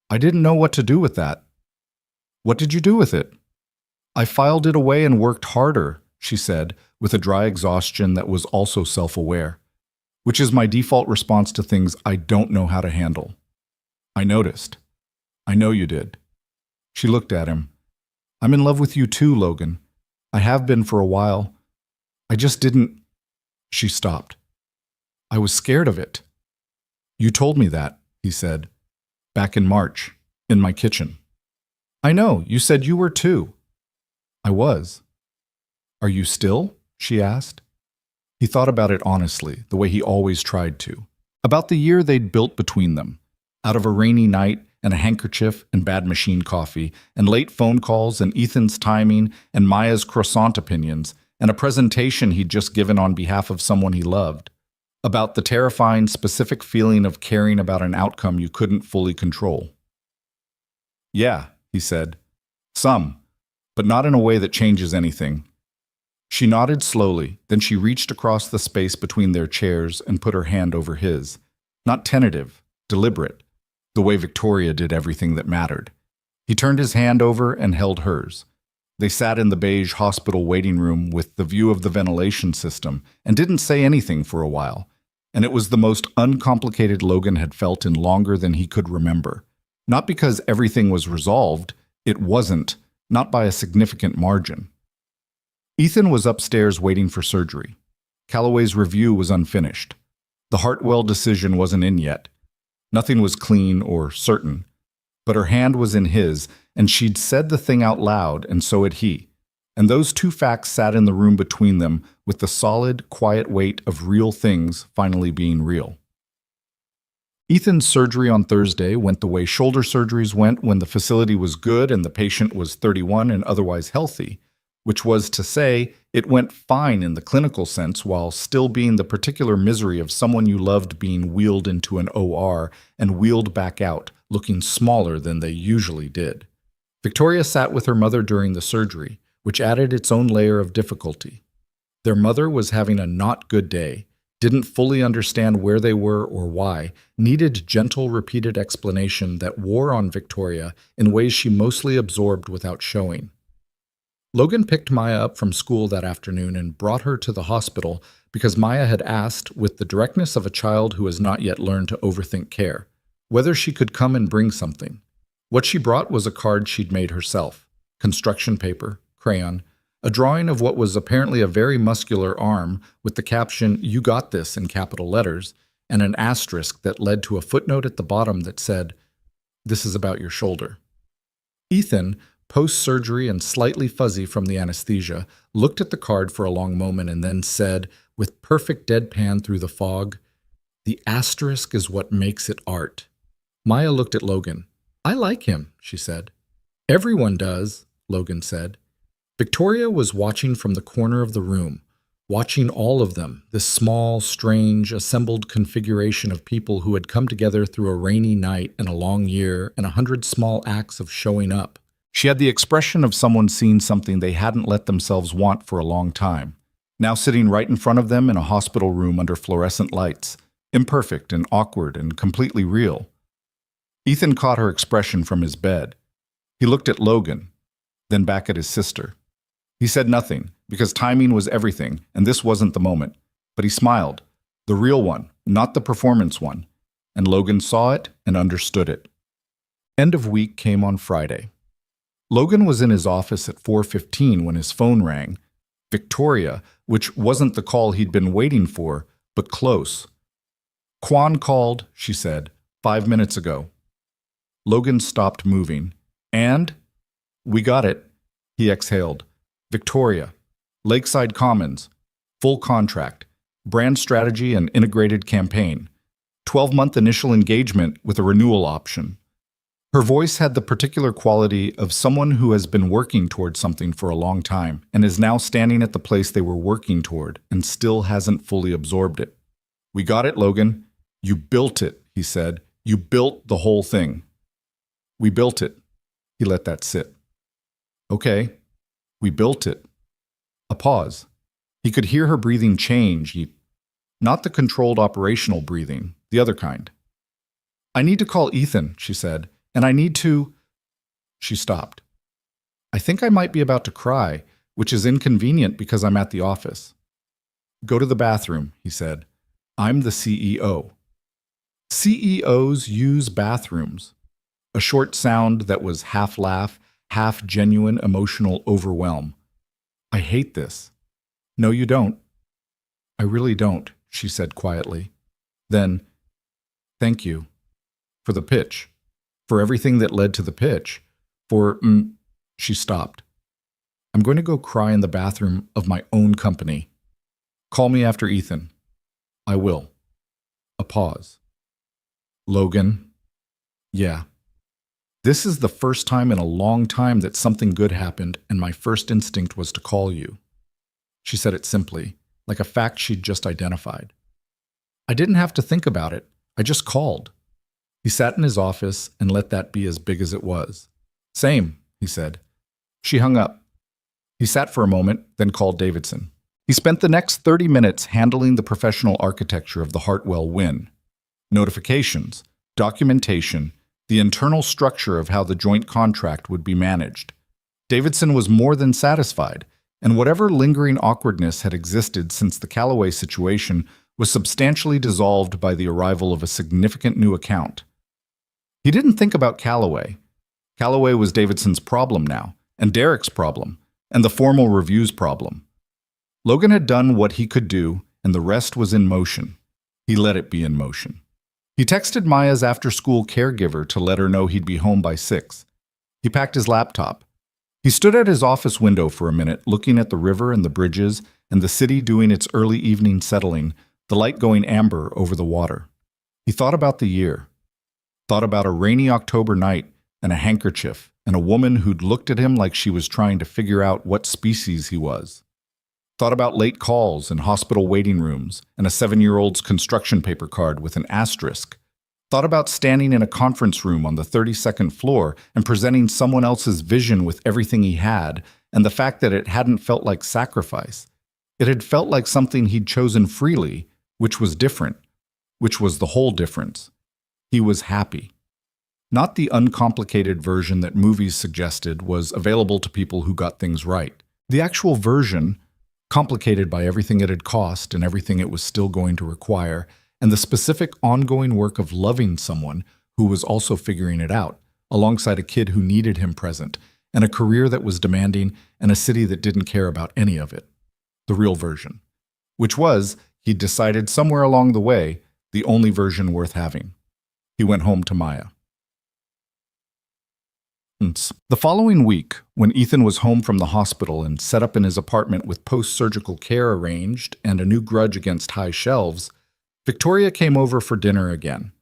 "I didn't know what to do with that." "What did you do with it?" "I filed it away and worked harder," she said, with a dry exhaustion that was also self-aware, "which is my default response to things I don't know how to handle." "I noticed." "I know you did." She looked at him. "I'm in love with you too, Logan. I have been for a while. I just didn't—" She stopped. "I was scared of it." "You told me that," he said. "Back in March, in my kitchen." "I know, you said you were too." "I was." "Are you still?" she asked. He thought about it honestly, the way he always tried to. About the year they'd built between them. Out of a rainy night and a handkerchief and bad machine coffee and late phone calls and Ethan's timing and Maya's croissant opinions and a presentation he'd just given on behalf of someone he loved. About the terrifying, specific feeling of caring about an outcome you couldn't fully control. "Yeah," he said. "Some, but not in a way that changes anything." She nodded slowly, then she reached across the space between their chairs and put her hand over his. Not tentative, deliberate, the way Victoria did everything that mattered. He turned his hand over and held hers. They sat in the beige hospital waiting room with the view of the ventilation system and didn't say anything for a while, and it was the most uncomplicated Logan had felt in longer than he could remember. Not because everything was resolved, it wasn't, not by a significant margin. Ethan was upstairs waiting for surgery. Calloway's review was unfinished. The Hartwell decision wasn't in yet. Nothing was clean or certain. But her hand was in his, and she'd said the thing out loud, and so had he. And those two facts sat in the room between them with the solid, quiet weight of real things finally being real. Ethan's surgery on Thursday went the way shoulder surgeries went when the facility was good and the patient was 31 and otherwise healthy, which was to say, it went fine in the clinical sense while still being the particular misery of someone you loved being wheeled into an OR and wheeled back out, looking smaller than they usually did. Victoria sat with her mother during the surgery, which added its own layer of difficulty. Their mother was having a not good day, didn't fully understand where they were or why, needed gentle, repeated explanation that wore on Victoria in ways she mostly absorbed without showing. Logan picked Maya up from school that afternoon and brought her to the hospital because Maya had asked, with the directness of a child who has not yet learned to overthink care, whether she could come and bring something. What she brought was a card she'd made herself, construction paper, crayon, a drawing of what was apparently a very muscular arm with the caption, "You got this," in capital letters, and an asterisk that led to a footnote at the bottom that said, "This is about your shoulder." Ethan, post-surgery and slightly fuzzy from the anesthesia, looked at the card for a long moment and then said, with perfect deadpan through the fog, "The asterisk is what makes it art." Maya looked at Logan. "I like him," she said. "Everyone does," Logan said. Victoria was watching from the corner of the room, watching all of them, this small, strange, assembled configuration of people who had come together through a rainy night and a long year and 100 small acts of showing up. She had the expression of someone seeing something they hadn't let themselves want for a long time, now sitting right in front of them in a hospital room under fluorescent lights, imperfect and awkward and completely real. Ethan caught her expression from his bed. He looked at Logan, then back at his sister. He said nothing, because timing was everything, and this wasn't the moment. But he smiled, the real one, not the performance one, and Logan saw it and understood it. End of week came on Friday. Logan was in his office at 4:15 when his phone rang. Victoria, which wasn't the call he'd been waiting for, but close. "Quan called," she said, 5 minutes ago. Logan stopped moving. "And?" "We got it," he exhaled. "Victoria, Lakeside Commons, full contract, brand strategy and integrated campaign, 12-month initial engagement with a renewal option." Her voice had the particular quality of someone who has been working toward something for a long time and is now standing at the place they were working toward and still hasn't fully absorbed it. "We got it, Logan. You built it," he said. "You built the whole thing." "We built it." He let that sit. "Okay. We built it." A pause. He could hear her breathing change, not the controlled operational breathing, the other kind. "I need to call Ethan," she said, "and I need to—" She stopped. "I think I might be about to cry, which is inconvenient because I'm at the office." "Go to the bathroom," he said. "I'm the CEO." CEOs use bathrooms. A short sound that was half laugh, half genuine emotional overwhelm. "I hate this." "No, you don't." "I really don't," she said quietly. Then, "Thank you. For the pitch. For everything that led to the pitch. For, She stopped. "I'm going to go cry in the bathroom of my own company. Call me after Ethan." "I will." A pause. "Logan." "Yeah. This is the first time in a long time that something good happened, and my first instinct was to call you." She said it simply, like a fact she'd just identified. "I didn't have to think about it. I just called." He sat in his office and let that be as big as it was. "Same," he said. She hung up. He sat for a moment, then called Davidson. He spent the next 30 minutes handling the professional architecture of the Hartwell win. Notifications, documentation, the internal structure of how the joint contract would be managed. Davidson was more than satisfied, and whatever lingering awkwardness had existed since the Callaway situation was substantially dissolved by the arrival of a significant new account. He didn't think about Callaway. Callaway was Davidson's problem now, and Derek's problem, and the formal review's problem. Logan had done what he could do, and the rest was in motion. He let it be in motion. He texted Maya's after-school caregiver to let her know he'd be home by 6. He packed his laptop. He stood at his office window for a minute, looking at the river and the bridges and the city doing its early evening settling, the light going amber over the water. He He thought about the year, thought about a rainy October night and a handkerchief and a woman who'd looked at him like she was trying to figure out what species he was. Thought about late calls in hospital waiting rooms and a 7-year-old's construction paper card with an asterisk. Thought about standing in a conference room on the 32nd floor and presenting someone else's vision with everything he had, and the fact that it hadn't felt like sacrifice. It had felt like something he'd chosen freely, which was different, which was the whole difference. He was happy. Not the uncomplicated version that movies suggested was available to people who got things right. The actual version, complicated by everything it had cost and everything it was still going to require, and the specific ongoing work of loving someone who was also figuring it out, alongside a kid who needed him present, and a career that was demanding, and a city that didn't care about any of it. The real version. Which was, he'd decided somewhere along the way, the only version worth having. He went home to Maya. The following week, when Ethan was home from the hospital and set up in his apartment with post-surgical care arranged and a new grudge against high shelves, Victoria came over for dinner again.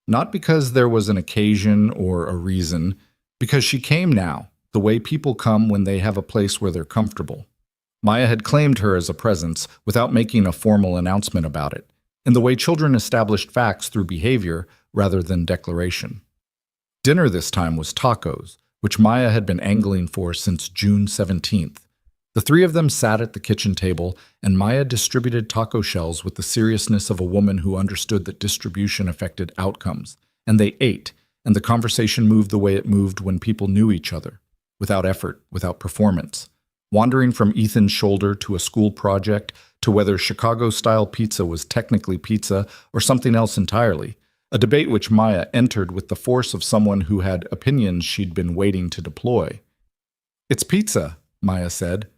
Not because there was an occasion or a reason, because she came now, the way people come when they have a place where they're comfortable. Maya had claimed her as a presence without making a formal announcement about it, in the way children established facts through behavior rather than declaration. Dinner this time was tacos, which Maya had been angling for since June 17th. The three of them sat at the kitchen table, and Maya distributed taco shells with the seriousness of a woman who understood that distribution affected outcomes. And they ate, and the conversation moved the way it moved when people knew each other, without effort, without performance. Wandering from Ethan's shoulder to a school project, to whether Chicago-style pizza was technically pizza or something else entirely, a debate which Maya entered with the force of someone who had opinions she'd been waiting to deploy. "It's pizza," Maya said.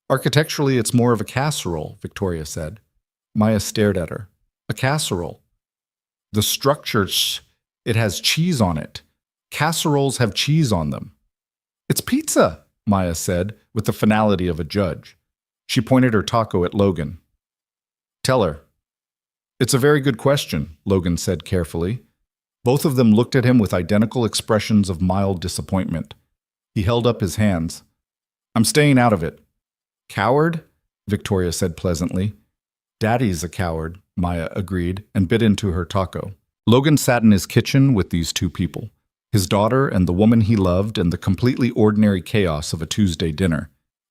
"Architecturally, it's more of a casserole," Victoria said. Maya stared at her. "A casserole. The structure, it has cheese on it. Casseroles have cheese on them." "It's pizza," Maya said, with the finality of a judge. She pointed her taco at Logan. "Tell her." "It's a very good question," Logan said carefully. Both of them looked at him with identical expressions of mild disappointment. He held up his hands. "I'm staying out of it." "Coward?" Victoria said pleasantly. "Daddy's a coward," Maya agreed, and bit into her taco. Logan sat in his kitchen with these two people, his daughter and the woman he loved, and the completely ordinary chaos of a Tuesday dinner,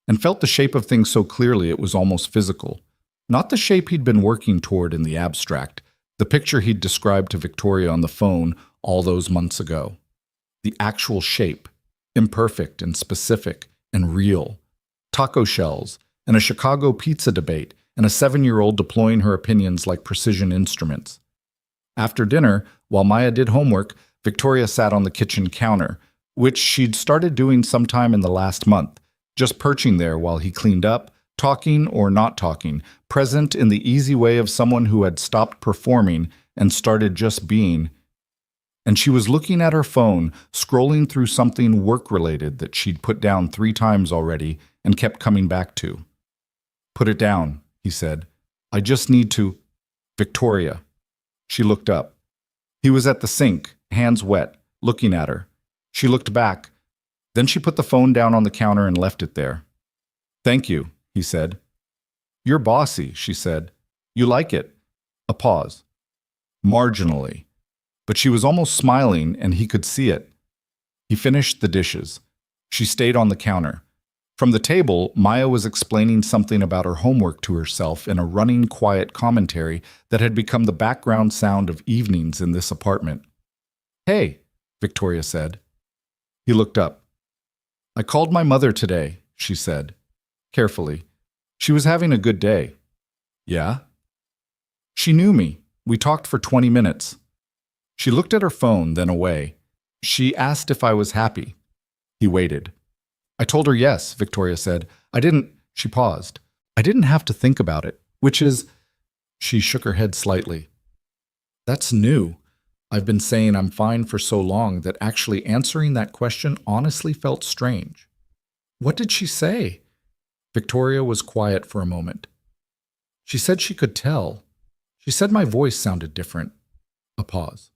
and felt the shape of things so clearly it was almost physical. Not the shape he'd been working toward in the abstract, the picture he'd described to Victoria on the phone all those months ago. The actual shape, imperfect and specific and real. Taco shells, and a Chicago pizza debate, and a 7-year-old deploying her opinions like precision instruments. After dinner, while Maya did homework, Victoria sat on the kitchen counter, which she'd started doing sometime in the last month, just perching there while he cleaned up, talking or not talking, present in the easy way of someone who had stopped performing and started just being. And she was looking at her phone, scrolling through something work-related that she'd put down 3 times already and kept coming back to. "Put it down," he said. "I just need to—" "Victoria." She looked up. He was at the sink, hands wet, looking at her. She looked back. Then she put the phone down on the counter and left it there. "Thank you," he said. "You're bossy," she said. "You like it." A pause. Marginally. But she was almost smiling, and he could see it. He finished the dishes. She stayed on the counter. From the table, Maya was explaining something about her homework to herself in a running, quiet commentary that had become the background sound of evenings in this apartment. "Hey," Victoria said. He looked up. "I called my mother today," she said, carefully. "She was having a good day." "Yeah?" "She knew me. We talked for 20 minutes. She looked at her phone, then away. She asked if I was happy. He waited. "I told her yes," Victoria said. She paused. "I didn't have to think about it, which is—" She shook her head slightly. "That's new. I've been saying I'm fine for so long that actually answering that question honestly felt strange." "What did she say?" Victoria was quiet for a moment. "She said she could tell. She said my voice sounded different. A pause.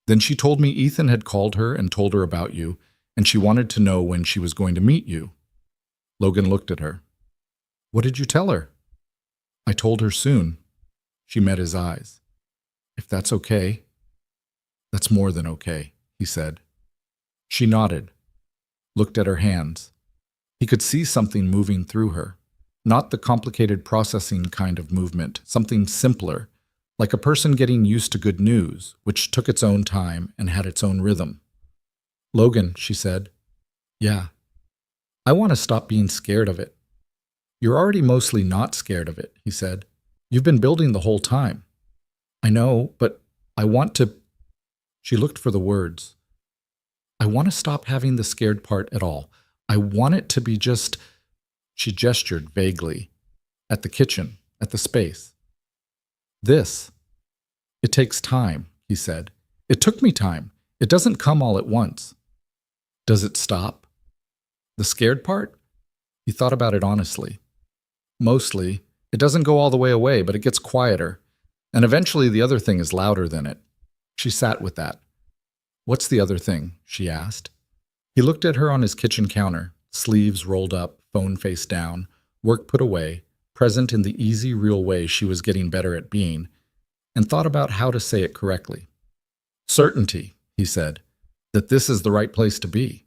Then she told me Ethan had called her and told her about you, and she wanted to know when she was going to meet you. Logan looked at her. What did you tell her? I told her soon. She met his eyes. If that's okay. That's more than okay, he said. She nodded, looked at her hands. He could see something moving through her, not the complicated processing kind of movement, something simpler, like a person getting used to good news, which took its own time and had its own rhythm. Logan, she said. Yeah. I want to stop being scared of it. You're already mostly not scared of it, he said. You've been building the whole time. I know, but I want to... She looked for the words. I want to stop having the scared part at all. I want it to be just... She gestured vaguely. At the kitchen, at the space. This. It takes time, he said. It took me time. It doesn't come all at once. Does it stop? The scared part? He thought about it honestly. Mostly, it doesn't go all the way away, but it gets quieter. And eventually the other thing is louder than it. She sat with that. What's the other thing? She asked. He looked at her on his kitchen counter, sleeves rolled up, phone face down, work put away, present in the easy, real way she was getting better at being, and thought about how to say it correctly. Certainty, he said, that this is the right place to be.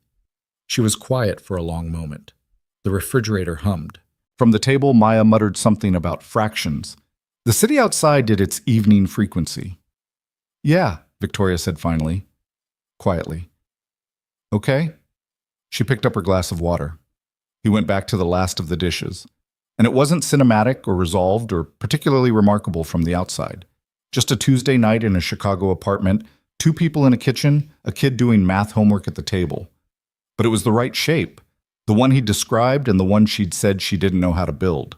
She was quiet for a long moment. The refrigerator hummed. From the table, Maya muttered something about fractions. The city outside did its evening frequency. Yeah, Victoria said finally, quietly. Okay. She picked up her glass of water. He went back to the last of the dishes. And it wasn't cinematic or resolved or particularly remarkable from the outside. Just a Tuesday night in a Chicago apartment, 2 people in a kitchen, a kid doing math homework at the table. But it was the right shape, the one he'd described and the one she'd said she didn't know how to build.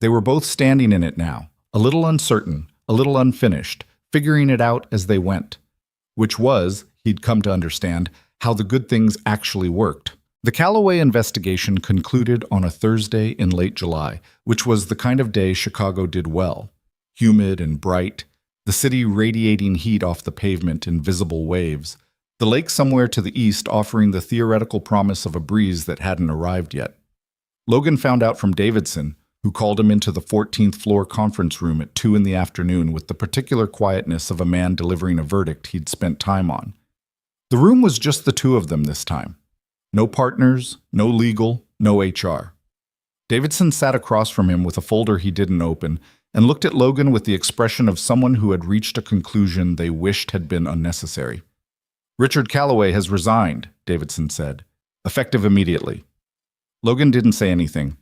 They were both standing in it now, a little uncertain, a little unfinished, figuring it out as they went. Which was, he'd come to understand, how the good things actually worked. The Callaway investigation concluded on a Thursday in late July, which was the kind of day Chicago did well. Humid and bright, the city radiating heat off the pavement in visible waves, the lake somewhere to the east offering the theoretical promise of a breeze that hadn't arrived yet. Logan found out from Davidson, who called him into the 14th floor conference room at 2 in the afternoon with the particular quietness of a man delivering a verdict he'd spent time on. The room was just the 2 of them this time. No partners, no legal, no HR. Davidson sat across from him with a folder he didn't open and looked at Logan with the expression of someone who had reached a conclusion they wished had been unnecessary. Richard Callaway has resigned, Davidson said, effective immediately. Logan didn't say anything.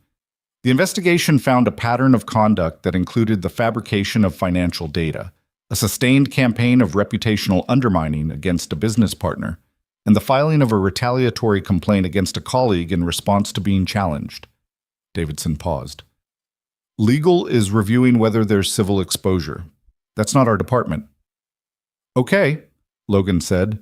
The investigation found a pattern of conduct that included the fabrication of financial data, a sustained campaign of reputational undermining against a business partner, and the filing of a retaliatory complaint against a colleague in response to being challenged. Davidson paused. Legal is reviewing whether there's civil exposure. That's not our department. Okay, Logan said.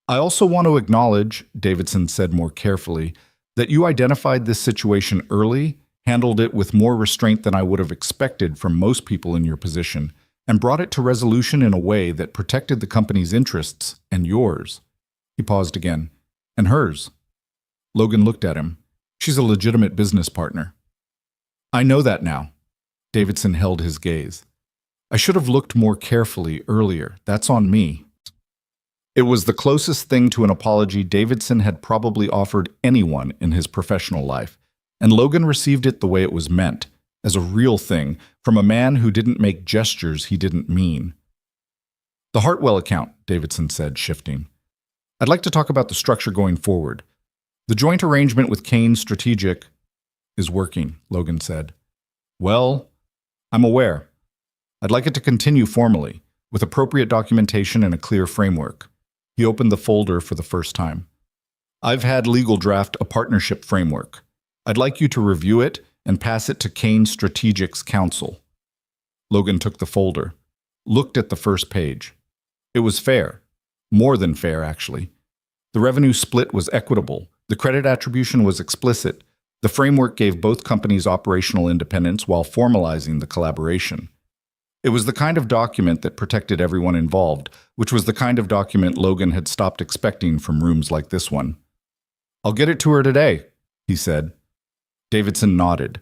I also want to acknowledge, Davidson said more carefully, that you identified this situation early, handled it with more restraint than I would have expected from most people in your position, and brought it to resolution in a way that protected the company's interests and yours. He paused again. And hers. Logan looked at him. She's a legitimate business partner. I know that now. Davidson held his gaze. I should have looked more carefully earlier. That's on me. It was the closest thing to an apology Davidson had probably offered anyone in his professional life, and Logan received it the way it was meant, as a real thing, from a man who didn't make gestures he didn't mean. The Hartwell account, Davidson said, shifting. I'd like to talk about the structure going forward. The joint arrangement with Kane Strategic is working, Logan said. Well, I'm aware. I'd like it to continue formally, with appropriate documentation and a clear framework. He opened the folder for the first time. I've had legal draft a partnership framework. I'd like you to review it and pass it to Kane Strategic's counsel. Logan took the folder, looked at the first page. It was fair. More than fair, actually. The revenue split was equitable. The credit attribution was explicit. The framework gave both companies operational independence while formalizing the collaboration. It was the kind of document that protected everyone involved, which was the kind of document Logan had stopped expecting from rooms like this one. "I'll get it to her today," he said. Davidson nodded.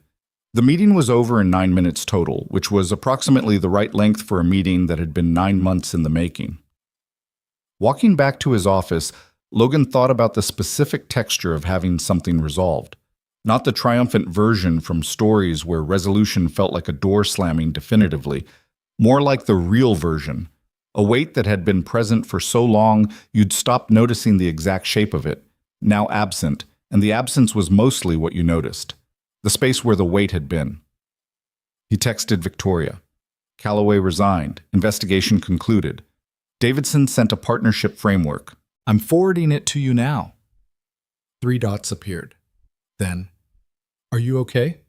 The meeting was over in 9 minutes total, which was approximately the right length for a meeting that had been 9 months in the making. Walking back to his office, Logan thought about the specific texture of having something resolved. Not the triumphant version from stories where resolution felt like a door slamming definitively, more like the real version, a weight that had been present for so long you'd stopped noticing the exact shape of it, now absent, and the absence was mostly what you noticed, the space where the weight had been. He texted Victoria. Calloway resigned. Investigation concluded. Davidson sent a partnership framework. "I'm forwarding it to you now." 3 dots appeared. Then, "Are you okay?"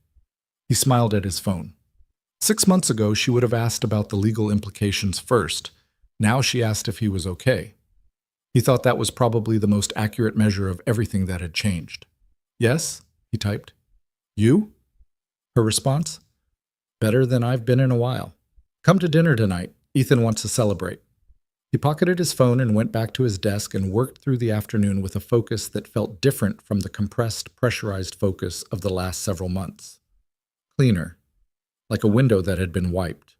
He smiled at his phone. 6 months ago, she would have asked about the legal implications first. Now she asked if he was okay. He thought that was probably the most accurate measure of everything that had changed. "Yes," he typed. "You?" Her response? "Better than I've been in a while. Come to dinner tonight. Ethan wants to celebrate." He pocketed his phone and went back to his desk and worked through the afternoon with a focus that felt different from the compressed, pressurized focus of the last several months. Cleaner, like a window that had been wiped.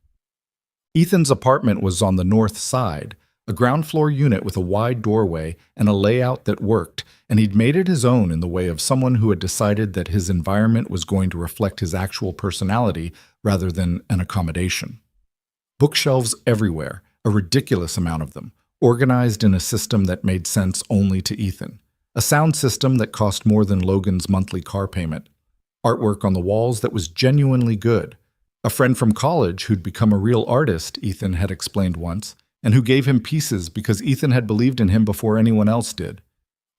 Ethan's apartment was on the north side, a ground floor unit with a wide doorway and a layout that worked, and he'd made it his own in the way of someone who had decided that his environment was going to reflect his actual personality rather than an accommodation. Bookshelves everywhere, a ridiculous amount of them, organized in a system that made sense only to Ethan. A sound system that cost more than Logan's monthly car payment. Artwork on the walls that was genuinely good. A friend from college who'd become a real artist, Ethan had explained once, and who gave him pieces because Ethan had believed in him before anyone else did.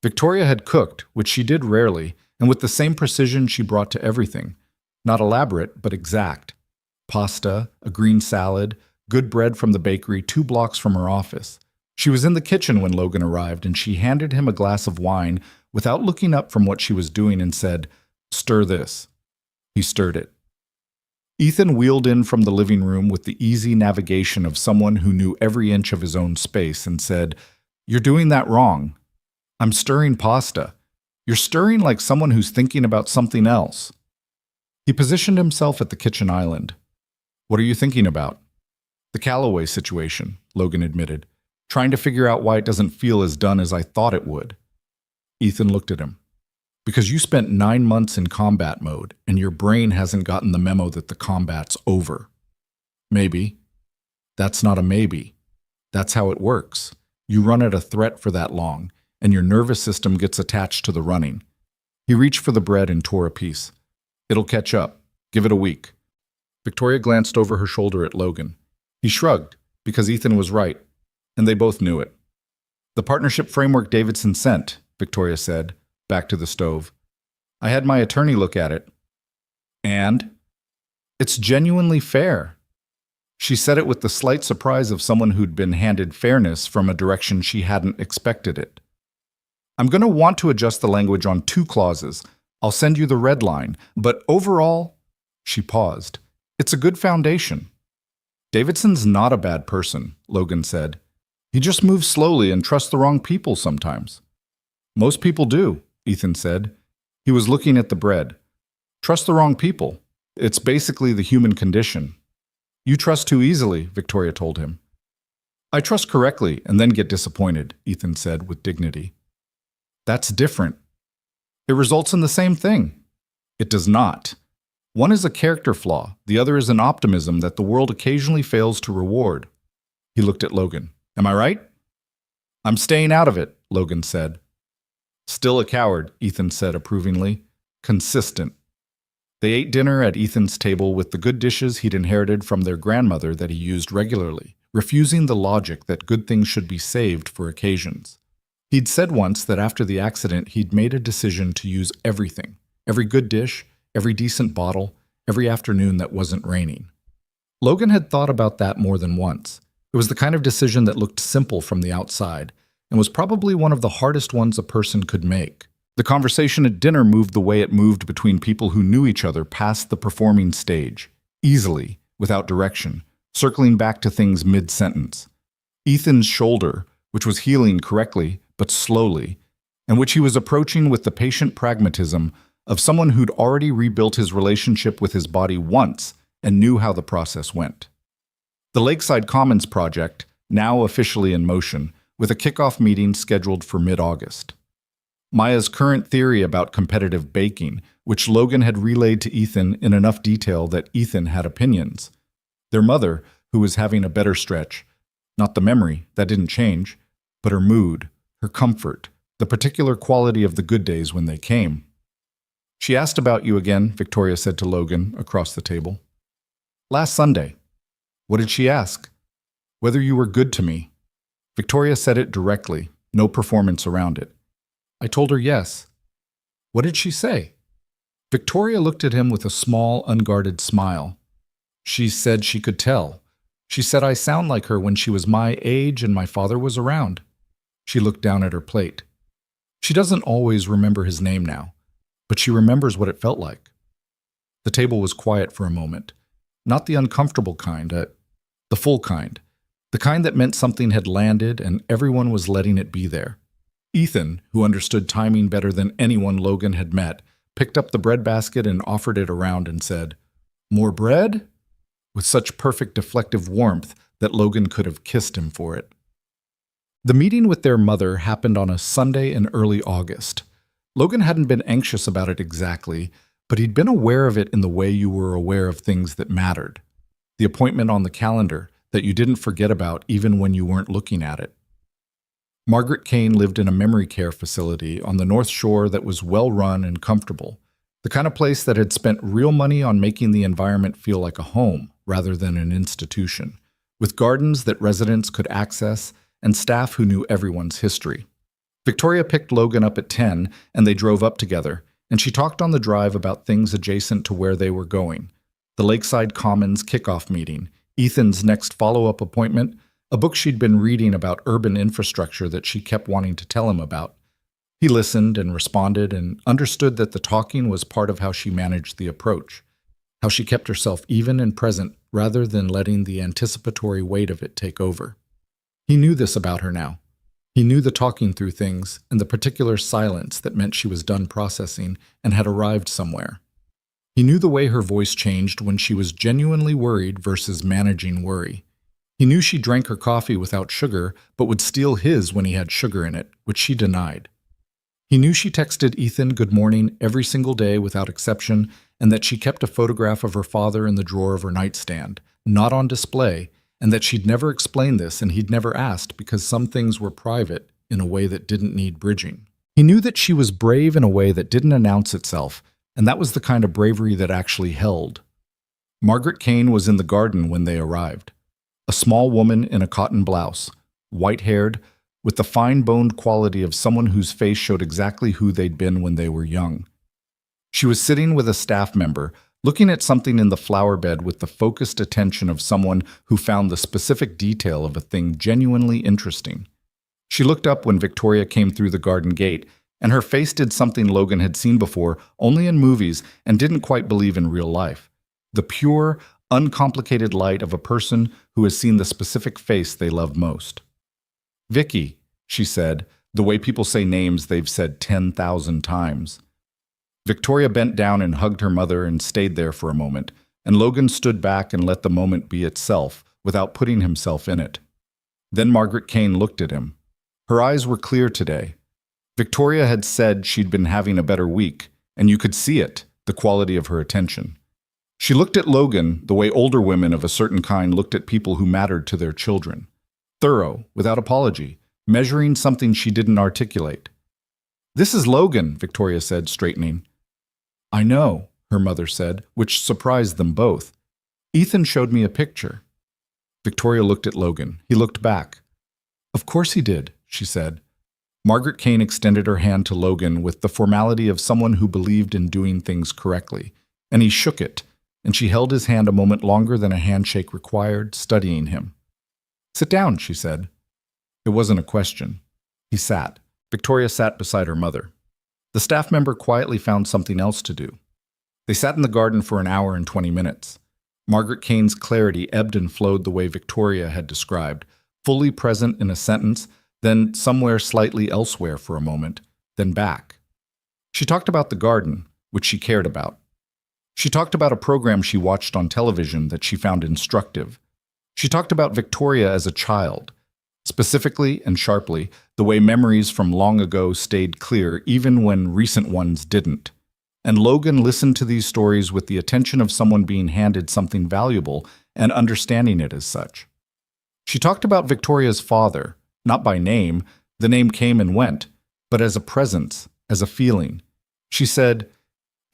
Victoria had cooked, which she did rarely, and with the same precision she brought to everything. Not elaborate, but exact. Pasta, a green salad, good bread from the bakery 2 blocks from her office. She was in the kitchen when Logan arrived, and she handed him a glass of wine without looking up from what she was doing and said, "Stir this." He stirred it. Ethan wheeled in from the living room with the easy navigation of someone who knew every inch of his own space and said, "You're doing that wrong. I'm stirring pasta. You're stirring like someone who's thinking about something else." He positioned himself at the kitchen island. "What are you thinking about?" "The Calloway situation," Logan admitted, "trying to figure out why it doesn't feel as done as I thought it would." Ethan looked at him. "Because you spent 9 months in combat mode, and your brain hasn't gotten the memo that the combat's over." "Maybe." "That's not a maybe. That's how it works. You run at a threat for that long, and your nervous system gets attached to the running." He reached for the bread and tore a piece. "It'll catch up. Give it a week." Victoria glanced over her shoulder at Logan. He shrugged, because Ethan was right, and they both knew it. "The partnership framework Davidson sent," Victoria said, back to the stove. "I had my attorney look at it. And? It's genuinely fair." She said it with the slight surprise of someone who'd been handed fairness from a direction she hadn't expected it. "I'm going to want to adjust the language on 2 clauses. I'll send you the red line, but overall," she paused, "it's a good foundation." "Davidson's not a bad person," Logan said. "He just moves slowly and trusts the wrong people sometimes." "Most people do," Ethan said. He was looking at the bread. "Trust the wrong people. It's basically the human condition." "You trust too easily," Victoria told him. "I trust correctly and then get disappointed," Ethan said with dignity. "That's different." "It results in the same thing." "It does not. One is a character flaw, the other is an optimism that the world occasionally fails to reward." He looked at Logan. "Am I right?" "I'm staying out of it," Logan said. "Still a coward," Ethan said approvingly. "Consistent." They ate dinner at Ethan's table with the good dishes he'd inherited from their grandmother that he used regularly, refusing the logic that good things should be saved for occasions. He'd said once that after the accident he'd made a decision to use everything, every good dish, every decent bottle, every afternoon that wasn't raining. Logan had thought about that more than once. It was the kind of decision that looked simple from the outside, and was probably one of the hardest ones a person could make. The conversation at dinner moved the way it moved between people who knew each other past the performing stage, easily, without direction, circling back to things mid-sentence. Ethan's shoulder, which was healing correctly, but slowly, and which he was approaching with the patient pragmatism of someone who'd already rebuilt his relationship with his body once and knew how the process went. The Lakeside Commons project, now officially in motion, with a kickoff meeting scheduled for mid-August. Maya's current theory about competitive baking, which Logan had relayed to Ethan in enough detail that Ethan had opinions. Their mother, who was having a better stretch, not the memory, that didn't change, but her mood, her comfort, the particular quality of the good days when they came. "She asked about you again," Victoria said to Logan across the table. "Last Sunday." "What did she ask?" "Whether you were good to me." Victoria said it directly, no performance around it. "I told her yes." "What did she say?" Victoria looked at him with a small, unguarded smile. "She said she could tell. She said I sound like her when she was my age and my father was around." She looked down at her plate. She doesn't always remember his name now, but she remembers what it felt like. The table was quiet for a moment. Not the uncomfortable kind, the full kind. The kind that meant something had landed and everyone was letting it be there. Ethan, who understood timing better than anyone Logan had met, picked up the breadbasket and offered it around and said, "More bread?" with such perfect deflective warmth that Logan could have kissed him for it. The meeting with their mother happened on a Sunday in early August. Logan hadn't been anxious about it exactly, but he'd been aware of it in the way you were aware of things that mattered. The appointment on the calendar that you didn't forget about even when you weren't looking at it. Margaret Kane lived in a memory care facility on the North Shore that was well-run and comfortable, the kind of place that had spent real money on making the environment feel like a home rather than an institution, with gardens that residents could access and staff who knew everyone's history. Victoria picked Logan up at 10, and they drove up together, and she talked on the drive about things adjacent to where they were going. The Lakeside Commons kickoff meeting, Ethan's next follow-up appointment, a book she'd been reading about urban infrastructure that she kept wanting to tell him about. He listened and responded and understood that the talking was part of how she managed the approach, how she kept herself even and present rather than letting the anticipatory weight of it take over. He knew this about her now. He knew the talking through things and the particular silence that meant she was done processing and had arrived somewhere. He knew the way her voice changed when she was genuinely worried versus managing worry. He knew she drank her coffee without sugar, but would steal his when he had sugar in it, which she denied. He knew she texted Ethan good morning every single day without exception, and that she kept a photograph of her father in the drawer of her nightstand, not on display, and that she'd never explained this and he'd never asked because some things were private in a way that didn't need bridging. He knew that she was brave in a way that didn't announce itself, and that was the kind of bravery that actually held. Margaret Kane was in the garden when they arrived. A small woman in a cotton blouse, white-haired, with the fine-boned quality of someone whose face showed exactly who they'd been when they were young. She was sitting with a staff member, looking at something in the flower bed with the focused attention of someone who found the specific detail of a thing genuinely interesting. She looked up when Victoria came through the garden gate, and her face did something Logan had seen before, only in movies, and didn't quite believe in real life. The pure, uncomplicated light of a person who has seen the specific face they love most. "Vicky," she said, the way people say names they've said 10,000 times. Victoria bent down and hugged her mother and stayed there for a moment, and Logan stood back and let the moment be itself, without putting himself in it. Then Margaret Kane looked at him. Her eyes were clear today. Victoria had said she'd been having a better week, and you could see it, the quality of her attention. She looked at Logan the way older women of a certain kind looked at people who mattered to their children. Thorough, without apology, measuring something she didn't articulate. "This is Logan," Victoria said, straightening. "I know," her mother said, which surprised them both. "Ethan showed me a picture." Victoria looked at Logan. He looked back. "Of course he did," she said. Margaret Kane extended her hand to Logan with the formality of someone who believed in doing things correctly, and he shook it, and she held his hand a moment longer than a handshake required, studying him. "Sit down," she said. It wasn't a question. He sat. Victoria sat beside her mother. The staff member quietly found something else to do. They sat in the garden for an hour and 20 minutes. Margaret Kane's clarity ebbed and flowed the way Victoria had described, fully present in a sentence, then somewhere slightly elsewhere for a moment, then back. She talked about the garden, which she cared about. She talked about a program she watched on television that she found instructive. She talked about Victoria as a child, specifically and sharply, the way memories from long ago stayed clear even when recent ones didn't. And Logan listened to these stories with the attention of someone being handed something valuable and understanding it as such. She talked about Victoria's father, not by name, the name came and went, but as a presence, as a feeling. She said,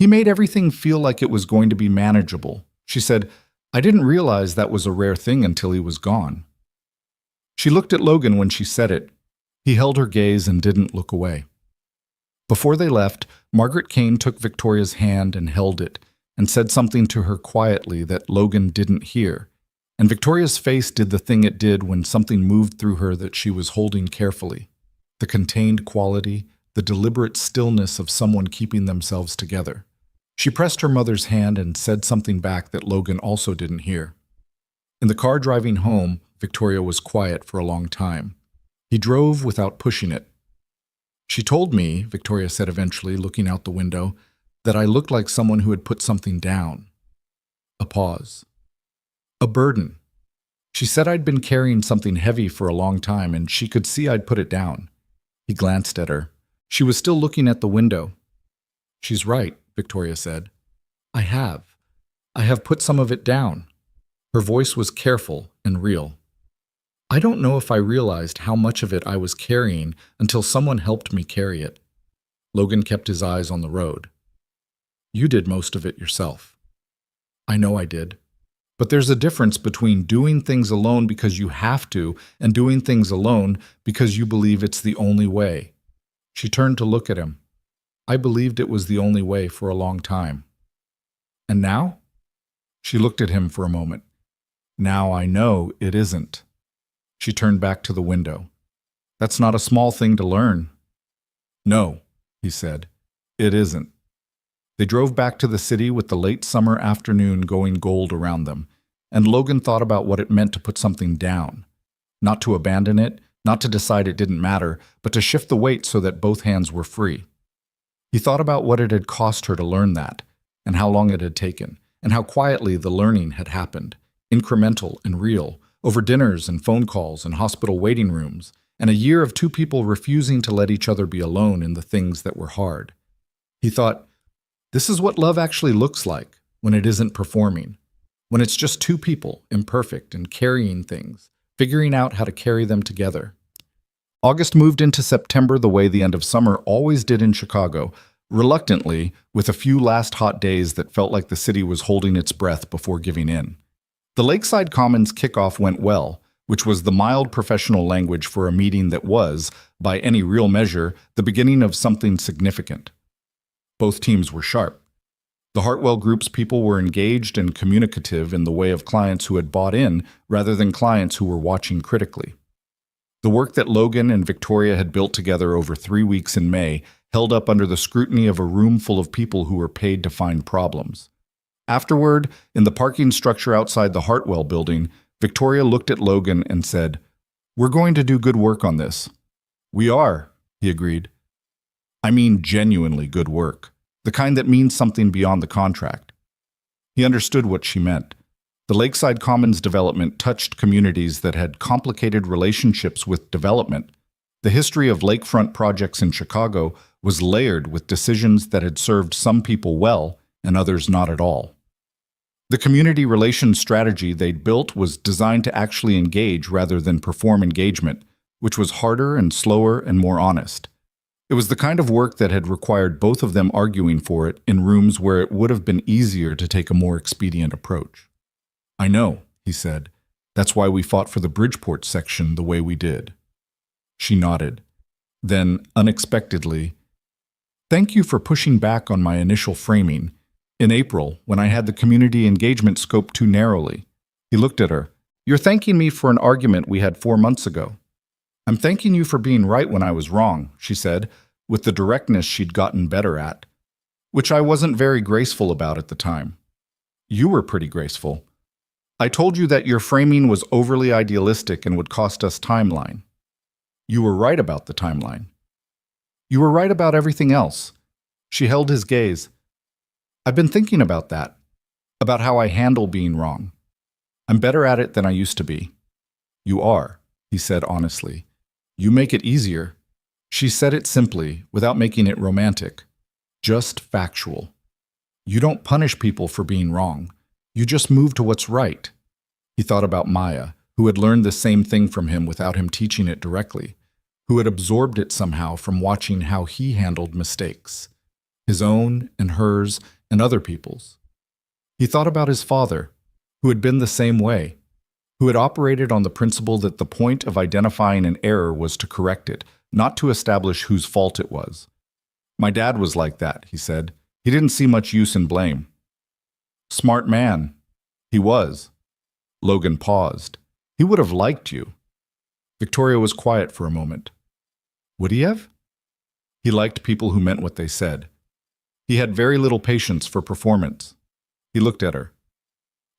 "He made everything feel like it was going to be manageable." She said, "I didn't realize that was a rare thing until he was gone." She looked at Logan when she said it. He held her gaze and didn't look away. Before they left, Margaret Kane took Victoria's hand and held it, and said something to her quietly that Logan didn't hear. And Victoria's face did the thing it did when something moved through her that she was holding carefully. The contained quality, the deliberate stillness of someone keeping themselves together. She pressed her mother's hand and said something back that Logan also didn't hear. In the car driving home, Victoria was quiet for a long time. He drove without pushing it. "She told me," Victoria said eventually, looking out the window, "that I looked like someone who had put something down." A pause. "A burden. She said I'd been carrying something heavy for a long time and she could see I'd put it down." He glanced at her. She was still looking at the window. "She's right," Victoria said. I have put some of it down." Her voice was careful and real. "I don't know if I realized how much of it I was carrying until someone helped me carry it." Logan kept his eyes on the road. "You did most of it yourself." "I know I did. But there's a difference between doing things alone because you have to and doing things alone because you believe it's the only way." She turned to look at him. "I believed it was the only way for a long time." "And now?" She looked at him for a moment. "Now I know it isn't." She turned back to the window. "That's not a small thing to learn." "No," he said, "it isn't." They drove back to the city with the late summer afternoon going gold around them, and Logan thought about what it meant to put something down. Not to abandon it, not to decide it didn't matter, but to shift the weight so that both hands were free. He thought about what it had cost her to learn that, and how long it had taken, and how quietly the learning had happened, incremental and real, over dinners and phone calls and hospital waiting rooms, and a year of two people refusing to let each other be alone in the things that were hard. He thought, this is what love actually looks like when it isn't performing, when it's just two people, imperfect and carrying things, figuring out how to carry them together. August moved into September the way the end of summer always did in Chicago, reluctantly, with a few last hot days that felt like the city was holding its breath before giving in. The Lakeside Commons kickoff went well, which was the mild professional language for a meeting that was, by any real measure, the beginning of something significant. Both teams were sharp. The Hartwell Group's people were engaged and communicative in the way of clients who had bought in rather than clients who were watching critically. The work that Logan and Victoria had built together over 3 weeks in May held up under the scrutiny of a room full of people who were paid to find problems. Afterward, in the parking structure outside the Hartwell building, Victoria looked at Logan and said, "We're going to do good work on this." "We are," he agreed. "I mean genuinely good work, the kind that means something beyond the contract." He understood what she meant. The Lakeside Commons development touched communities that had complicated relationships with development. The history of lakefront projects in Chicago was layered with decisions that had served some people well and others not at all. The community relations strategy they'd built was designed to actually engage rather than perform engagement, which was harder and slower and more honest. It was the kind of work that had required both of them arguing for it in rooms where it would have been easier to take a more expedient approach. "I know," he said. "That's why we fought for the Bridgeport section the way we did." She nodded. Then, unexpectedly, "Thank you for pushing back on my initial framing. In April, when I had the community engagement scoped too narrowly." He looked at her. "You're thanking me for an argument we had 4 months ago." "I'm thanking you for being right when I was wrong," she said, with the directness she'd gotten better at, which I wasn't very graceful about at the time. "You were pretty graceful. I told you that your framing was overly idealistic and would cost us timeline. You were right about the timeline. You were right about everything else. She held his gaze. I've been thinking about that, about how I handle being wrong. I'm better at it than I used to be. You are, he said honestly. You make it easier. She said it simply, without making it romantic. Just factual. You don't punish people for being wrong. You just move to what's right. He thought about Maya, who had learned the same thing from him without him teaching it directly, who had absorbed it somehow from watching how he handled mistakes, his own and hers and other people's. He thought about his father, who had been the same way, who had operated on the principle that the point of identifying an error was to correct it, not to establish whose fault it was. My dad was like that, he said. He didn't see much use in blame. Smart man. He was. Logan paused. He would have liked you. Victoria was quiet for a moment. Would he have? He liked people who meant what they said. He had very little patience for performance. He looked at her.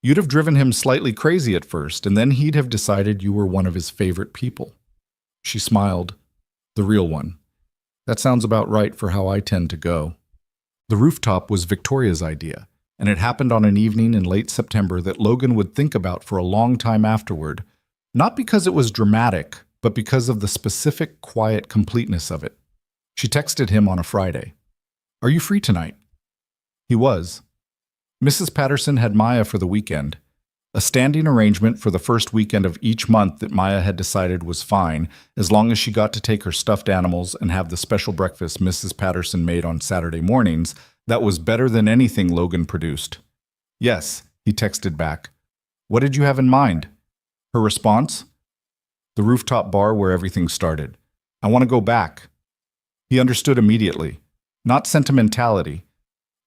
You'd have driven him slightly crazy at first, and then he'd have decided you were one of his favorite people. She smiled. The real one. That sounds about right for how I tend to go. The rooftop was Victoria's idea, and it happened on an evening in late September that Logan would think about for a long time afterward, not because it was dramatic, but because of the specific, quiet completeness of it. She texted him on a Friday. Are you free tonight? He was. Mrs. Patterson had Maya for the weekend, a standing arrangement for the first weekend of each month that Maya had decided was fine, as long as she got to take her stuffed animals and have the special breakfast Mrs. Patterson made on Saturday mornings that was better than anything Logan produced. Yes, he texted back. What did you have in mind? Her response? The rooftop bar where everything started. I want to go back. He understood immediately. Not sentimentality.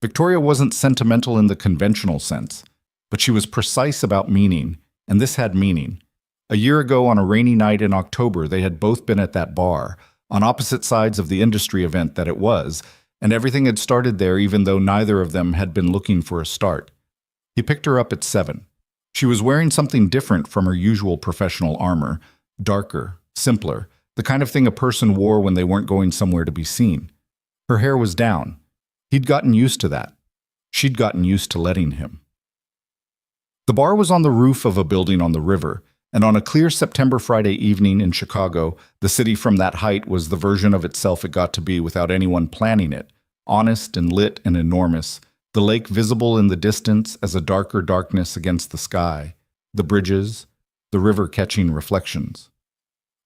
Victoria wasn't sentimental in the conventional sense, but she was precise about meaning, and this had meaning. A year ago on a rainy night in October, they had both been at that bar, on opposite sides of the industry event that it was, and everything had started there even though neither of them had been looking for a start. He picked her up at 7. She was wearing something different from her usual professional armor, darker, simpler, the kind of thing a person wore when they weren't going somewhere to be seen. Her hair was down. He'd gotten used to that. She'd gotten used to letting him. The bar was on the roof of a building on the river, and on a clear September Friday evening in Chicago, the city from that height was the version of itself it got to be without anyone planning it, honest and lit and enormous, the lake visible in the distance as a darker darkness against the sky, the bridges, the river catching reflections.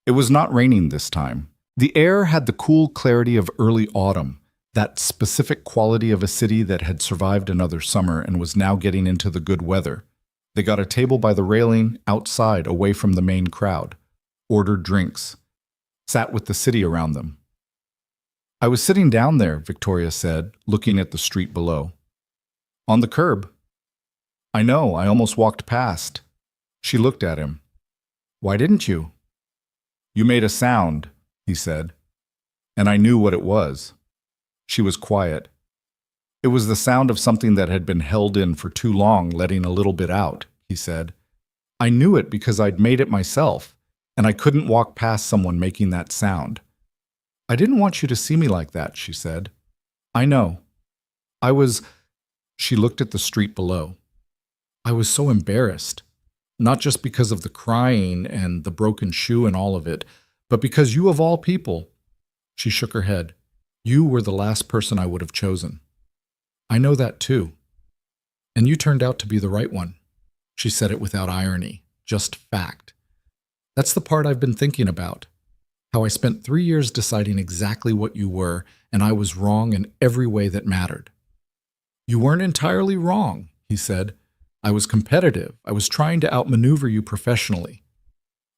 It was not raining this time. The air had the cool clarity of early autumn, that specific quality of a city that had survived another summer and was now getting into the good weather. They got a table by the railing, outside, away from the main crowd, ordered drinks, sat with the city around them. I was sitting down there, Victoria said, looking at the street below. On the curb. I know, I almost walked past. She looked at him. Why didn't you? You made a sound, he said, and I knew what it was. She was quiet. It was the sound of something that had been held in for too long, letting a little bit out, he said. I knew it because I'd made it myself, and I couldn't walk past someone making that sound. I didn't want you to see me like that, she said. I know. She looked at the street below. I was so embarrassed, not just because of the crying and the broken shoe and all of it, but because you of all people, she shook her head. You were the last person I would have chosen. I know that too. And you turned out to be the right one. She said it without irony, just fact. That's the part I've been thinking about. How I spent 3 years deciding exactly what you were, and I was wrong in every way that mattered. You weren't entirely wrong, he said. I was competitive. I was trying to outmaneuver you professionally.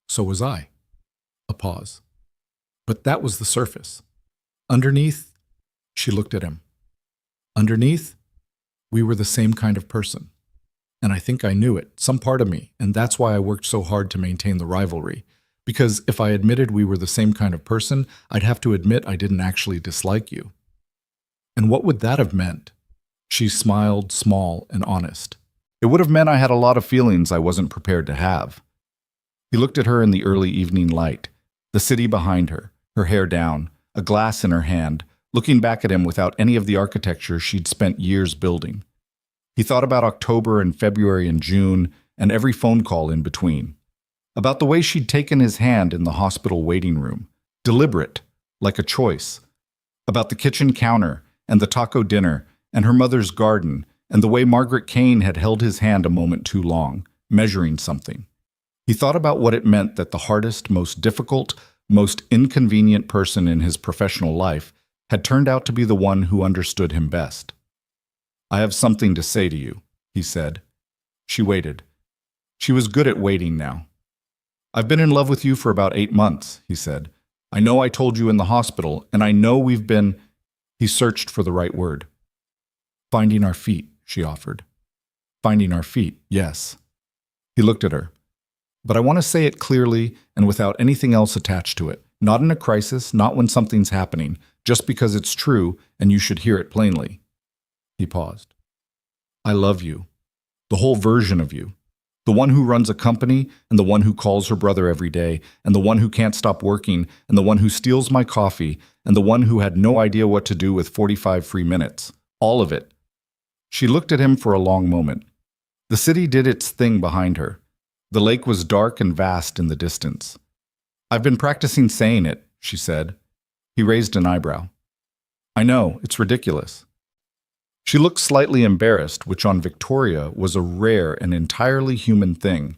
So was I. A pause. But that was the surface. Underneath, she looked at him. Underneath, we were the same kind of person. And I think I knew it, some part of me, and that's why I worked so hard to maintain the rivalry. Because if I admitted we were the same kind of person, I'd have to admit I didn't actually dislike you. And what would that have meant? She smiled, small and honest. It It would have meant I had a lot of feelings I wasn't prepared to have. He looked at her in the early evening light, the city behind her, her hair down, a glass in her hand, looking back at him without any of the architecture she'd spent years building. He thought about October and February and June and every phone call in between. About the way she'd taken his hand in the hospital waiting room, deliberate, like a choice. About the kitchen counter and the taco dinner and her mother's garden and the way Margaret Kane had held his hand a moment too long, measuring something. He thought about what it meant that the hardest, most difficult, most inconvenient person in his professional life had turned out to be the one who understood him best. "I have something to say to you," he said. She waited. She was good at waiting now. "I've been in love with you for about 8 months," he said. "I know I told you in the hospital, and I know we've been—" He searched for the right word. "Finding our feet," she offered. "Finding our feet, yes." He looked at her. "But I want to say it clearly and without anything else attached to it. Not in a crisis, not when something's happening, just because it's true and you should hear it plainly." He paused. "I love you. The whole version of you. The one who runs a company, and the one who calls her brother every day, and the one who can't stop working, and the one who steals my coffee, and the one who had no idea what to do with 45 free minutes. All of it." She looked at him for a long moment. The city did its thing behind her. The lake was dark and vast in the distance. "I've been practicing saying it," she said. He raised an eyebrow. "I know, it's ridiculous." She looked slightly embarrassed, which on Victoria was a rare and entirely human thing.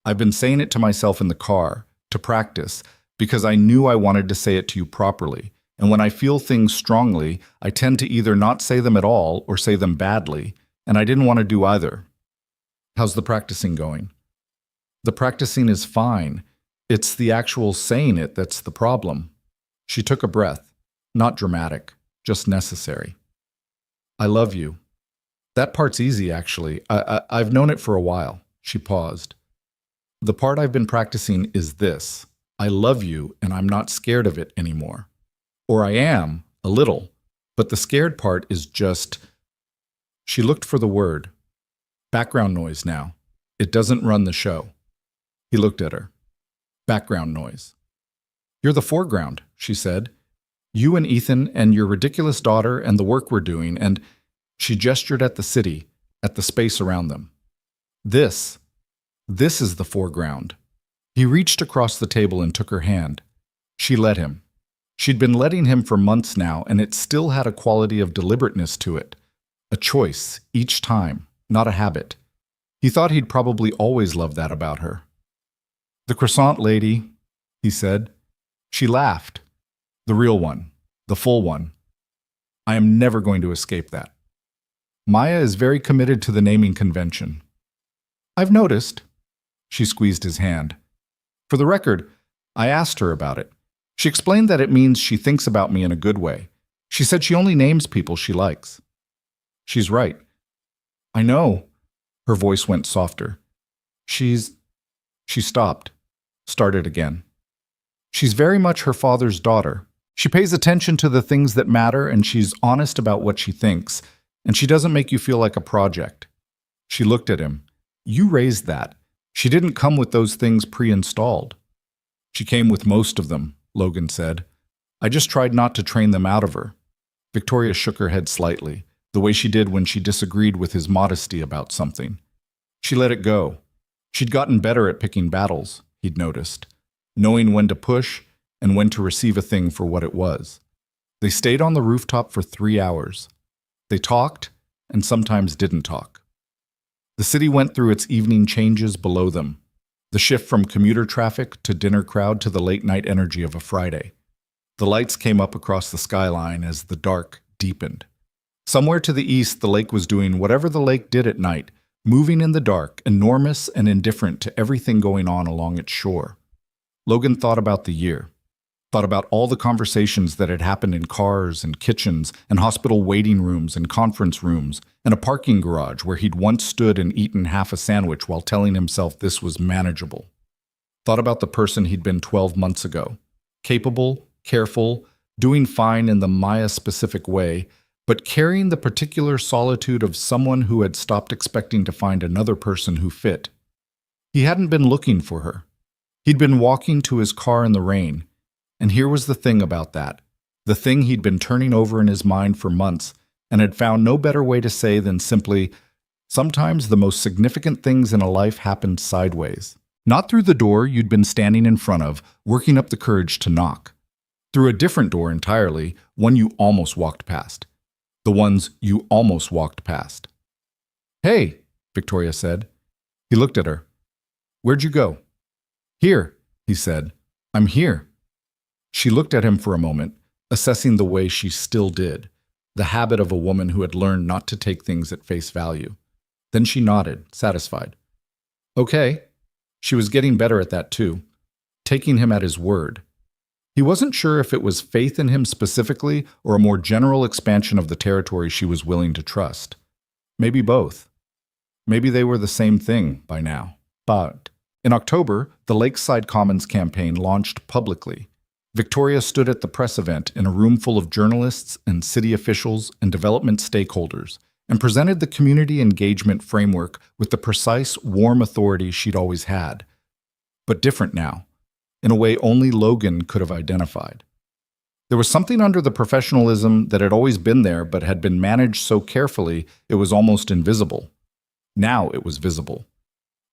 "I've been saying it to myself in the car, to practice, because I knew I wanted to say it to you properly, and when I feel things strongly, I tend to either not say them at all or say them badly, and I didn't want to do either." "How's the practicing going?" "The practicing is fine. It's the actual saying it that's the problem." She took a breath. Not dramatic, just necessary. "I love you." "That part's easy, actually. I've known it for a while." She paused. "The part I've been practicing is this. I love you, and I'm not scared of it anymore. Or I am, a little, but the scared part is just—" She looked for the word. "Background noise now. It doesn't run the show." He looked at her. "Background noise." "You're the foreground," she said. "You and Ethan and your ridiculous daughter and the work we're doing, and—" She gestured at the city, at the space around them. This is the foreground." He reached across the table and took her hand. She let him. She'd been letting him for months now, and it still had a quality of deliberateness to it. A choice, each time, not a habit. He thought he'd probably always loved that about her. "The croissant lady," he said. She laughed. "The real one. The full one. I am never going to escape that." Maya is very committed to the naming convention. "I've noticed." She squeezed his hand. "For the record, I asked her about it. She explained that it means she thinks about me in a good way. She said she only names people she likes." "She's right." "I know." Her voice went softer. She stopped, started again. "She's very much her father's daughter. She pays attention to the things that matter, and she's honest about what she thinks, and she doesn't make you feel like a project." She looked at him. "You raised that. She didn't come with those things pre-installed." "She came with most of them," Logan said. "I just tried not to train them out of her." Victoria shook her head slightly, the way she did when she disagreed with his modesty about something. She let it go. She'd gotten better at picking battles, he'd noticed, knowing when to push and when to receive a thing for what it was. They stayed on the rooftop for 3 hours. They talked and sometimes didn't talk. The city went through its evening changes below them, the shift from commuter traffic to dinner crowd to the late-night energy of a Friday. The lights came up across the skyline as the dark deepened. Somewhere to the east, the lake was doing whatever the lake did at night, moving in the dark, enormous and indifferent to everything going on along its shore. Logan thought about the year, thought about all the conversations that had happened in cars and kitchens and hospital waiting rooms and conference rooms and a parking garage where he'd once stood and eaten half a sandwich while telling himself this was manageable. Thought about the person he'd been 12 months ago, capable, careful, doing fine in the Maya-specific way, but carrying the particular solitude of someone who had stopped expecting to find another person who fit. He hadn't been looking for her. He'd been walking to his car in the rain, and here was the thing about that, the thing he'd been turning over in his mind for months and had found no better way to say than simply, sometimes the most significant things in a life happen sideways. Not through the door you'd been standing in front of, working up the courage to knock. Through a different door entirely, one you almost walked past. The ones you almost walked past. "Hey," Victoria said. He looked at her. "Where'd you go?" "Here," he said. "I'm here." She looked at him for a moment, assessing the way she still did, the habit of a woman who had learned not to take things at face value. Then she nodded, satisfied. Okay. She was getting better at that too, taking him at his word. He wasn't sure if it was faith in him specifically or a more general expansion of the territory she was willing to trust. Maybe both. Maybe they were the same thing by now. But in October, the Lakeside Commons campaign launched publicly. Victoria stood at the press event in a room full of journalists and city officials and development stakeholders and presented the community engagement framework with the precise, warm authority she'd always had. But different now, in a way only Logan could have identified. There was something under the professionalism that had always been there but had been managed so carefully it was almost invisible. Now it was visible.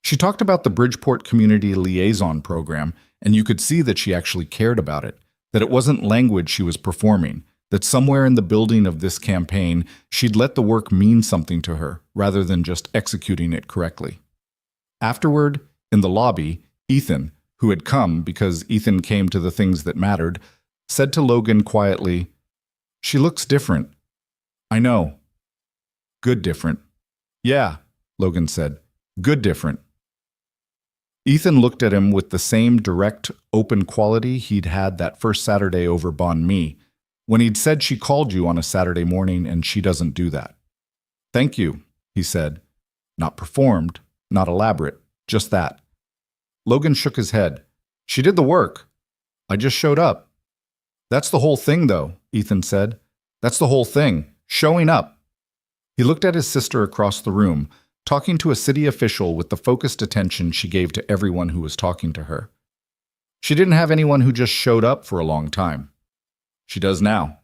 She talked about the Bridgeport Community Liaison Program, and you could see that she actually cared about it, that it wasn't language she was performing, that somewhere in the building of this campaign, she'd let the work mean something to her, rather than just executing it correctly. Afterward, in the lobby, Ethan, who had come because Ethan came to the things that mattered, said to Logan quietly, "She looks different." "I know." "Good different." "Yeah," Logan said. "Good different." Ethan looked at him with the same direct, open quality he'd had that first Saturday over Banh Mi, when he'd said she called you on a Saturday morning and she doesn't do that. "Thank you," he said. Not performed, not elaborate, just that. Logan shook his head. "She did the work. I just showed up." "That's the whole thing, though," Ethan said. "That's the whole thing. Showing up." He looked at his sister across the room, talking to a city official with the focused attention she gave to everyone who was talking to her. She didn't have anyone who just showed up for a long time. "She does now."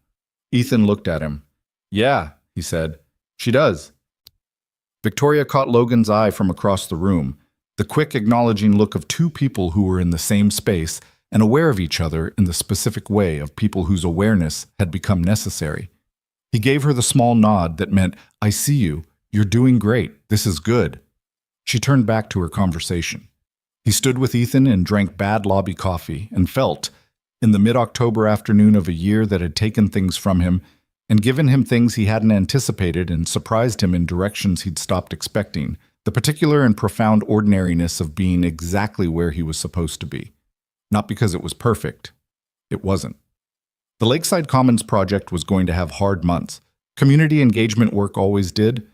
Ethan looked at him. "Yeah," he said. "She does." Victoria caught Logan's eye from across the room, the quick acknowledging look of two people who were in the same space and aware of each other in the specific way of people whose awareness had become necessary. He gave her the small nod that meant, "I see you. You're doing great. This is good." She turned back to her conversation. He stood with Ethan and drank bad lobby coffee and felt, in the mid-October afternoon of a year that had taken things from him and given him things he hadn't anticipated and surprised him in directions he'd stopped expecting, the particular and profound ordinariness of being exactly where he was supposed to be. Not because it was perfect. It wasn't. The Lakeside Commons project was going to have hard months. Community engagement work always did.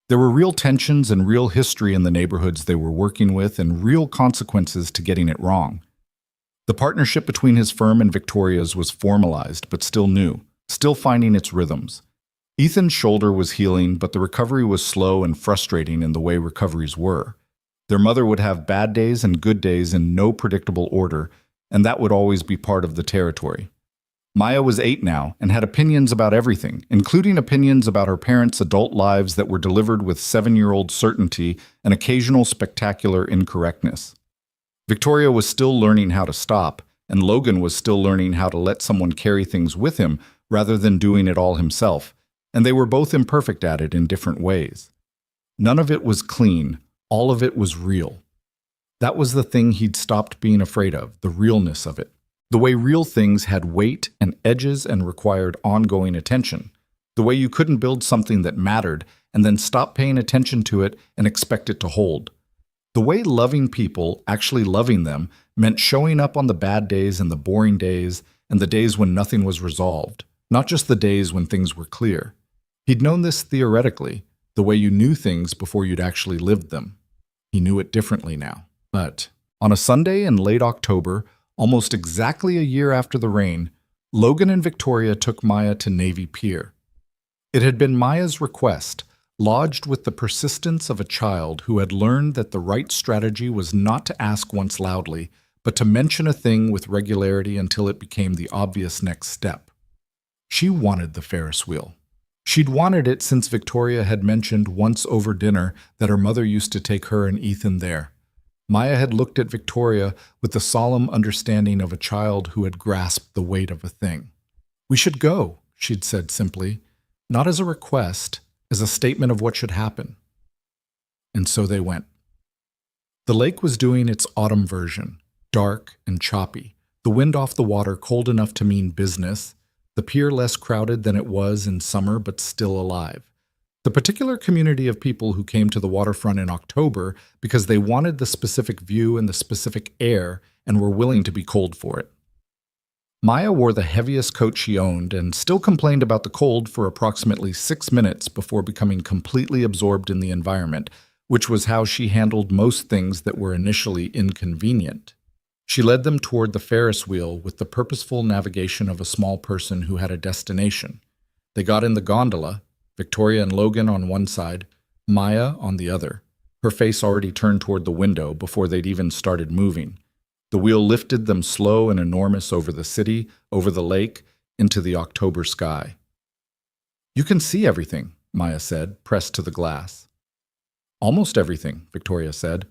There were real tensions and real history in the neighborhoods they were working with and real consequences to getting it wrong. The partnership between his firm and Victoria's was formalized, but still new, still finding its rhythms. Ethan's shoulder was healing, but the recovery was slow and frustrating in the way recoveries were. Their mother would have bad days and good days in no predictable order, and that would always be part of the territory. Maya was 8 now and had opinions about everything, including opinions about her parents' adult lives that were delivered with 7-year-old certainty and occasional spectacular incorrectness. Victoria was still learning how to stop, and Logan was still learning how to let someone carry things with him rather than doing it all himself, and they were both imperfect at it in different ways. None of it was clean, all of it was real. That was the thing he'd stopped being afraid of, the realness of it. The way real things had weight and edges and required ongoing attention. The way you couldn't build something that mattered and then stop paying attention to it and expect it to hold. The way loving people, actually loving them, meant showing up on the bad days and the boring days and the days when nothing was resolved, not just the days when things were clear. He'd known this theoretically, the way you knew things before you'd actually lived them. He knew it differently now. But on a Sunday in late October, almost exactly a year after the rain, Logan and Victoria took Maya to Navy Pier. It had been Maya's request, lodged with the persistence of a child who had learned that the right strategy was not to ask once loudly, but to mention a thing with regularity until it became the obvious next step. She wanted the Ferris wheel. She'd wanted it since Victoria had mentioned once over dinner that her mother used to take her and Ethan there. Maya had looked at Victoria with the solemn understanding of a child who had grasped the weight of a thing. "We should go," she'd said simply, not as a request, as a statement of what should happen. And so they went. The lake was doing its autumn version, dark and choppy, the wind off the water cold enough to mean business, the pier less crowded than it was in summer but still alive. The particular community of people who came to the waterfront in October because they wanted the specific view and the specific air and were willing to be cold for it. Maya wore the heaviest coat she owned and still complained about the cold for approximately 6 minutes before becoming completely absorbed in the environment, which was how she handled most things that were initially inconvenient. She led them toward the Ferris wheel with the purposeful navigation of a small person who had a destination. They got in the gondola, Victoria and Logan on one side, Maya on the other, her face already turned toward the window before they'd even started moving. The wheel lifted them slow and enormous over the city, over the lake, into the October sky. "You can see everything," Maya said, pressed to the glass. "Almost everything," Victoria said.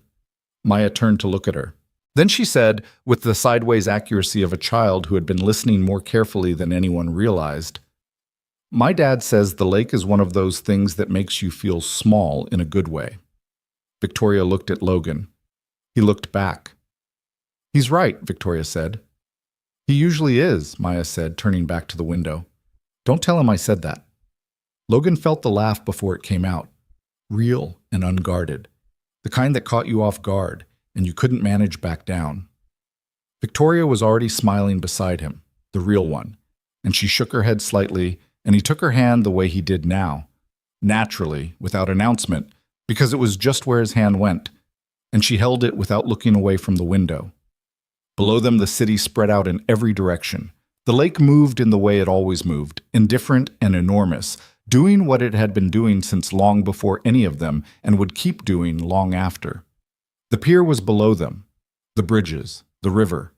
Maya turned to look at her. Then she said, with the sideways accuracy of a child who had been listening more carefully than anyone realized, "My dad says the lake is one of those things that makes you feel small in a good way." Victoria looked at Logan. He looked back. "He's right," Victoria said. "He usually is," Maya said, turning back to the window. "Don't tell him I said that." Logan felt the laugh before it came out. Real and unguarded. The kind that caught you off guard, and you couldn't manage back down. Victoria was already smiling beside him, the real one, and she shook her head slightly, and he took her hand the way he did now, naturally, without announcement, because it was just where his hand went, and she held it without looking away from the window. Below them, the city spread out in every direction. The lake moved in the way it always moved, indifferent and enormous, doing what it had been doing since long before any of them, and would keep doing long after. The pier was below them, the bridges, the river,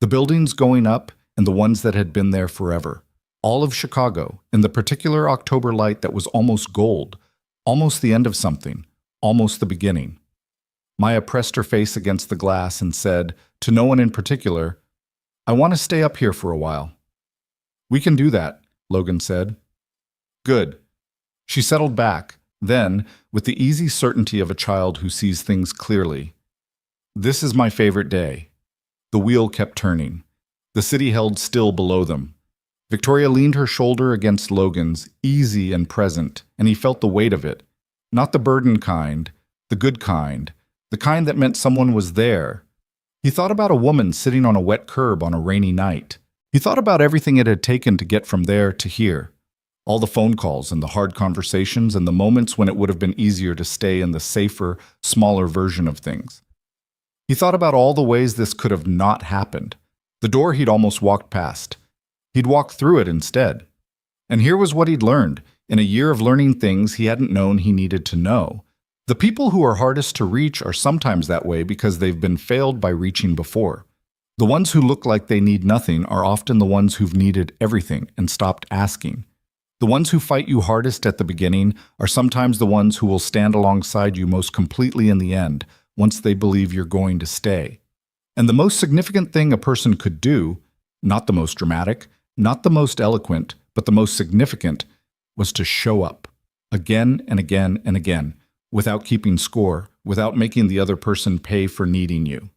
the buildings going up, and the ones that had been there forever. All of Chicago, in the particular October light that was almost gold, almost the end of something, almost the beginning. Maya pressed her face against the glass and said, to no one in particular, "I want to stay up here for a while." "We can do that," Logan said. "Good." She settled back, then, with the easy certainty of a child who sees things clearly, "This is my favorite day." The wheel kept turning. The city held still below them. Victoria leaned her shoulder against Logan's, easy and present, and he felt the weight of it. Not the burden kind, the good kind, the kind that meant someone was there. He thought about a woman sitting on a wet curb on a rainy night. He thought about everything it had taken to get from there to here. All the phone calls and the hard conversations and the moments when it would have been easier to stay in the safer, smaller version of things. He thought about all the ways this could have not happened. The door he'd almost walked past. He'd walked through it instead. And here was what he'd learned, in a year of learning things he hadn't known he needed to know. The people who are hardest to reach are sometimes that way because they've been failed by reaching before. The ones who look like they need nothing are often the ones who've needed everything and stopped asking. The ones who fight you hardest at the beginning are sometimes the ones who will stand alongside you most completely in the end, once they believe you're going to stay. And the most significant thing a person could do, not the most dramatic, not the most eloquent, but the most significant, was to show up, again and again and again, without keeping score, without making the other person pay for needing you.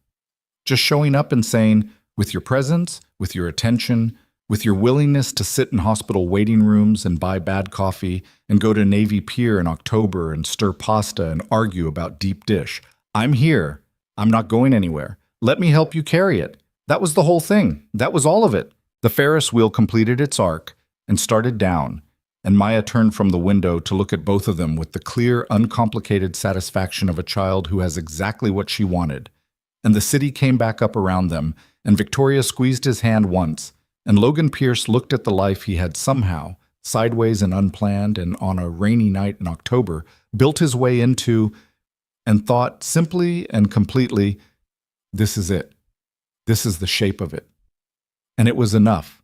Just showing up and saying, with your presence, with your attention, with your willingness to sit in hospital waiting rooms and buy bad coffee and go to Navy Pier in October and stir pasta and argue about deep dish. "I'm here. I'm not going anywhere. Let me help you carry it." That was the whole thing. That was all of it. The Ferris wheel completed its arc and started down, and Maya turned from the window to look at both of them with the clear, uncomplicated satisfaction of a child who has exactly what she wanted. And the city came back up around them, and Victoria squeezed his hand once, and Logan Pierce looked at the life he had somehow, sideways and unplanned, and on a rainy night in October, built his way into and thought simply and completely, this is it. This is the shape of it. And it was enough.